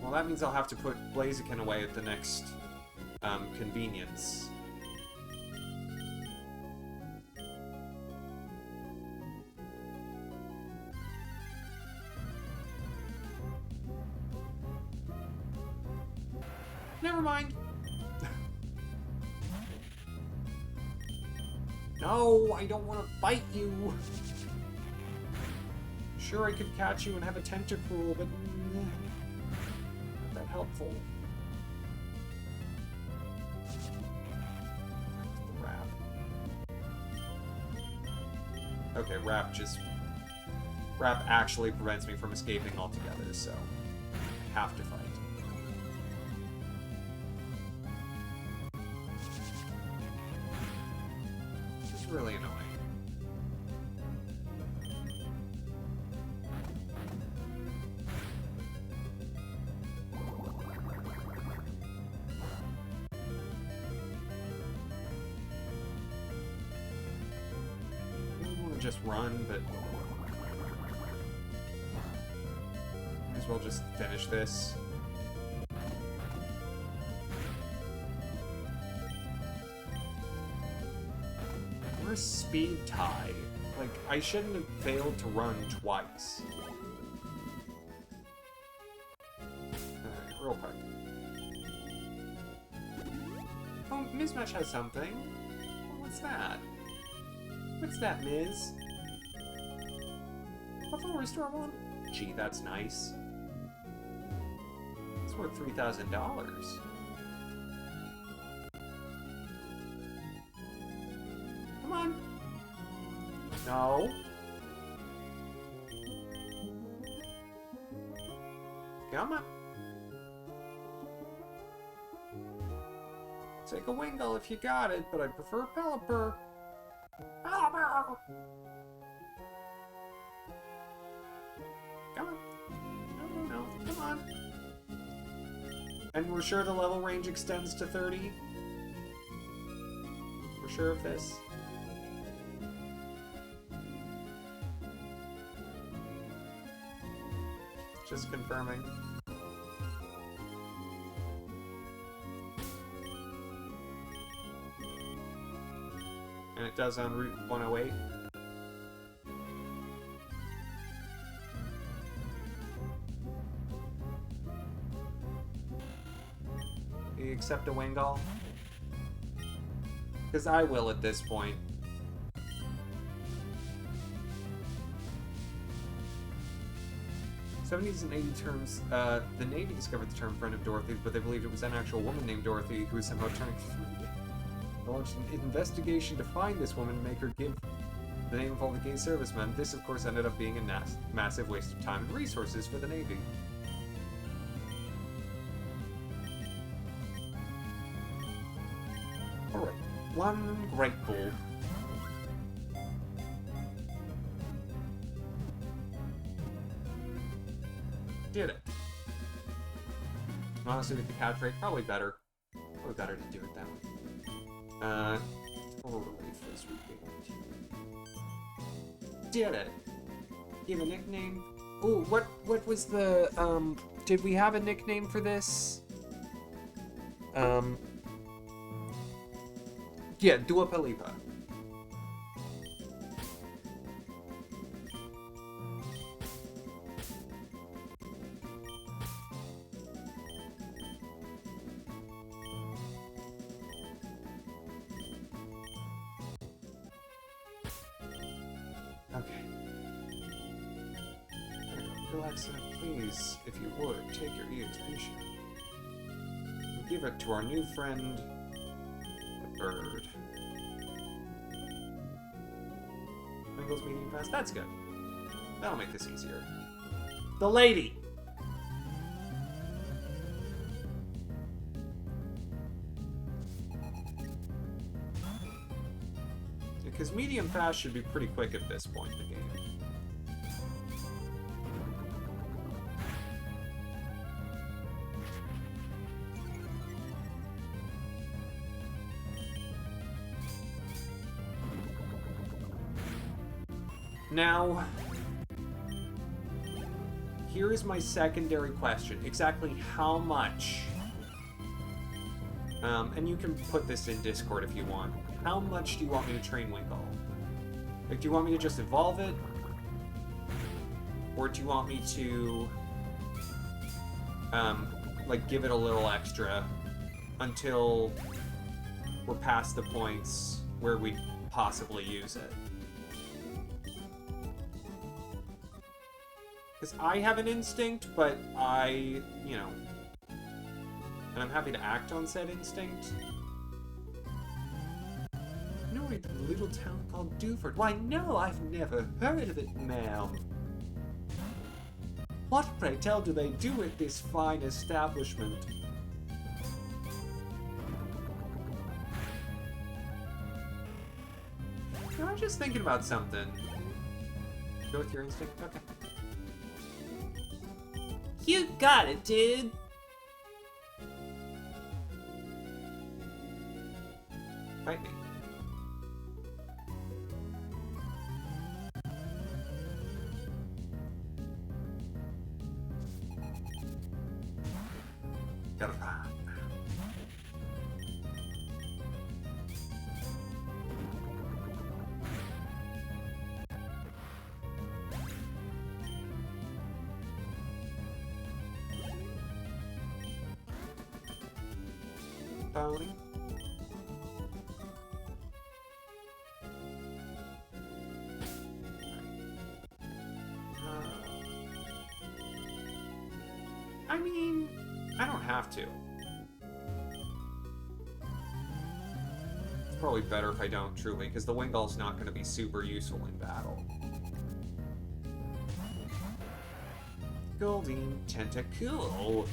Speaker 1: Well, that means I'll have to put Blaziken away at the next convenience. Never mind. No, I don't want to bite you. Sure, I could catch you and have a tentacle, but not that helpful. Wrap. Okay, Wrap actually prevents me from escaping altogether, so have to fight. Really annoying. I really want to just run, but might as well just finish this. speed tie. Like, I shouldn't have failed to run twice. Alright, real quick. Oh, Ms. Mesh has something. Oh, what's that? What's that, Ms.? A full restore one? Gee, that's nice. It's worth $3,000. Come on. No. Come on. Take a Wingull if you got it, but I prefer Pelipper. Pelipper! Come on. No, come on. And we're sure the level range extends to 30? We're sure of this? Just confirming. And it does on Route 108. You accept a Wingull? Because I will at this point. '70s and '80s terms, the Navy discovered the term friend of Dorothy's, but they believed it was an actual woman named Dorothy who was somehow turning. They launched an investigation to find this woman and make her give the name of all the gay servicemen. This, of course, ended up being a massive waste of time and resources for the Navy. Alright, one Great Ball. Did it. Honestly, with the catch rate, probably better. Probably better to do it that way. Total relief this weekend. Did it. Give a nickname. Ooh, what was the, did we have a nickname for this? Yeah, Dua Palipa. Okay. Relax, please, if you would, take your EXP share. And give it to our new friend, the bird. Wrinkles medium fast, that's good. That'll make this easier. The lady! Because medium fast should be pretty quick at this point in the game. Now, here is my secondary question. Exactly how much, and you can put this in Discord if you want, how much do you want me to train Wingull? Like, do you want me to just evolve it? Or do you want me to, like, give it a little extra until we're past the points where we'd possibly use it? Because I have an instinct, but I, you know, and I'm happy to act on said instinct. You know a little town called Dewford? Why, no, I've never heard of it, ma'am. What, pray tell, do they do at this fine establishment? You know, I'm just thinking about something. Go with your instinct? Okay. You got it, dude! Fight me. Gotta run. Pony. I mean, I don't have to. It's probably better if I don't, truly, because the Wingull's not going to be super useful in battle. Goldeen Tentacool.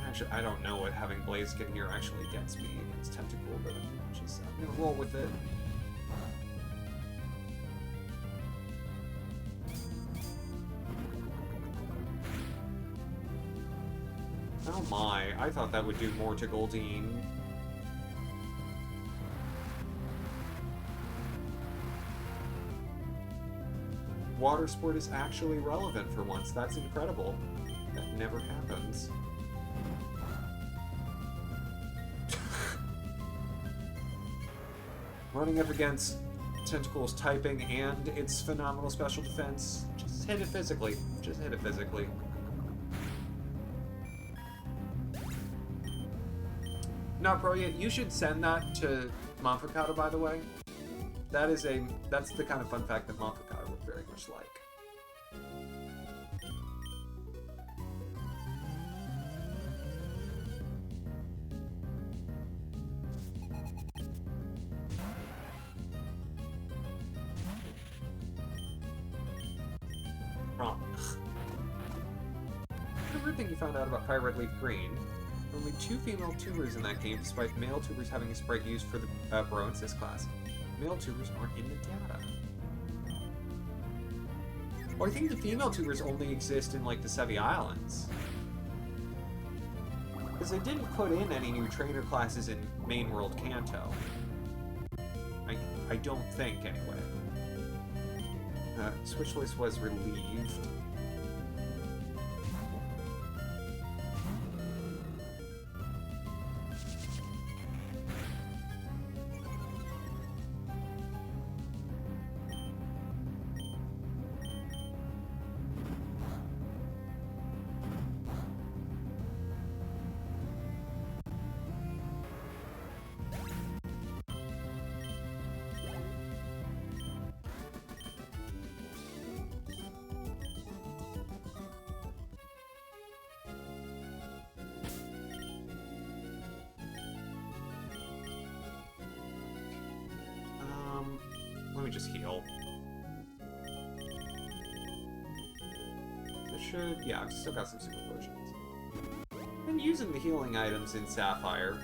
Speaker 1: Actually, I don't know what having Blaziken here actually gets me against Tentacool, but I'm gonna roll with it. Oh my, I thought that would do more to Goldeen. Water Sport is actually relevant for once. That's incredible. That never happens. Running up against Tentacool's typing and its phenomenal special defense. Just hit it physically. Just hit it physically. Not brilliant. You should send that to Monfocado, by the way. That's the kind of fun fact that Monfocado would very much like. Wrong. The weird thing you found out about Fire Red Leaf Green. Only 2 female tubers in that game, despite male tubers having a sprite used for the Bro and Sis class. Male tubers aren't in the data. Well, I think the female tubers only exist in, like, the Sevi Islands. Because they didn't put in any new trainer classes in Main World Kanto. I don't think, anyway. Switchless was relieved. Let me just heal. Yeah, I've still got some super potions. I'm using the healing items in Sapphire.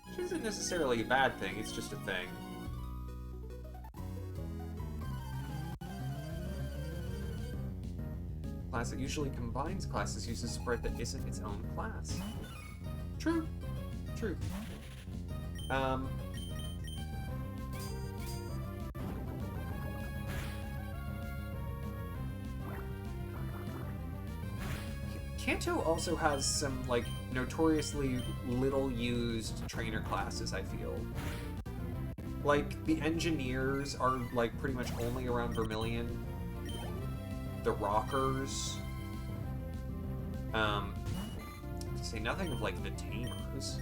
Speaker 1: Which isn't necessarily a bad thing, it's just a thing. Class that usually combines classes uses a sprite that isn't its own class. True. True. Kanto also has some, like, notoriously little-used trainer classes, I feel. Like, the Engineers are, like, pretty much only around Vermilion. The Rockers. To say nothing of, like, the Tamers.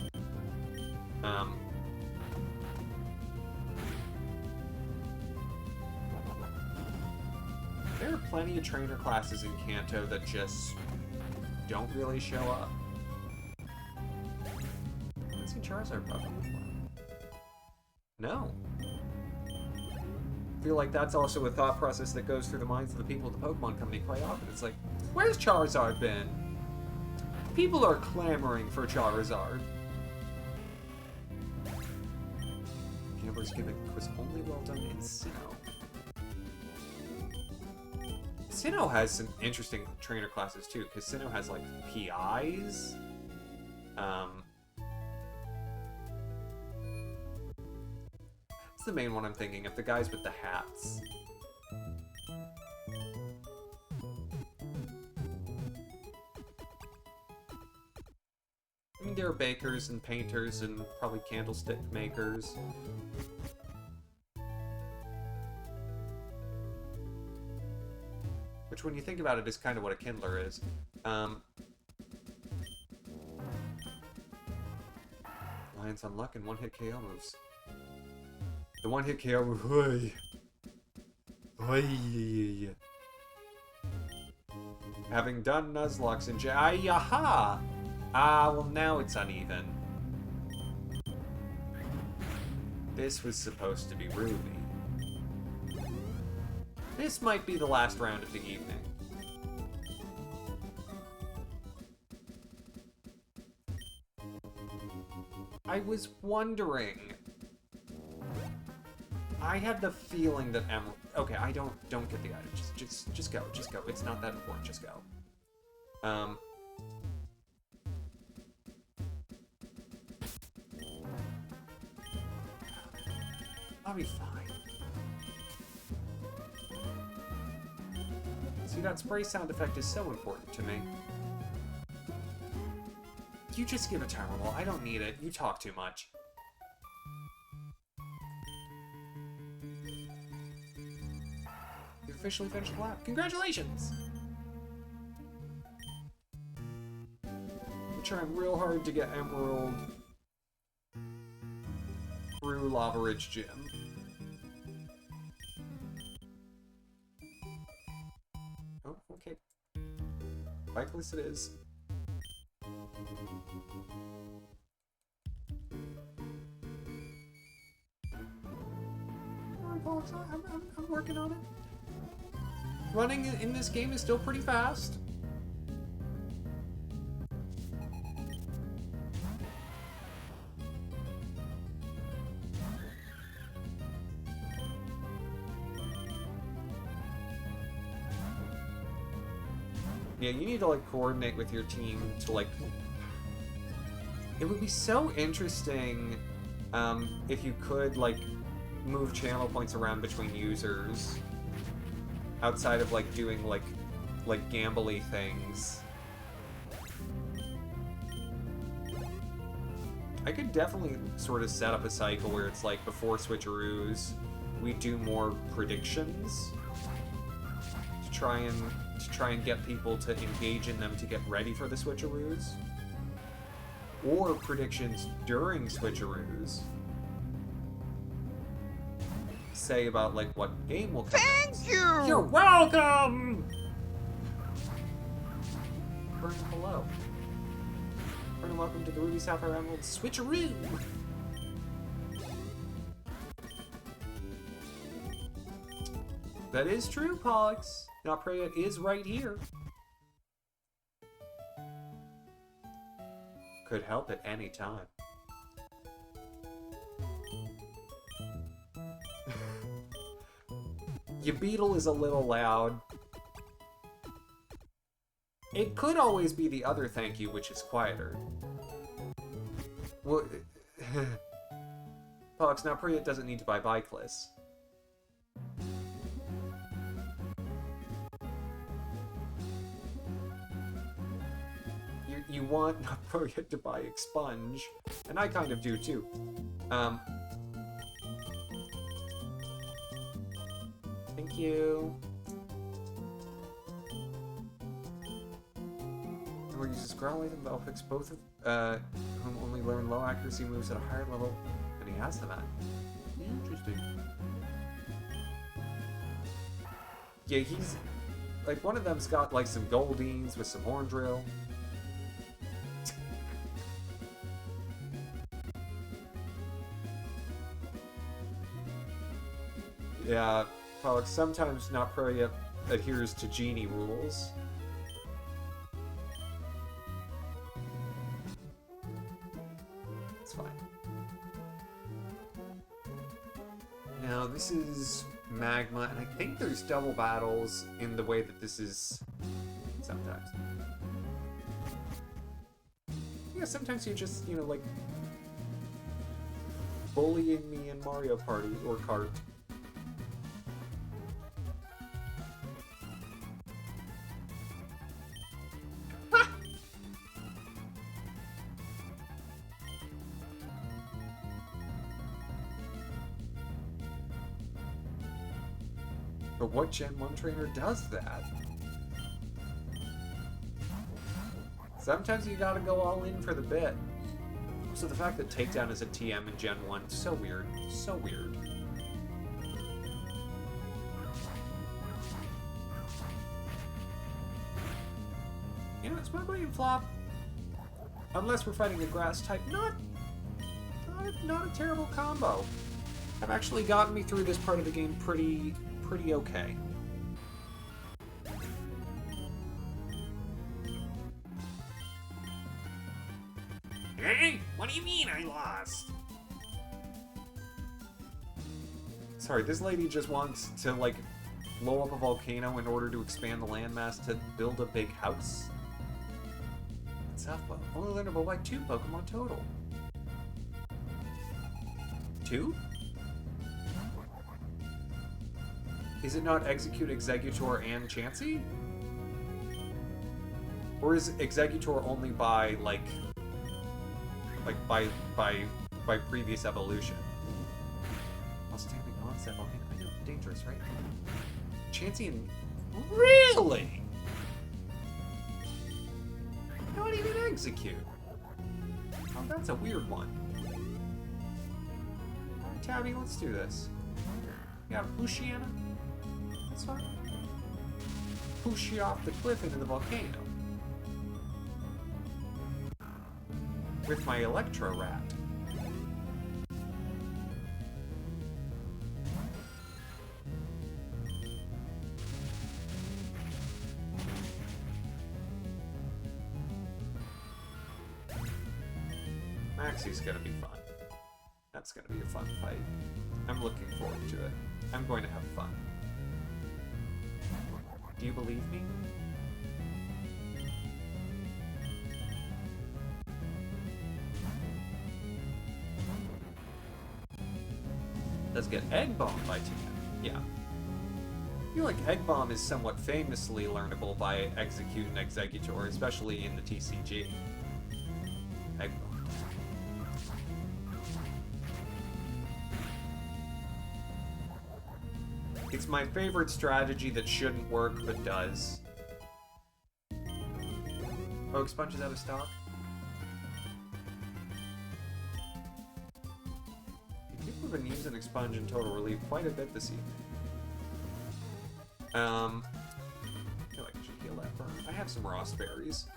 Speaker 1: There are plenty of trainer classes in Kanto that just don't really show up. Let's see Charizard Pokemon. No. I feel like that's also a thought process that goes through the minds of the people at the Pokemon Company quite often. It's like, where's Charizard been? People are clamoring for Charizard. Gambler's Gimmick was only well done in Sinnoh. Sinnoh has some interesting trainer classes too, because Sinnoh has like PIs. It's the main one I'm thinking of, the guys with the hats. I mean, there are bakers and painters and probably candlestick makers. which when you think about it is kind of what a Kindler is. Alliance on luck and one-hit KO moves. The one-hit KO move. Oi. Oi. Having done Nuzlocke and Yaha! Ah, well now it's uneven. This was supposed to be Ruby. This might be the last round of the evening. I was wondering. I had the feeling that Emerald. Okay, I don't get the item. Just go. Just go. It's not that important. Just go. I'll be fine. See, that spray sound effect is so important to me. You just give a terminal. I don't need it. You talk too much. You officially finished the lap. Congratulations! I'm trying real hard to get Emerald through Lava Ridge Gym. Oh, okay. Bikeless it is. I'm working on it. Running in this game is still pretty fast. Yeah, you need to like coordinate with your team to like. It would be so interesting if you could like move channel points around between users outside of like doing like gambly things. I could definitely sort of set up a cycle where it's like before switcheroos we do more predictions to try and get people to engage in them to get ready for the switcheroos, or predictions during switcheroos. Say about like what game will come next.
Speaker 4: Thank you!
Speaker 1: You're welcome! Burn, hello. Burn, welcome to the Ruby Sapphire Emerald Switcheroo! That is true, Pollux. Not Preya is right here. Could help at any time. Your beetle is a little loud. It could always be the other thank you, which is quieter. Well, Pox, now Priya doesn't need to buy Bikeless. You want Priya to buy Expunge, and I kind of do too. Thank you. Or uses Growlithe and Velpix, both of whom only learn low accuracy moves at a higher level than he has them at. Interesting. Yeah, he's like one of them's got like some Goldines with some Horn Drill. Yeah, Pollock, sometimes not Proya adheres to genie rules. It's fine. Now, this is Magma, and I think there's double battles in the way that this is sometimes. Yeah, sometimes you just, you know, like, bullying me in Mario Party or Kart. But what Gen 1 trainer does that? Sometimes you gotta go all in for the bit. So the fact that Takedown is a TM in Gen 1, so weird. So weird. You know, it's my blade flop. Unless we're fighting a grass type, not a terrible combo. Have actually gotten me through this part of the game pretty okay. Hey, what do you mean I lost? Sorry, this lady just wants to, like, blow up a volcano in order to expand the landmass to build a big house? Softball. Only learnable by 2 Pokemon total. 2? Is it not Execute, Executor, and Chansey? Or is Executor only by, like by previous evolution? Outstanding onset volcano. I know, dangerous, right? Chansey and... Really? Not even Execute. Oh, that's a weird one. Alright, Tabby, let's do this. You have Luciana? That's fine. Push you off the cliff into the volcano. With my Electro Rat. Maxie's gonna be fun. That's gonna be a fun fight. I'm looking forward to it. I'm going to have fun. Do you believe me? Does get Egg Bomb by TM. Yeah. I feel like Egg Bomb is somewhat famously learnable by Execute and Executor, especially in the TCG. Egg Bomb. It's my favorite strategy that shouldn't work, but does. Oh, Expunge is out of stock? People have been using Expunge and Total Relief quite a bit this evening. I feel like I should heal that burn. I have some Ross Berries.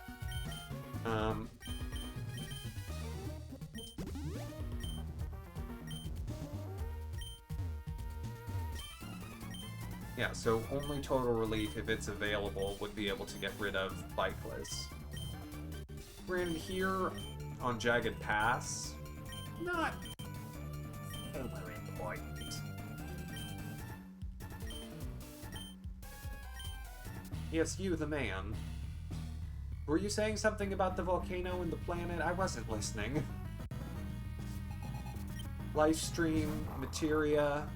Speaker 1: Yeah, so only Total Relief, if it's available, would be able to get rid of Bikeless. We're in here on Jagged Pass. Not super important. Yes, you, the man. Were you saying something about the volcano and the planet? I wasn't listening. Livestream, materia...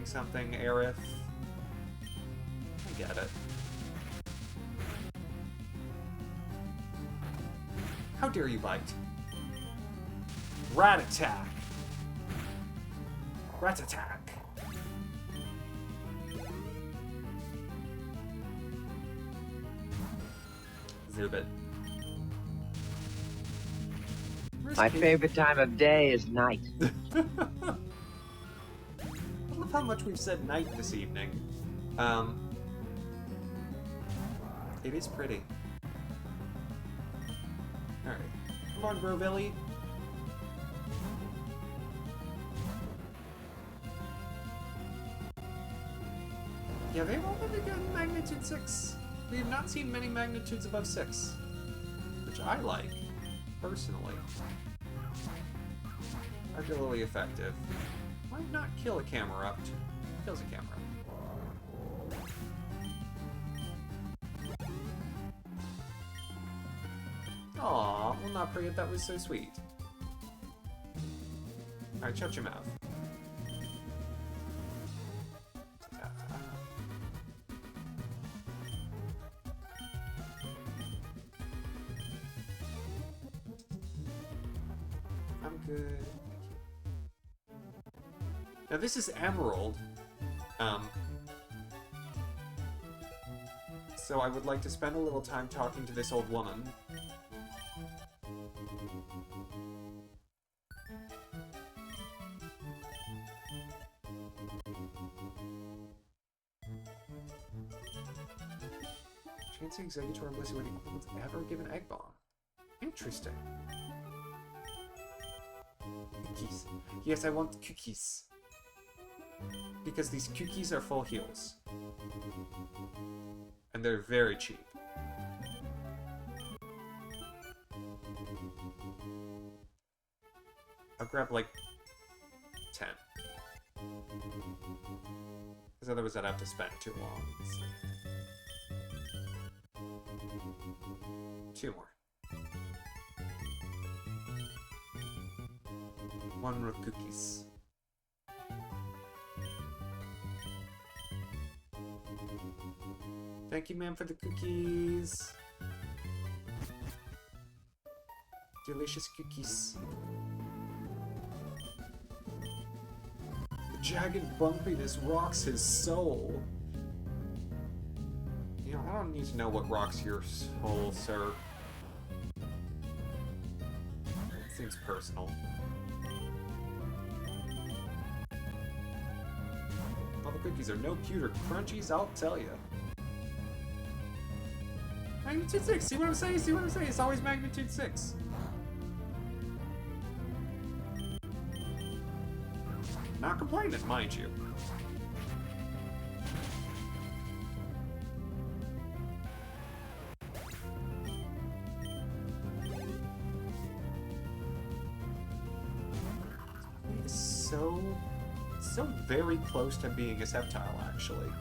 Speaker 1: Something, Aerith. I get it. How dare you bite? Rat attack! Rat attack! Zubit.
Speaker 2: My favorite time of day is night.
Speaker 1: I love how much we've said night this evening. It is pretty. Alright. Come on, Grovilli. Yeah, they've only gotten magnitude 6. We have not seen many magnitudes above 6. Which I like, personally. Particularly effective. Might not kill a Camerupt. Kills a Camerupt. Aw, well not forget that was so sweet. Alright, shut your mouth. I'm good. Now this is Emerald. So I would like to spend a little time talking to this old woman. Chance Executor unless you would ever give an egg bomb. Interesting. Cookies. Yes, I want cookies. Because these cookies are full heals. And they're very cheap. I'll grab like 10. Because otherwise I'd have to spend too long. So. 2 more. 1 more cookies. Thank you, ma'am, for the cookies. Delicious cookies. The jagged bumpiness rocks his soul. You know, I don't need to know what rocks your soul, sir. It seems personal. All the cookies are no cute or crunchies, I'll tell you. Magnitude 6, see what I'm saying? See what I'm saying? It's always magnitude 6. Not complaining, mind you. It's so very close to being a Sceptile, actually.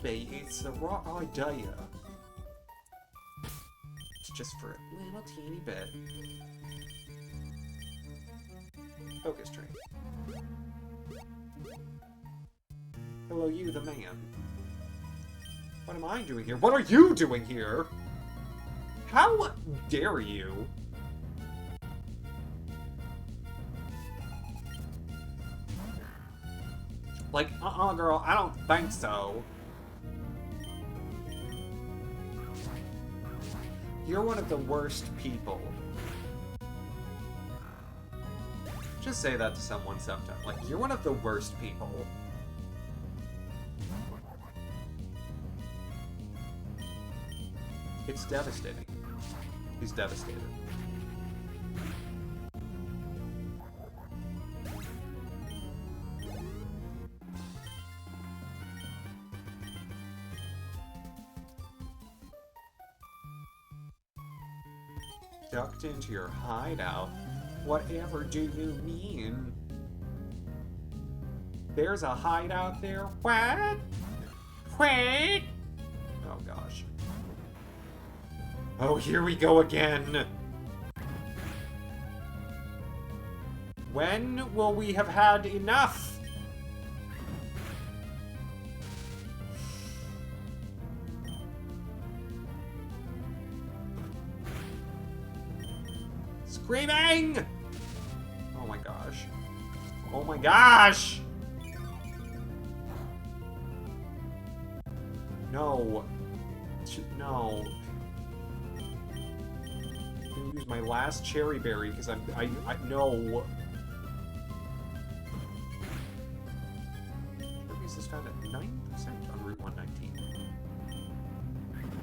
Speaker 1: Maybe it's the wrong idea. It's just for a little teeny bit. Focus train. Hello, you, the man. What am I doing here? What are you doing here? How dare you? Like, girl, I don't think so. You're one of the worst people. Just say that to someone sometime. Like, you're one of the worst people. It's devastating. He's devastated. Ducked into your hideout? Whatever do you mean? There's a hideout there? What? What? Oh gosh. Oh, here we go again! When will we have had enough? Screaming! Oh my gosh. Oh my gosh! No. No. I'm gonna use my last cherry berry because I no. Turkeys is found at 9% on Route 119.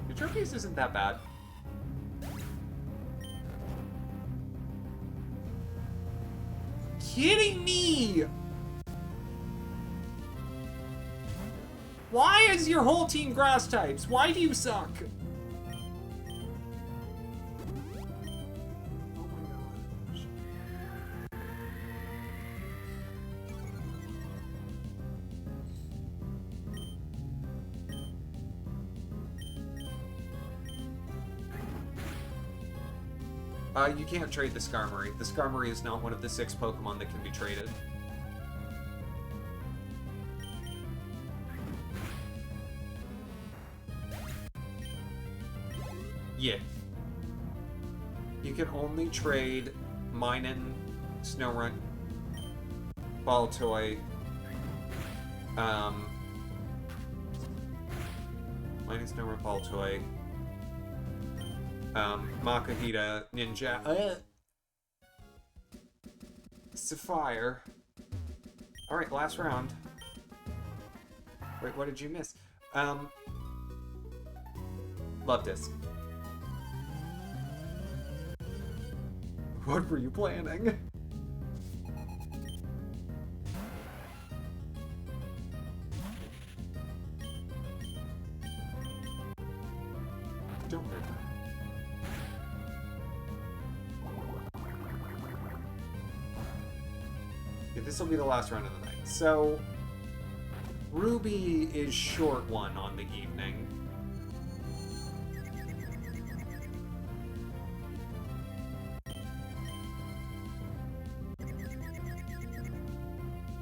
Speaker 1: The turkeys isn't that bad. Kidding me? Why is your whole team grass types? Why do you suck? Oh my gosh. You can't trade the Skarmory. The Skarmory is not one of the 6 Pokemon that can be traded. Yeah. You can only trade Minun, Snorunt, Baltoy, Minun, Snorunt, Baltoy, Makuhita, Ninja, Sapphire. Alright, last round. Wait, what did you miss? Love Disc. What were you planning? Don't worry about it. Yeah, this will be the last round of the night. So, Ruby is short one on the evening.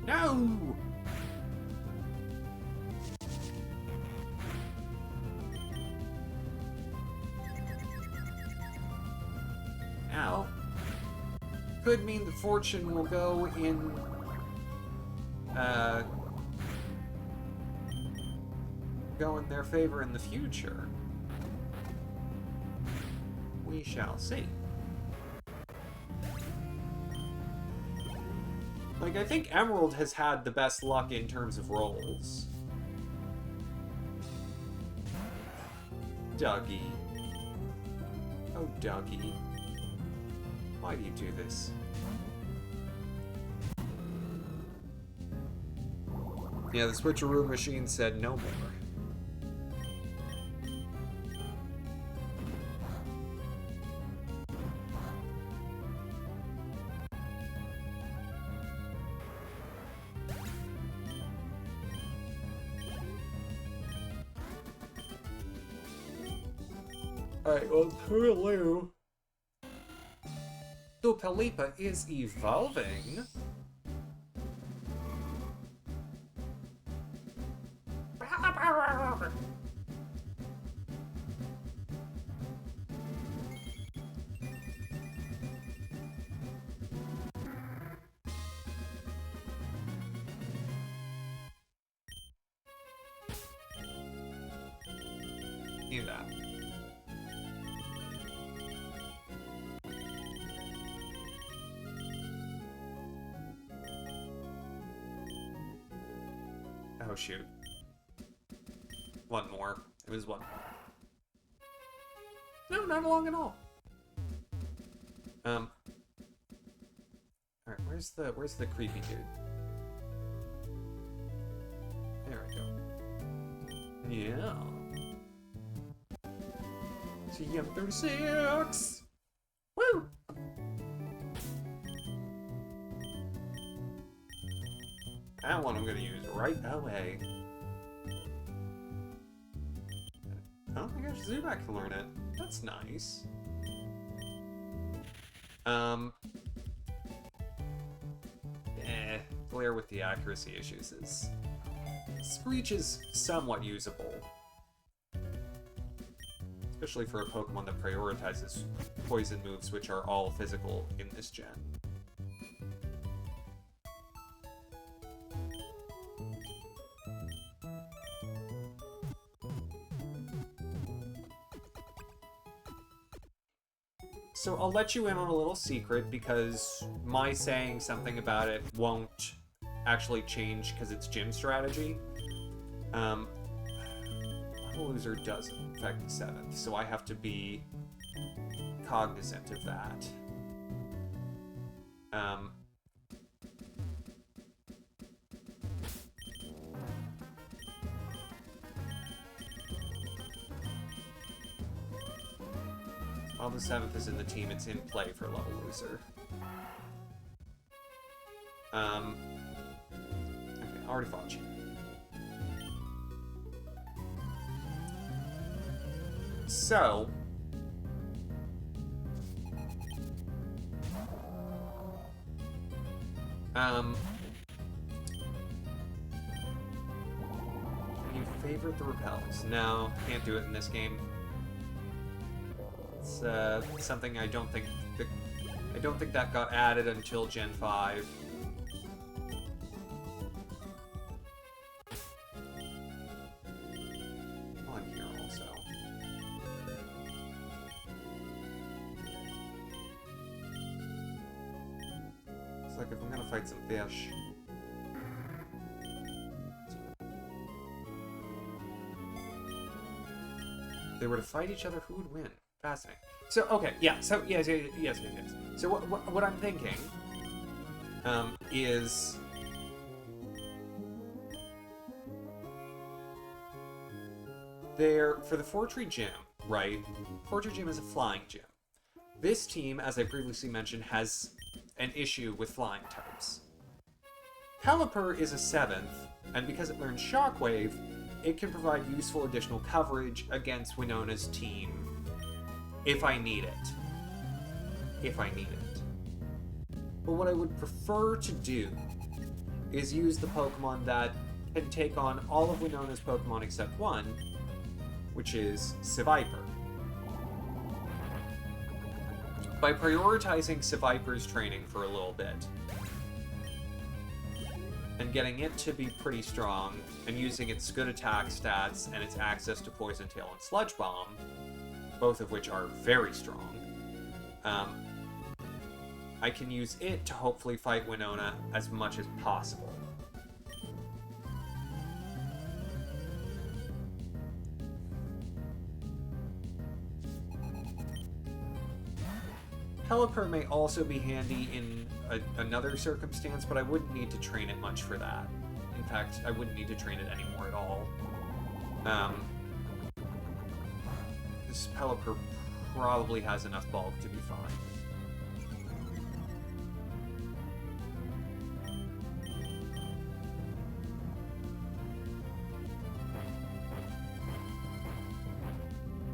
Speaker 1: No! Now, could mean the fortune will go in, go in their favor in the future. We shall see. Like, I think Emerald has had the best luck in terms of rolls. Dougie. Oh, Dougie. Why do you do this? Yeah, the Switcheroo machine said no more. Alright, well, Hulu. Dupalipa is evolving. In that. Oh shoot. One more. It was one more. No, not long at all. Alright, where's the creepy dude? There we go. Yeah. TM36! Woo! That one I'm gonna use right away. I don't think Zubat can learn it. That's nice. Glare with the accuracy issues is... Screech is somewhat usable. Especially for a Pokemon that prioritizes poison moves, which are all physical in this gen. So I'll let you in on a little secret, because my saying something about it won't actually change because it's gym strategy. Level Loser doesn't affect the 7th, so I have to be cognizant of that. While the 7th is in the team, it's in play for Level Loser. Okay, I already fought you. So... You favorite the repels? No, can't do it in this game. It's something I don't think that got added until Gen 5. On here also. It's like if I'm gonna fight some fish. If they were to fight each other, who would win? Fascinating. So, okay, yeah, so, yes. So, what I'm thinking, is... for the Fortree Gym, right? Fortree Gym is a flying gym. This team, as I previously mentioned, has an issue with flying types. Pelipper is a 7th, and because it learns Shockwave, it can provide useful additional coverage against Winona's team if I need it. But what I would prefer to do is use the Pokemon that can take on all of Winona's Pokemon except one, which is Seviper. By prioritizing Seviper's training for a little bit, and getting it to be pretty strong, and using its good attack stats and its access to Poison Tail and Sludge Bomb, both of which are very strong, I can use it to hopefully fight Winona as much as possible. Pelipper may also be handy in another circumstance, but I wouldn't need to train it much for that. In fact, I wouldn't need to train it anymore at all. This Pelipper probably has enough bulk to be fine.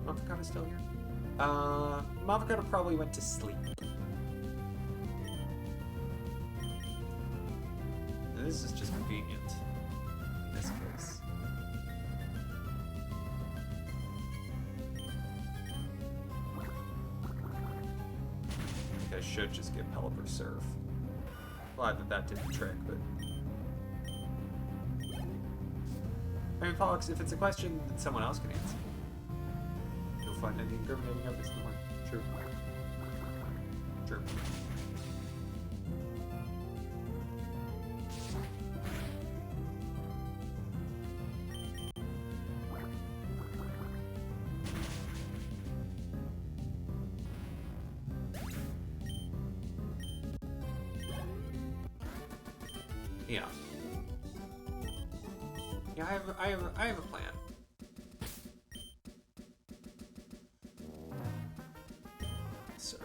Speaker 1: Mavocato's still here? Mavacato probably went to sleep. This is just convenient in this case. I think I should just give Pelipper Surf. Glad that did the trick, but... I mean, Pollux, if it's a question that someone else can answer, you'll find any incriminating evidence in the morning. True. True. Yeah. Yeah, I have a plan. Surf.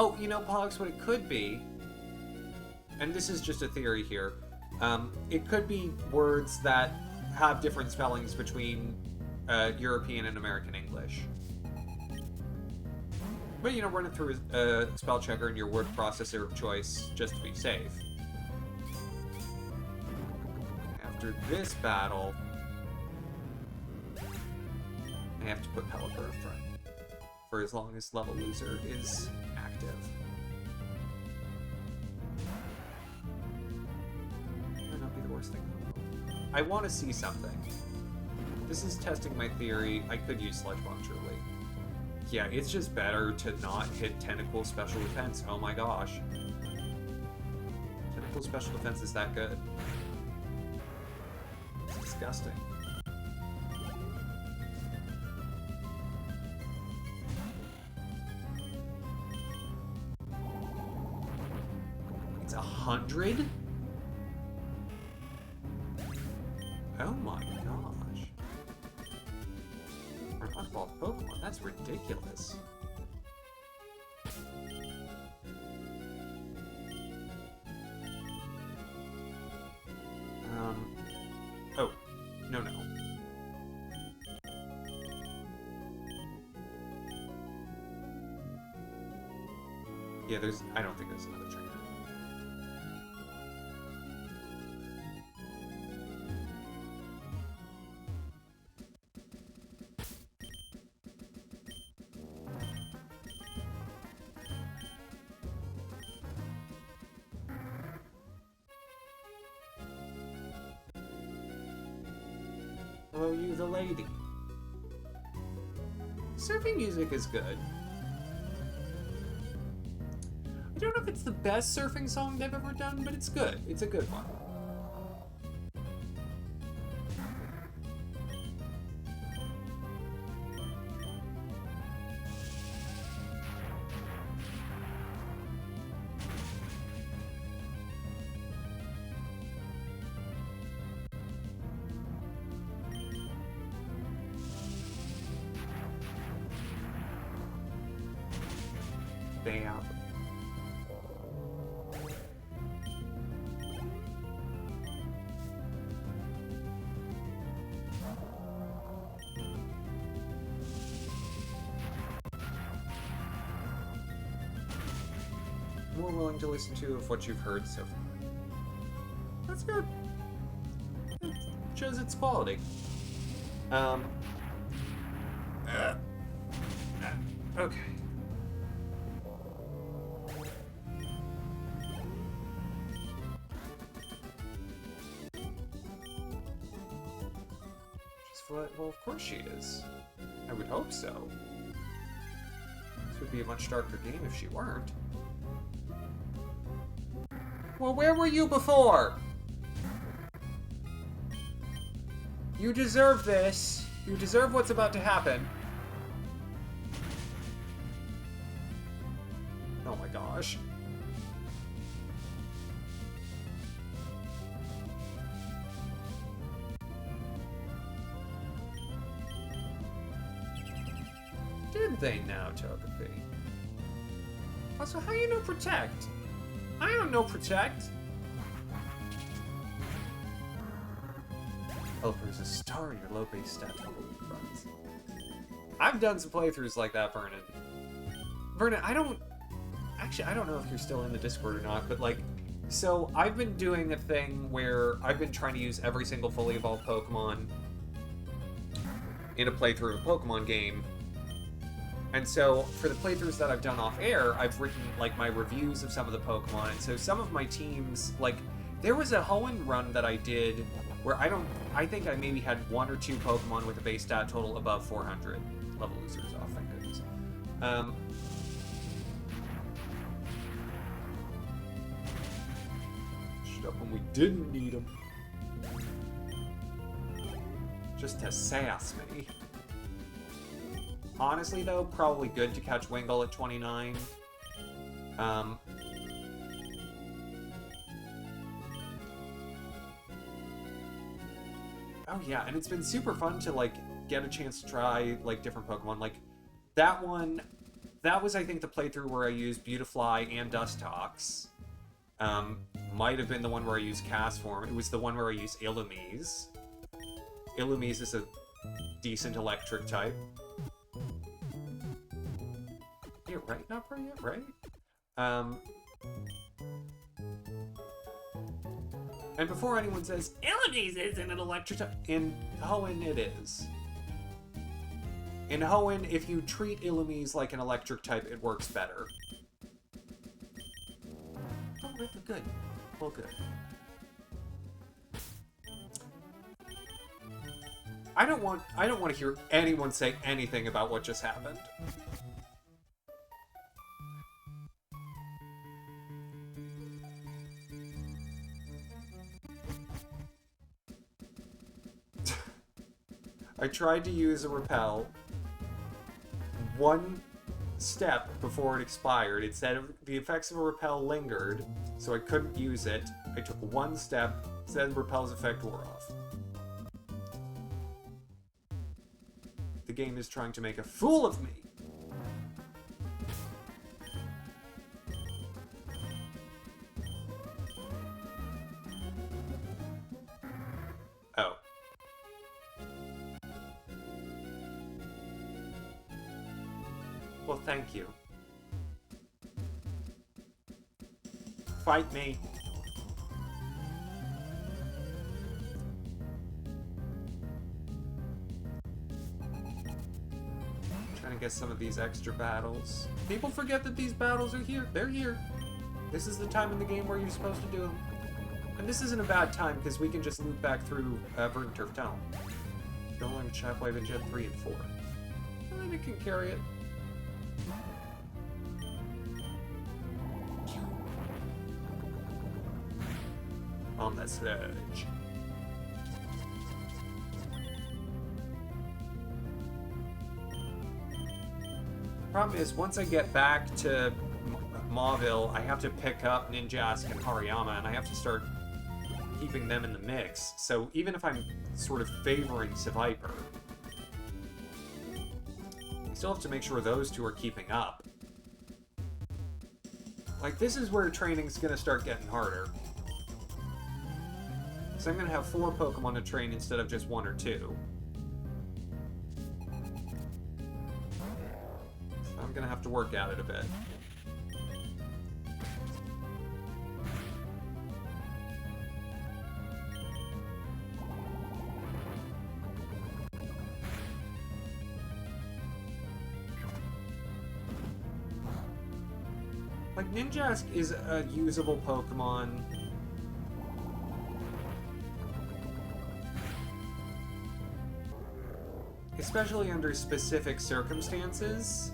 Speaker 1: Oh, you know, Pollux, what it could be, and this is just a theory here, it could be words that have different spellings between European and American English. But, you know, run it through a spell checker in your word processor of choice just to be safe. After this battle, I have to put Pelipper up front for as long as Level Loser is active. Might not be the worst thing in the world. I want to see something. This is testing my theory. I could use Sludge Bomb, truly. Yeah, it's just better to not hit Tentacle Special Defense. Oh my gosh. Tentacle Special Defense is that good. It's disgusting. It's 100? Oh my gosh. For an oddball Pokemon, that's ridiculous. Yeah, I don't think there's another trainer. Hello, you the lady. Surfing music is good. I don't know if it's the best surfing song they've ever done, but it's good. It's a good one. Bam. More willing to listen to of what you've heard so far. That's good. It shows its quality. Okay. Well, of course she is. I would hope so. This would be a much darker game if she weren't. Well, where were you before? You deserve this. You deserve what's about to happen. Oh my gosh. Did they now, Togepi? Also, how you know Protect? I don't know Protect. Helper's a star in your low base stat total runs. I've done some playthroughs like that, Vernon. Vernon, I don't know if you're still in the Discord or not, but like, so I've been doing a thing where I've been trying to use every single fully evolved Pokemon in a playthrough of a Pokemon game. And so, for the playthroughs that I've done off air, I've written, like, my reviews of some of the Pokemon. And so some of my teams, like, there was a Hoenn run that I did where I think I maybe had 1 or 2 Pokemon with a base stat total above 400. Level losers off, thank goodness. Shut up when we didn't need them. Just to sass me. Honestly, though, probably good to catch Wingull at 29. Oh yeah, and it's been super fun to, like, get a chance to try, like, different Pokemon. Like, that one, that was, I think, the playthrough where I used Beautifly and Dustox. Might have been the one where I used Castform. It was the one where I used Illumise. Illumise is a decent electric type. Yeah, right? Not brilliant, right? And before anyone says, Illumise isn't an electric type, in Hoenn it is. In Hoenn, if you treat Illumise like an electric type, it works better. Oh, we're good. Well, good. I don't want to hear anyone say anything about what just happened. I tried to use a repel one step before it expired. It said the effects of a repel lingered, so I couldn't use it. I took one step, said repel's effect wore off. The game is trying to make a fool of me. Oh. Well, thank you. fight me. Trying to get some of these extra battles. People forget that these battles are here. They're here. This is the time in the game where you're supposed to do them. And this isn't a bad time, because we can just loop back through Verdant Turf Tunnel. Don't learn Shockwave in Gen 3 and 4. And it can carry it. On the sledge. Problem is, once I get back to Mauville, I have to pick up Ninjask and Hariyama, and I have to start keeping them in the mix. So even if I'm sort of favoring Seviper, I still have to make sure those two are keeping up. Like, this is where training's gonna start getting harder. So I'm gonna have 4 Pokemon to train instead of just 1 or 2. So I'm gonna have to work at it a bit. Like, Ninjask is a usable Pokemon. Especially under specific circumstances.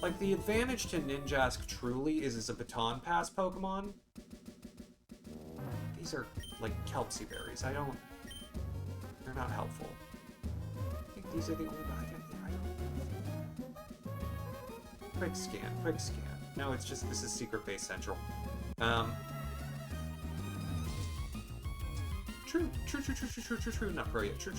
Speaker 1: Like, the advantage to Ninjask truly is as a baton pass Pokemon. These are, like, Kelpsy berries. They're not helpful. I think these are the only... Quick scan, quick scan. No, it's just, this is Secret Base Central. True. Not pro yet. True.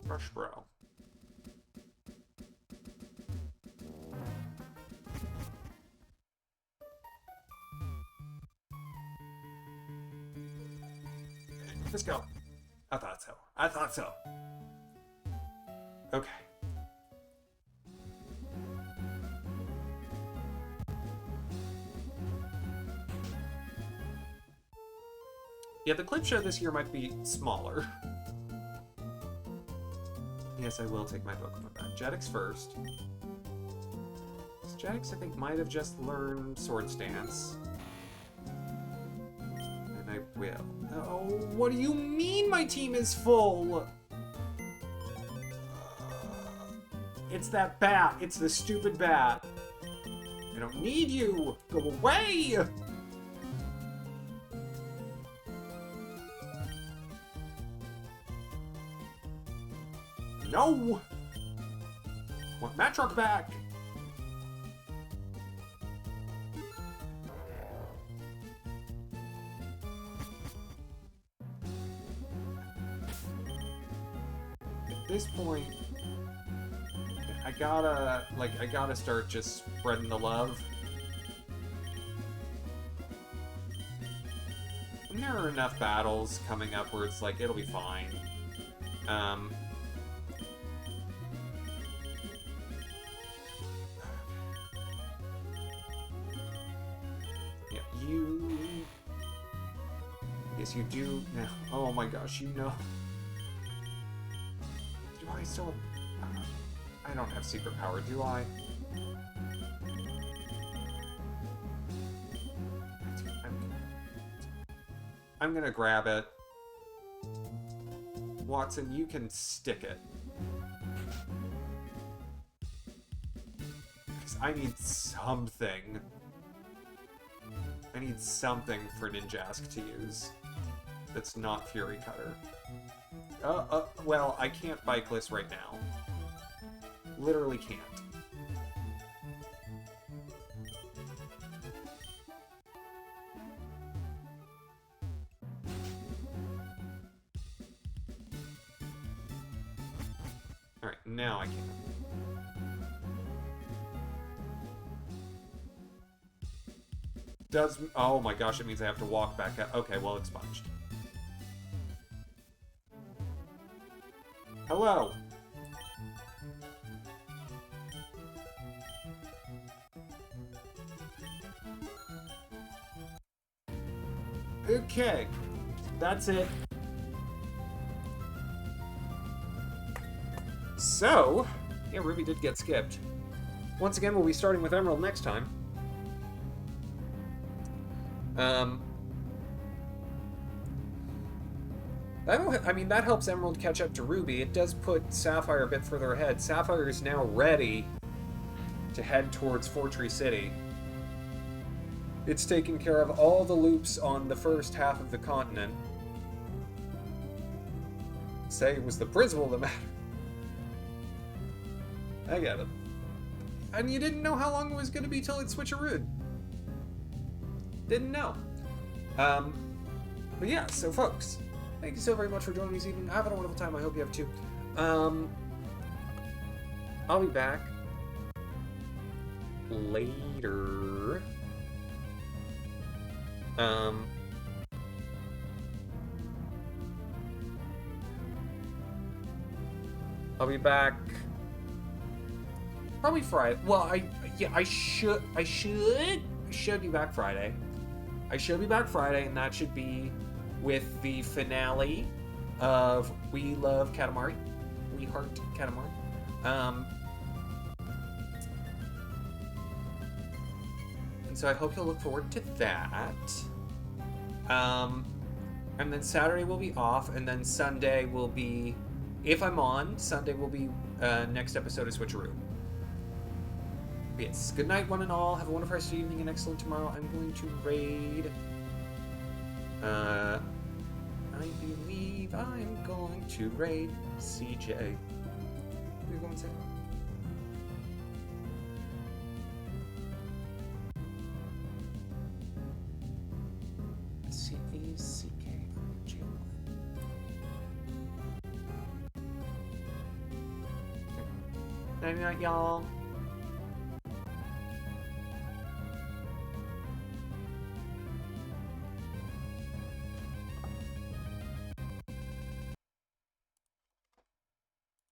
Speaker 1: Rush Bro. Let's go. I thought so. Okay. Yeah, the clip show this year might be smaller. Yes, I will take my Pokemon back. Jetix first. Jetix, I think, might have just learned Sword Stance. And I will. Oh, what do you mean my team is full? It's that bat. It's the stupid bat. I don't need you. Go away! No! Want Matrock back! At this point, I gotta start just spreading the love. And there are enough battles coming up where it's like, it'll be fine. Yes, you do now. Oh my gosh, you know. Do I still... I don't have secret power, do I? I'm gonna grab it. Watson, you can stick it. Because I need something. I need something for Ninjask to use that's not Fury Cutter. Well, I can't Bickless right now. Literally can't. Alright, now I can. Does... Oh my gosh, it means I have to walk back out. Okay, well, it's sponged. Hello! Okay. That's it. So, yeah, Ruby did get skipped. Once again, we'll be starting with Emerald next time. I mean, that helps Emerald catch up to Ruby. It does put Sapphire a bit further ahead. Sapphire is now ready to head towards Fortree City. It's taken care of all the loops on the first half of the continent. Say it was the principle of the matter. I get it. And you didn't know how long it was going to be till it switcherooed. Didn't know. But yeah, so folks, thank you so very much for joining me this evening. I've had a wonderful time. I hope you have too. I'll be back later. I'll be back probably Friday. Well, I should be back Friday. I should be back Friday, and that should be with the finale of We Love Katamari. We Heart Katamari. And so I hope you'll look forward to that. And then Saturday will be off, and then Sunday will be, if I'm on, Sunday will be next episode of Switcheroo. Yes, good night, one and all. Have a wonderful rest of the evening and excellent tomorrow. I'm going to raid. I believe I'm going to raid CJ. We're going to say. CACK. Night, night, y'all.